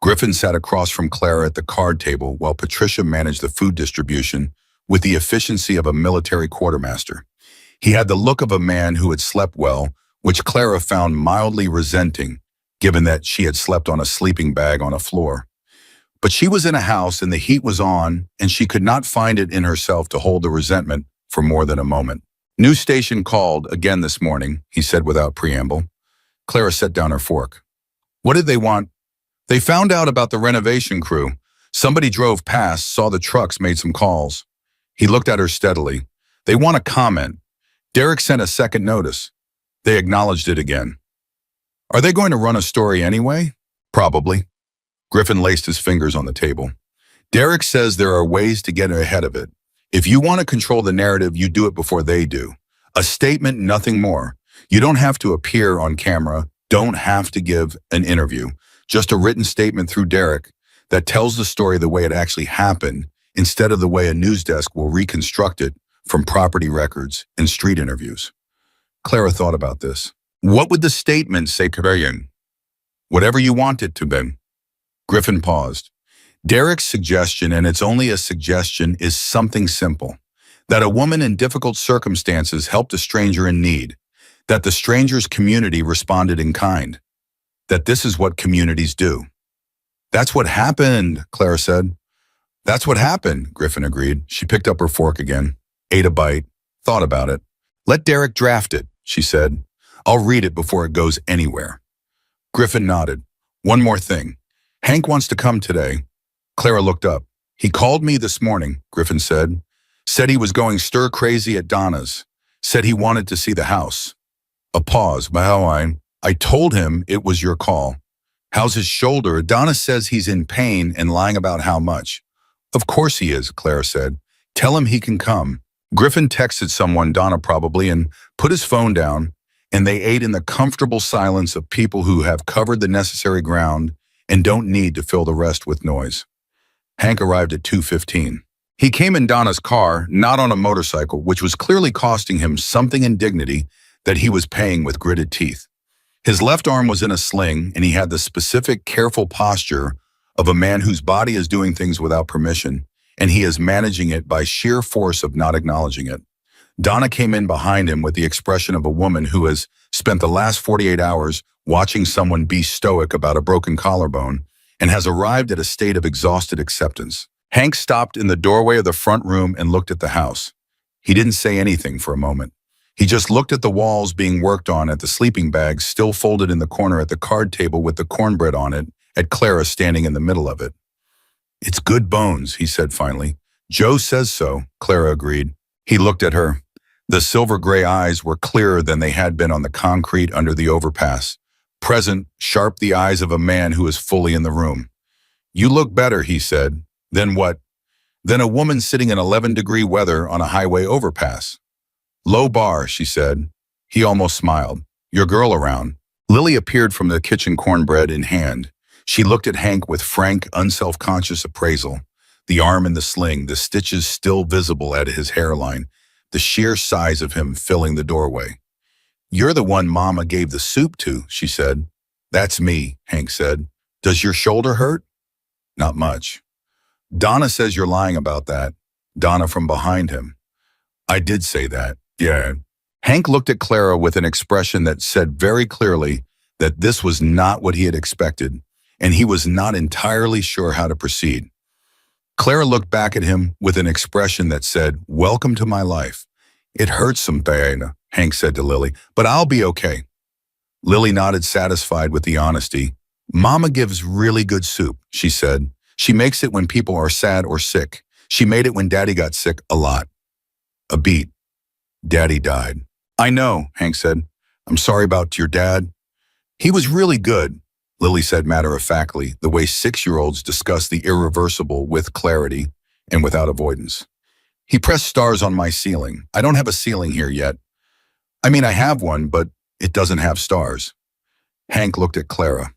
Griffin sat across from Clara at the card table while Patricia managed the food distribution with the efficiency of a military quartermaster. He had the look of a man who had slept well, which Clara found mildly resenting, given that she had slept on a sleeping bag on a floor. But she was in a house and the heat was on, and she could not find it in herself to hold the resentment for more than a moment. "News station called again this morning," he said without preamble. Clara set down her fork. "What did they want?" "They found out about the renovation crew. Somebody drove past, saw the trucks, made some calls." He looked at her steadily. "They want a comment. Derek sent a second notice." They acknowledged it again. "Are they going to run a story anyway?" "Probably." Griffin laced his fingers on the table. "Derek says there are ways to get ahead of it. If you want to control the narrative, you do it before they do. A statement, nothing more. You don't have to appear on camera, don't have to give an interview. Just a written statement through Derek that tells the story the way it actually happened, instead of the way a news desk will reconstruct it from property records and street interviews." Clara thought about this. "What would the statement say, Kaverian?" "Whatever you want it to be." Griffin paused. Derek's suggestion, and it's only a suggestion, is something simple. That a woman in difficult circumstances helped a stranger in need. That the stranger's community responded in kind. That this is what communities do. "That's what happened," Clara said. "That's what happened," Griffin agreed. She picked up her fork again, ate a bite, thought about it. "Let Derek draft it," she said. "I'll read it before it goes anywhere." Griffin nodded. "One more thing. Hank wants to come today." Clara looked up. "He called me this morning," Griffin said. "Said he was going stir-crazy at Donna's. Said he wanted to see the house." A pause. "Well, I told him it was your call." "How's his shoulder?" "Donna says he's in pain and lying about how much." "Of course he is," Clara said. "Tell him he can come." Griffin texted someone, Donna probably, and put his phone down, and they ate in the comfortable silence of people who have covered the necessary ground and don't need to fill the rest with noise. Hank arrived at 2:15. He came in Donna's car, not on a motorcycle, which was clearly costing him something in dignity that he was paying with gritted teeth. His left arm was in a sling, and he had the specific, careful posture of a man whose body is doing things without permission, and he is managing it by sheer force of not acknowledging it. Donna came in behind him with the expression of a woman who has spent the last 48 hours watching someone be stoic about a broken collarbone and has arrived at a state of exhausted acceptance. Hank stopped in the doorway of the front room and looked at the house. He didn't say anything for a moment. He just looked at the walls being worked on, at the sleeping bags still folded in the corner, at the card table with the cornbread on it, at Clara standing in the middle of it. "It's good bones," he said finally. "Joe says so," Clara agreed. He looked at her. The silver-gray eyes were clearer than they had been on the concrete under the overpass. Present, sharp, the eyes of a man who is fully in the room. "You look better," he said. "Then what?" "Then a woman sitting in 11-degree weather on a highway overpass." "Low bar," she said. He almost smiled. "Your girl around?" Lily appeared from the kitchen, cornbread in hand. She looked at Hank with frank, unself-conscious appraisal. The arm in the sling, the stitches still visible at his hairline, the sheer size of him filling the doorway. "You're the one Mama gave the soup to," she said. "That's me," Hank said. "Does your shoulder hurt?" "Not much." "Donna says you're lying about that." Donna from behind him. "I did say that, yeah." Hank looked at Clara with an expression that said very clearly that this was not what he had expected, and he was not entirely sure how to proceed. Clara looked back at him with an expression that said, "Welcome to my life." "It hurts some, Diana," Hank said to Lily, "but I'll be okay." Lily nodded, satisfied with the honesty. "Mama gives really good soup," she said. "She makes it when people are sad or sick. She made it when Daddy got sick a lot." A beat. "Daddy died." "I know," Hank said. "I'm sorry about your dad." "He was really good," Lily said matter-of-factly, the way 6-year-olds discuss the irreversible with clarity and without avoidance. "He pressed stars on my ceiling. I don't have a ceiling here yet. I mean, I have one, but it doesn't have stars." Hank looked at Clara.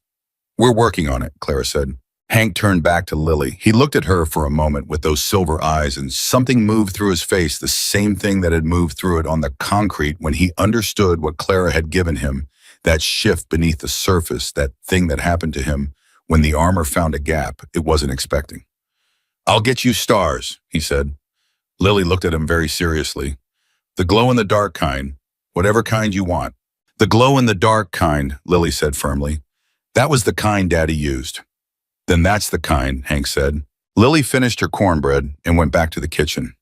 "We're working on it," Clara said. Hank turned back to Lily. He looked at her for a moment with those silver eyes, and something moved through his face, the same thing that had moved through it on the concrete when he understood what Clara had given him, that shift beneath the surface, that thing that happened to him when the armor found a gap it wasn't expecting. "I'll get you stars," he said. Lily looked at him very seriously. "The glow-in-the-dark kind, whatever kind you want." "The glow-in-the-dark kind," Lily said firmly. "That was the kind Daddy used." "Then that's the kind," Hank said. Lily finished her cornbread and went back to the kitchen.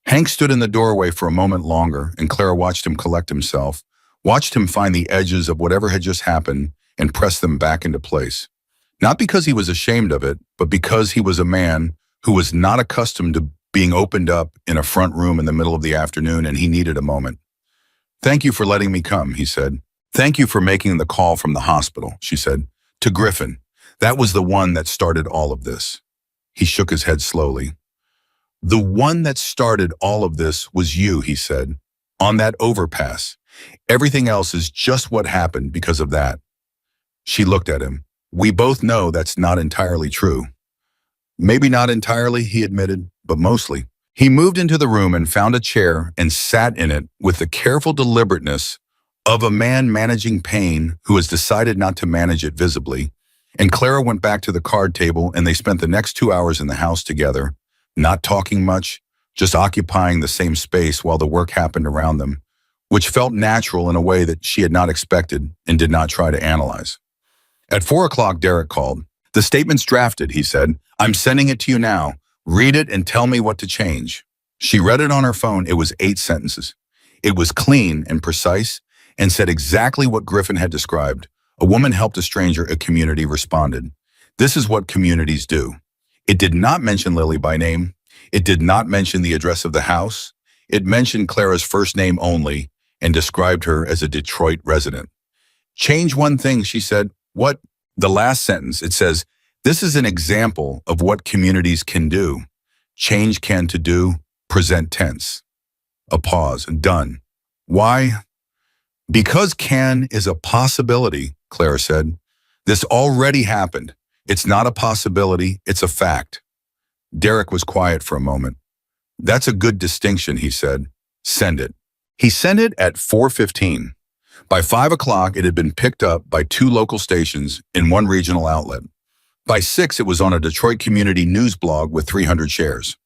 Hank stood in the doorway for a moment longer, and Clara watched him collect himself, watched him find the edges of whatever had just happened and press them back into place. Not because he was ashamed of it, but because he was a man who was not accustomed to being opened up in a front room in the middle of the afternoon, and he needed a moment. "Thank you for letting me come," he said. "Thank you for making the call from the hospital," she said. "To Griffin. That was the one that started all of this." He shook his head slowly. "The one that started all of this was you," he said, "on that overpass. Everything else is just what happened because of that." She looked at him. "We both know that's not entirely true." "Maybe not entirely," he admitted, "but mostly." He moved into the room and found a chair and sat in it with the careful deliberateness of a man managing pain who has decided not to manage it visibly. And Clara went back to the card table, and they spent the next 2 hours in the house together, not talking much, just occupying the same space while the work happened around them, which felt natural in a way that she had not expected and did not try to analyze. At 4 o'clock, Derek called. "The statement's drafted," he said. "I'm sending it to you now. Read it and tell me what to change." She read it on her phone. It was 8 sentences. It was clean and precise and said exactly what Griffin had described. "A woman helped a stranger, a community responded. This is what communities do." It did not mention Lily by name. It did not mention the address of the house. It mentioned Clara's first name only and described her as a Detroit resident. "Change one thing," she said. "What?" "The last sentence. It says, 'This is an example of what communities can do.' Change can to do, present tense." A pause. "Done." "Why?" "Because can is a possibility," Clara said. "This already happened. It's not a possibility, it's a fact." Derek was quiet for a moment. "That's a good distinction," he said. "Send it." He sent it at 4:15. By 5 o'clock, it had been picked up by 2 local stations and 1 regional outlet. By 6, it was on a Detroit community news blog with 300 shares.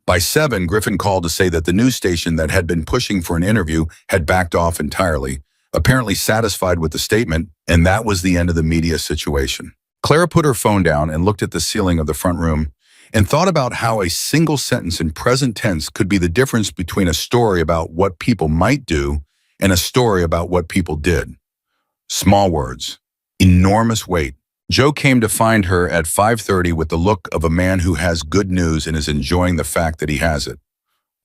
By 7, Griffin called to say that the news station that had been pushing for an interview had backed off entirely, apparently satisfied with the statement, and that was the end of the media situation. Clara put her phone down and looked at the ceiling of the front room and thought about how a single sentence in present tense could be the difference between a story about what people might do and a story about what people did. Small words, enormous weight. Joe came to find her at 5:30 with the look of a man who has good news and is enjoying the fact that he has it.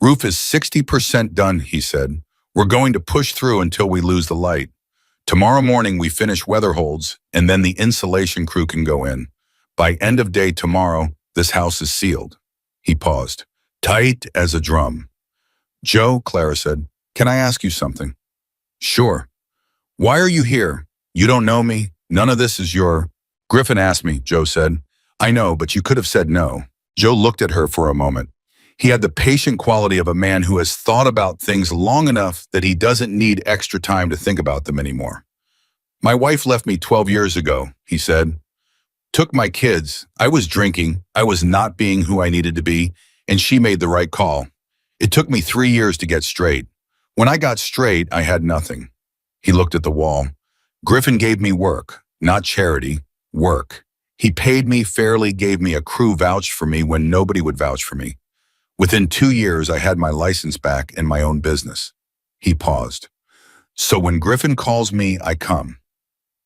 "Roof is 60% done," he said. "We're going to push through until we lose the light. Tomorrow morning we finish weather holds, and then the insulation crew can go in. By end of day tomorrow, this house is sealed." He paused. "Tight as a drum." "Joe," Clara said, "can I ask you something?" "Sure." "Why are you here? You don't know me. None of this is your—" "Griffin asked me," Joe said. "I know, but you could have said no." Joe looked at her for a moment. He had the patient quality of a man who has thought about things long enough that he doesn't need extra time to think about them anymore. "My wife left me 12 years ago," he said. "Took my kids. I was drinking. I was not being who I needed to be, and she made the right call. It took me 3 years to get straight. When I got straight, I had nothing." He looked at the wall. "Griffin gave me work, not charity, work. He paid me fairly, gave me a crew vouch for me when nobody would vouch for me. Within 2 years, I had my license back and my own business." He paused. "So when Griffin calls me, I come."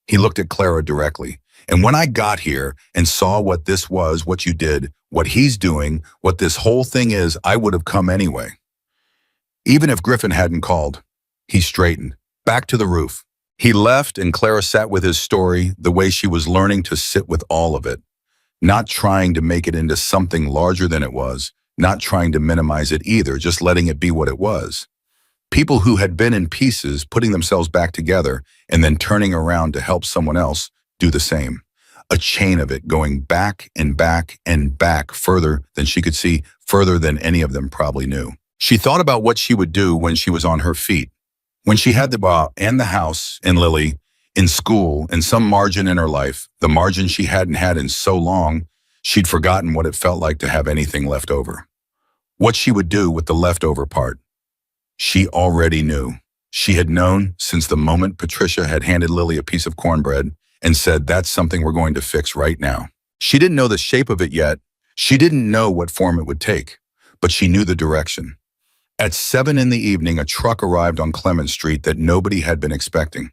He looked at Clara directly. "And when I got here and saw what this was, what you did, what he's doing, what this whole thing is, I would have come anyway." Even if Griffin hadn't called. He straightened. Back to the roof. He left, and Clara sat with his story the way she was learning to sit with all of it, not trying to make it into something larger than it was, not trying to minimize it either, just letting it be what it was. People who had been in pieces, putting themselves back together, and then turning around to help someone else do the same. a chain of it going back and back and back further than she could see, further than any of them probably knew. She thought about what she would do when she was on her feet, when she had the bar and the house and Lily, in school, and some margin in her life, the margin she hadn't had in so long, she'd forgotten what it felt like to have anything left over. What she would do with the leftover part. She already knew. She had known since the moment Patricia had handed Lily a piece of cornbread and said, "That's something we're going to fix right now." She didn't know the shape of it yet. She didn't know what form it would take, but she knew the direction. At 7 in the evening, a truck arrived on Clement Street that nobody had been expecting.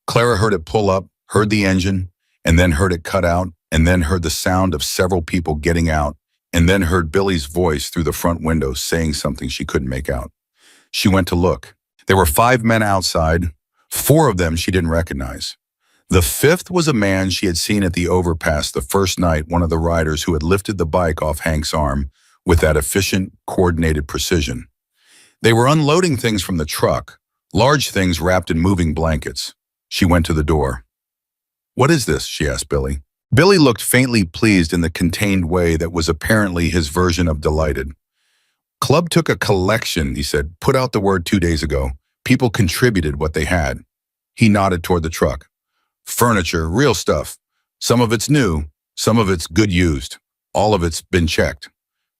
Clara heard it pull up, heard the engine, and then heard it cut out, and then heard the sound of several people getting out, and then heard Billy's voice through the front window saying something she couldn't make out. She went to look. There were 5 men outside. 4 of them she didn't recognize. The 5th was a man she had seen at the overpass the first night, one of the riders who had lifted the bike off Hank's arm with that efficient, coordinated precision. They were unloading things from the truck, large things wrapped in moving blankets. She went to the door. "What is this?" she asked Billy. Billy looked faintly pleased in the contained way that was apparently his version of delighted. "Club took a collection," he said, "put out the word 2 days ago. People contributed what they had." He nodded toward the truck. "Furniture, real stuff. Some of it's new, some of it's good used. All of it's been checked."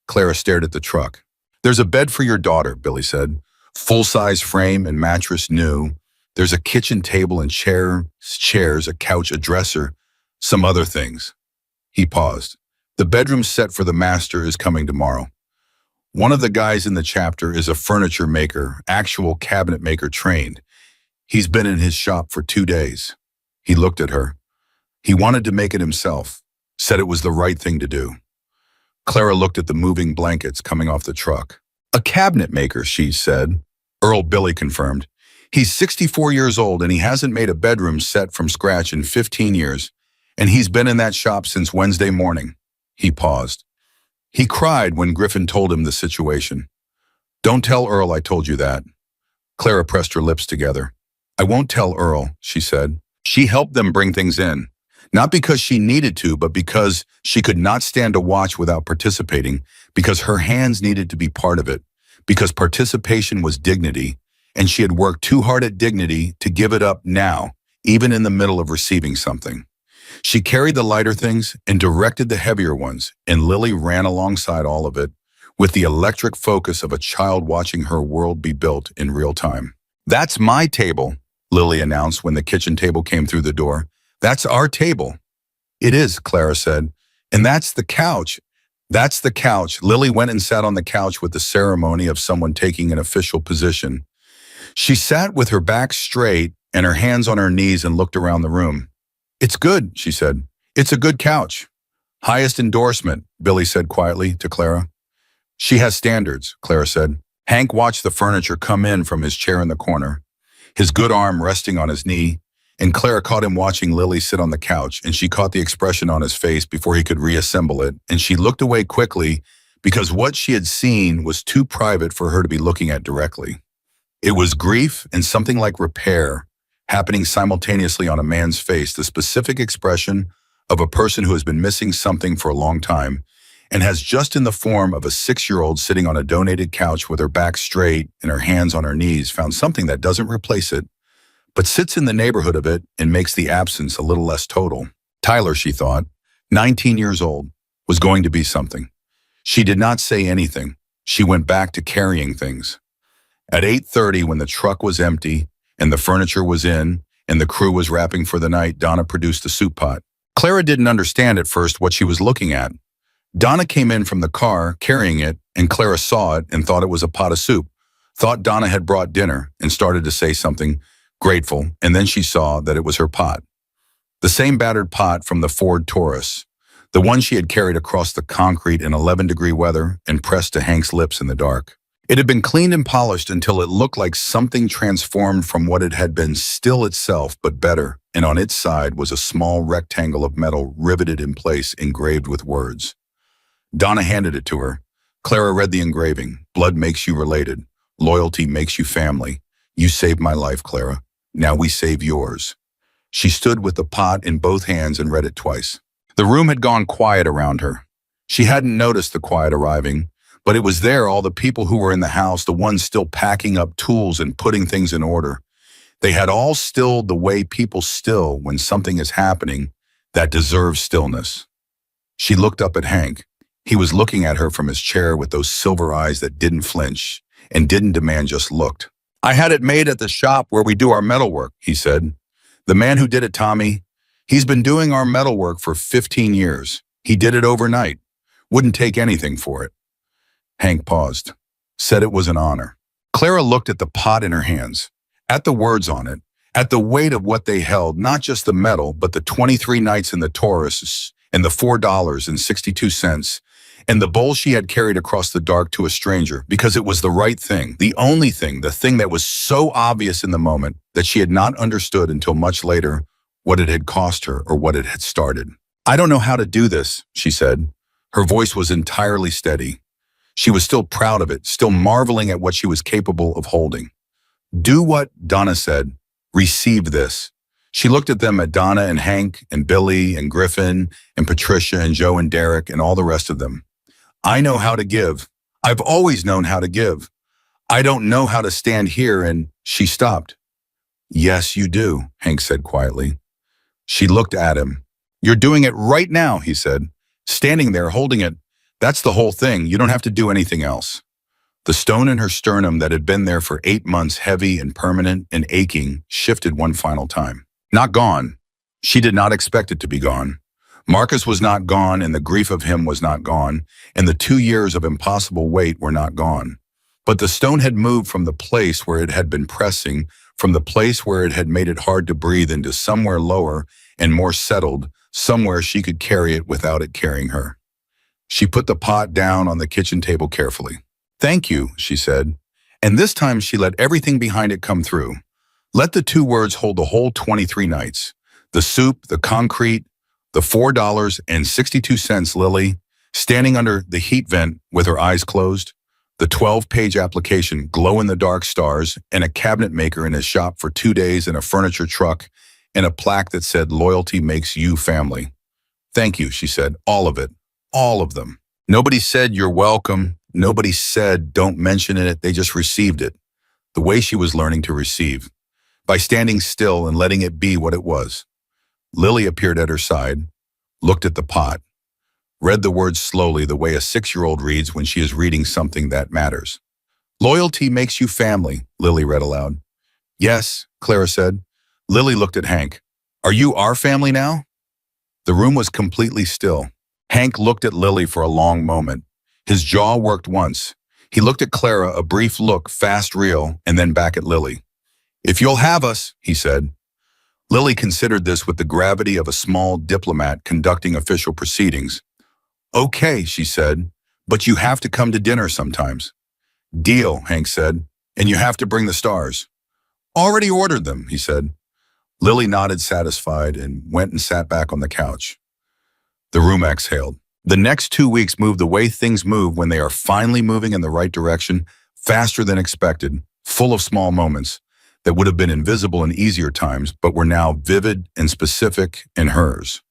Clara stared at the truck. "There's a bed for your daughter," Billy said. "Full-size frame and mattress new. There's a kitchen table and chairs, a couch, a dresser, some other things." He paused. "The bedroom set for the master is coming tomorrow. One of the guys in the chapter is a furniture maker, actual cabinet maker trained. He's been in his shop for 2 days. He looked at her. He wanted to make it himself, said it was the right thing to do." Clara looked at the moving blankets coming off the truck. "A cabinet maker," she said. "Earl," Billy confirmed. "He's 64 years old and he hasn't made a bedroom set from scratch in 15 years, and he's been in that shop since Wednesday morning." He paused. He cried when Griffin told him the situation. "Don't tell Earl I told you that." Clara pressed her lips together. "I won't tell Earl," she said. She helped them bring things in, not because she needed to, but because she could not stand to watch without participating, because her hands needed to be part of it, because participation was dignity, and she had worked too hard at dignity to give it up now, even in the middle of receiving something. She carried the lighter things and directed the heavier ones, and Lily ran alongside all of it with the electric focus of a child watching her world be built in real time. "That's my table," Lily announced when the kitchen table came through the door. "That's our table." "It is," Clara said. "And that's the couch." "That's the couch." Lily went and sat on the couch with the ceremony of someone taking an official position. She sat with her back straight and her hands on her knees and looked around the room. "It's good," she said. "It's a good couch." "Highest endorsement," Billy said quietly to Clara. "She has standards," Clara said. Hank watched the furniture come in from his chair in the corner, his good arm resting on his knee, and Clara caught him watching Lily sit on the couch, and she caught the expression on his face before he could reassemble it, and she looked away quickly because what she had seen was too private for her to be looking at directly. It was grief and something like repair happening simultaneously on a man's face, the specific expression of a person who has been missing something for a long time and has, just in the form of a 6-year-old sitting on a donated couch with her back straight and her hands on her knees, found something that doesn't replace it, but sits in the neighborhood of it and makes the absence a little less total. Tyler, she thought, 19 years old, was going to be something. She did not say anything. She went back to carrying things. At 8:30, when the truck was empty and the furniture was in and the crew was wrapping for the night, Donna produced a soup pot. Clara didn't understand at first what she was looking at. Donna came in from the car carrying it, and Clara saw it and thought it was a pot of soup, thought Donna had brought dinner, and started to say something grateful, and then she saw that it was her pot. The same battered pot from the Ford Taurus, the one she had carried across the concrete in 11-degree weather and pressed to Hank's lips in the dark. It had been cleaned and polished until it looked like something transformed from what it had been, still itself, but better, and on its side was a small rectangle of metal riveted in place, engraved with words. Donna handed it to her. Clara read the engraving. "Blood makes you related. Loyalty makes you family. You saved my life, Clara. Now we save yours." She stood with the pot in both hands and read it twice. The room had gone quiet around her. She hadn't noticed the quiet arriving, but it was there, all the people who were in the house, the ones still packing up tools and putting things in order. They had all stilled the way people still when something is happening that deserves stillness. She looked up at Hank. He was looking at her from his chair with those silver eyes that didn't flinch and didn't demand, just looked. "I had it made at the shop where we do our metalwork," he said. "The man who did it, Tommy, he's been doing our metalwork for 15 years. He did it overnight. Wouldn't take anything for it." Hank paused, said it was an honor. Clara looked at the pot in her hands, at the words on it, at the weight of what they held, not just the metal, but the 23 nights in the Taurus and the $4.62, and the bowl she had carried across the dark to a stranger, because it was the right thing, the only thing, the thing that was so obvious in the moment that she had not understood until much later what it had cost her or what it had started. "I don't know how to do this," she said. Her voice was entirely steady. She was still proud of it, still marveling at what she was capable of holding. "Do what," Donna said. "Receive this." She looked at them, at Donna and Hank and Billy and Griffin and Patricia and Joe and Derek and all the rest of them. "I know how to give. I've always known how to give. I don't know how to stand here and—" She stopped. "Yes, you do," Hank said quietly. She looked at him. "You're doing it right now," he said. "Standing there, holding it. That's the whole thing. You don't have to do anything else." The stone in her sternum that had been there for 8 months, heavy and permanent and aching, shifted one final time. Not gone. She did not expect it to be gone. Marcus was not gone, and the grief of him was not gone, and the 2 years of impossible wait were not gone. But the stone had moved from the place where it had been pressing, from the place where it had made it hard to breathe, into somewhere lower and more settled, somewhere she could carry it without it carrying her. She put the pot down on the kitchen table carefully. "Thank you," she said, and this time she let everything behind it come through. Let the 2 words hold the whole 23 nights. The soup, the concrete, the $4.62 Lily, standing under the heat vent with her eyes closed, the 12-page application, glow-in-the-dark stars, and a cabinet maker in his shop for 2 days, and a furniture truck, and a plaque that said, "Loyalty makes you family." "Thank you," she said, "all of it, all of them." Nobody said, "You're welcome." Nobody said, "Don't mention it." They just received it, the way she was learning to receive, by standing still and letting it be what it was. Lily appeared at her side, looked at the pot, read the words slowly the way a 6-year-old reads when she is reading something that matters. "Loyalty makes you family," Lily read aloud. "Yes," Clara said. Lily looked at Hank. "Are you our family now?" The room was completely still. Hank looked at Lily for a long moment. His jaw worked once. He looked at Clara, a brief look, fast, real, and then back at Lily. "If you'll have us," he said. Lily considered this with the gravity of a small diplomat conducting official proceedings. "Okay," she said, "but you have to come to dinner sometimes." "Deal," Hank said, "and you have to bring the stars." "Already ordered them," he said. Lily nodded, satisfied, and went and sat back on the couch. The room exhaled. The next 2 weeks moved the way things move when they are finally moving in the right direction, faster than expected, full of small moments that would have been invisible in easier times, but were now vivid and specific in hers.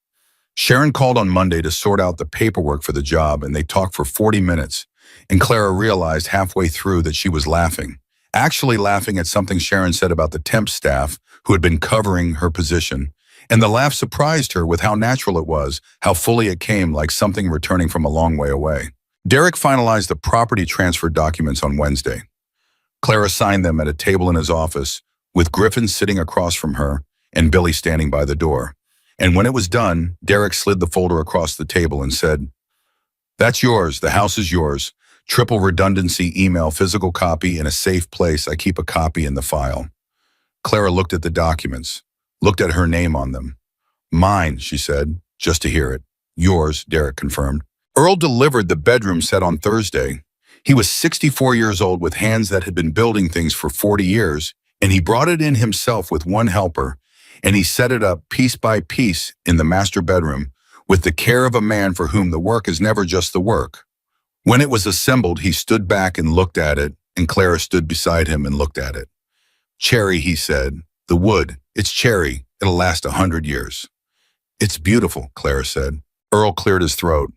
Sharon called on Monday to sort out the paperwork for the job, and they talked for 40 minutes, and Clara realized halfway through that she was laughing, actually laughing at something Sharon said about the temp staff who had been covering her position. And the laugh surprised her with how natural it was, how fully it came, like something returning from a long way away. Derek finalized the property transfer documents on Wednesday. Clara signed them at a table in his office, with Griffin sitting across from her and Billy standing by the door. And when it was done, Derek slid the folder across the table and said, "That's yours. The house is yours. Triple redundancy email, physical copy in a safe place. I keep a copy in the file." Clara looked at the documents, looked at her name on them. "Mine," she said, just to hear it. "Yours," Derek confirmed. Earl delivered the bedroom set on Thursday. He was 64 years old with hands that had been building things for 40 years, and he brought it in himself with one helper, and he set it up piece by piece in the master bedroom with the care of a man for whom the work is never just the work. When it was assembled, he stood back and looked at it, and Clara stood beside him and looked at it. "Cherry," he said. "The wood, it's cherry. It'll last 100 years. "It's beautiful," Clara said. Earl cleared his throat.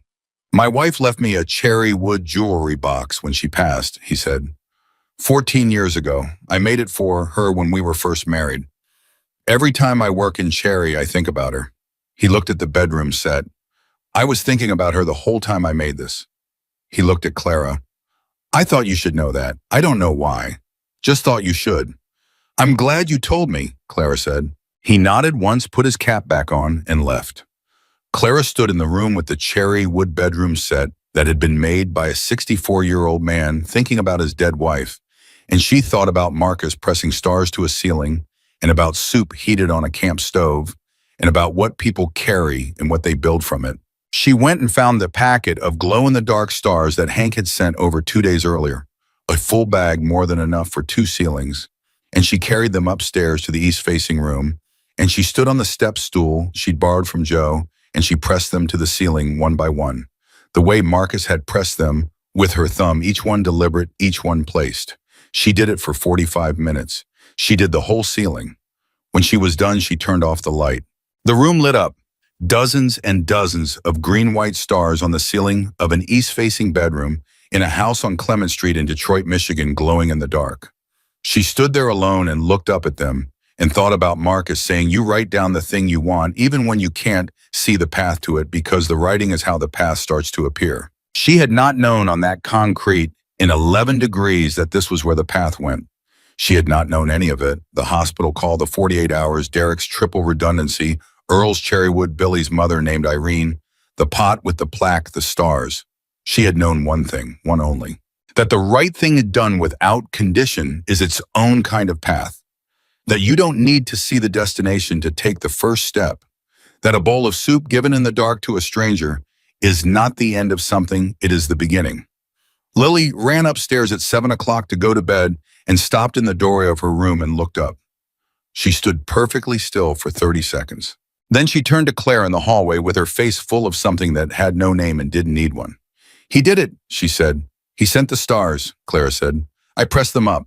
My wife left me a cherry wood jewelry box when she passed, he said. 14 years ago, I made it for her when we were first married. Every time I work in Cherry, I think about her. He looked at the bedroom set. I was thinking about her the whole time I made this. He looked at Clara. I thought you should know that. I don't know why. Just thought you should. I'm glad you told me, Clara said. He nodded once, put his cap back on, and left. Clara stood in the room with the cherry wood bedroom set that had been made by a 64-year-old man thinking about his dead wife, and she thought about Marcus pressing stars to a ceiling, and about soup heated on a camp stove, and about what people carry and what they build from it. She went and found the packet of glow-in-the-dark stars that Hank had sent over 2 days earlier, a full bag more than enough for 2 ceilings, and she carried them upstairs to the east-facing room, and she stood on the step stool she'd borrowed from Joe, and she pressed them to the ceiling one by one, the way Marcus had pressed them with her thumb, each one deliberate, each one placed. She did it for 45 minutes. She did the whole ceiling. When she was done, she turned off the light. The room lit up. Dozens and dozens of green-white stars on the ceiling of an east-facing bedroom in a house on Clement Street in Detroit, Michigan, glowing in the dark. She stood there alone and looked up at them and thought about Marcus saying, you write down the thing you want even when you can't see the path to it, because the writing is how the path starts to appear. She had not known on that concrete in 11 degrees that this was where the path went. She had not known any of it. The hospital call, the 48 hours, Derek's triple redundancy, Earl's cherrywood, Billy's mother named Irene, the pot with the plaque, the stars. She had known one thing, one only, that the right thing done without condition is its own kind of path, that you don't need to see the destination to take the first step, that a bowl of soup given in the dark to a stranger is not the end of something, it is the beginning. Lily ran upstairs at 7 o'clock to go to bed and stopped in the doorway of her room and looked up. She stood perfectly still for 30 seconds. Then she turned to Claire in the hallway with her face full of something that had no name and didn't need one. He did it, she said. He sent the stars, Clara said. I pressed them up.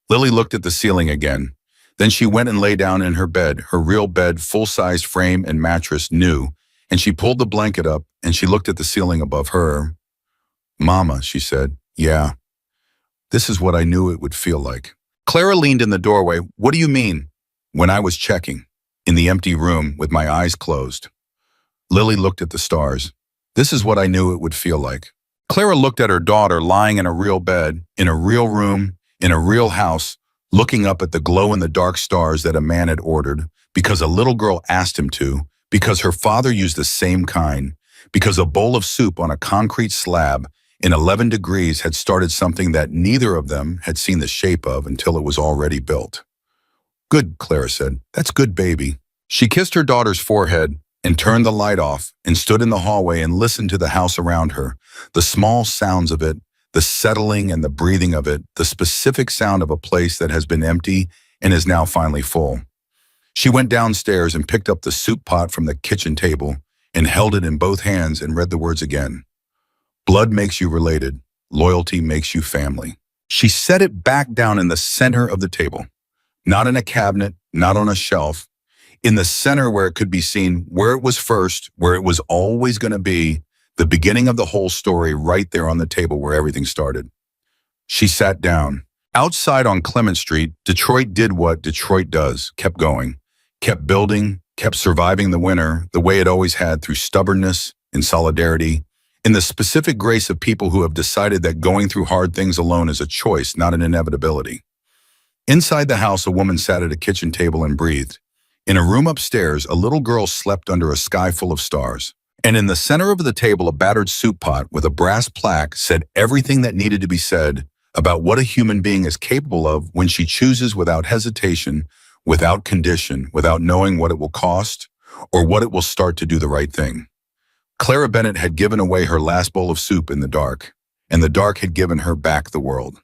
Lily looked at the ceiling again. Then she went and lay down in her bed, her real bed, full-sized frame and mattress, new, and she pulled the blanket up and she looked at the ceiling above her. Mama, she said, yeah, this is what I knew it would feel like. Clara leaned in the doorway. What do you mean? When I was checking, in the empty room with my eyes closed. Lily looked at the stars. This is what I knew it would feel like. Clara looked at her daughter lying in a real bed, in a real room, in a real house, looking up at the glow-in-the-dark stars that a man had ordered, because a little girl asked him to, because her father used the same kind, because a bowl of soup on a concrete slab in 11 degrees had started something that neither of them had seen the shape of until it was already built. Good, Clara said. That's good, baby. She kissed her daughter's forehead and turned the light off and stood in the hallway and listened to the house around her, the small sounds of it, the settling and the breathing of it, the specific sound of a place that has been empty and is now finally full. She went downstairs and picked up the soup pot from the kitchen table and held it in both hands and read the words again. Blood makes you related. Loyalty makes you family. She set it back down in the center of the table, not in a cabinet, not on a shelf, in the center where it could be seen, where it was first, where it was always going to be, the beginning of the whole story right there on the table where everything started. She sat down. Outside on Clement Street, Detroit did what Detroit does, kept going, kept building, kept surviving the winter the way it always had, through stubbornness and solidarity, in the specific grace of people who have decided that going through hard things alone is a choice, not an inevitability. Inside the house, a woman sat at a kitchen table and breathed. In a room upstairs, a little girl slept under a sky full of stars. And in the center of the table, a battered soup pot with a brass plaque said everything that needed to be said about what a human being is capable of when she chooses without hesitation, without condition, without knowing what it will cost or what it will start to do the right thing. Clara Bennett had given away her last bowl of soup in the dark, and the dark had given her back the world.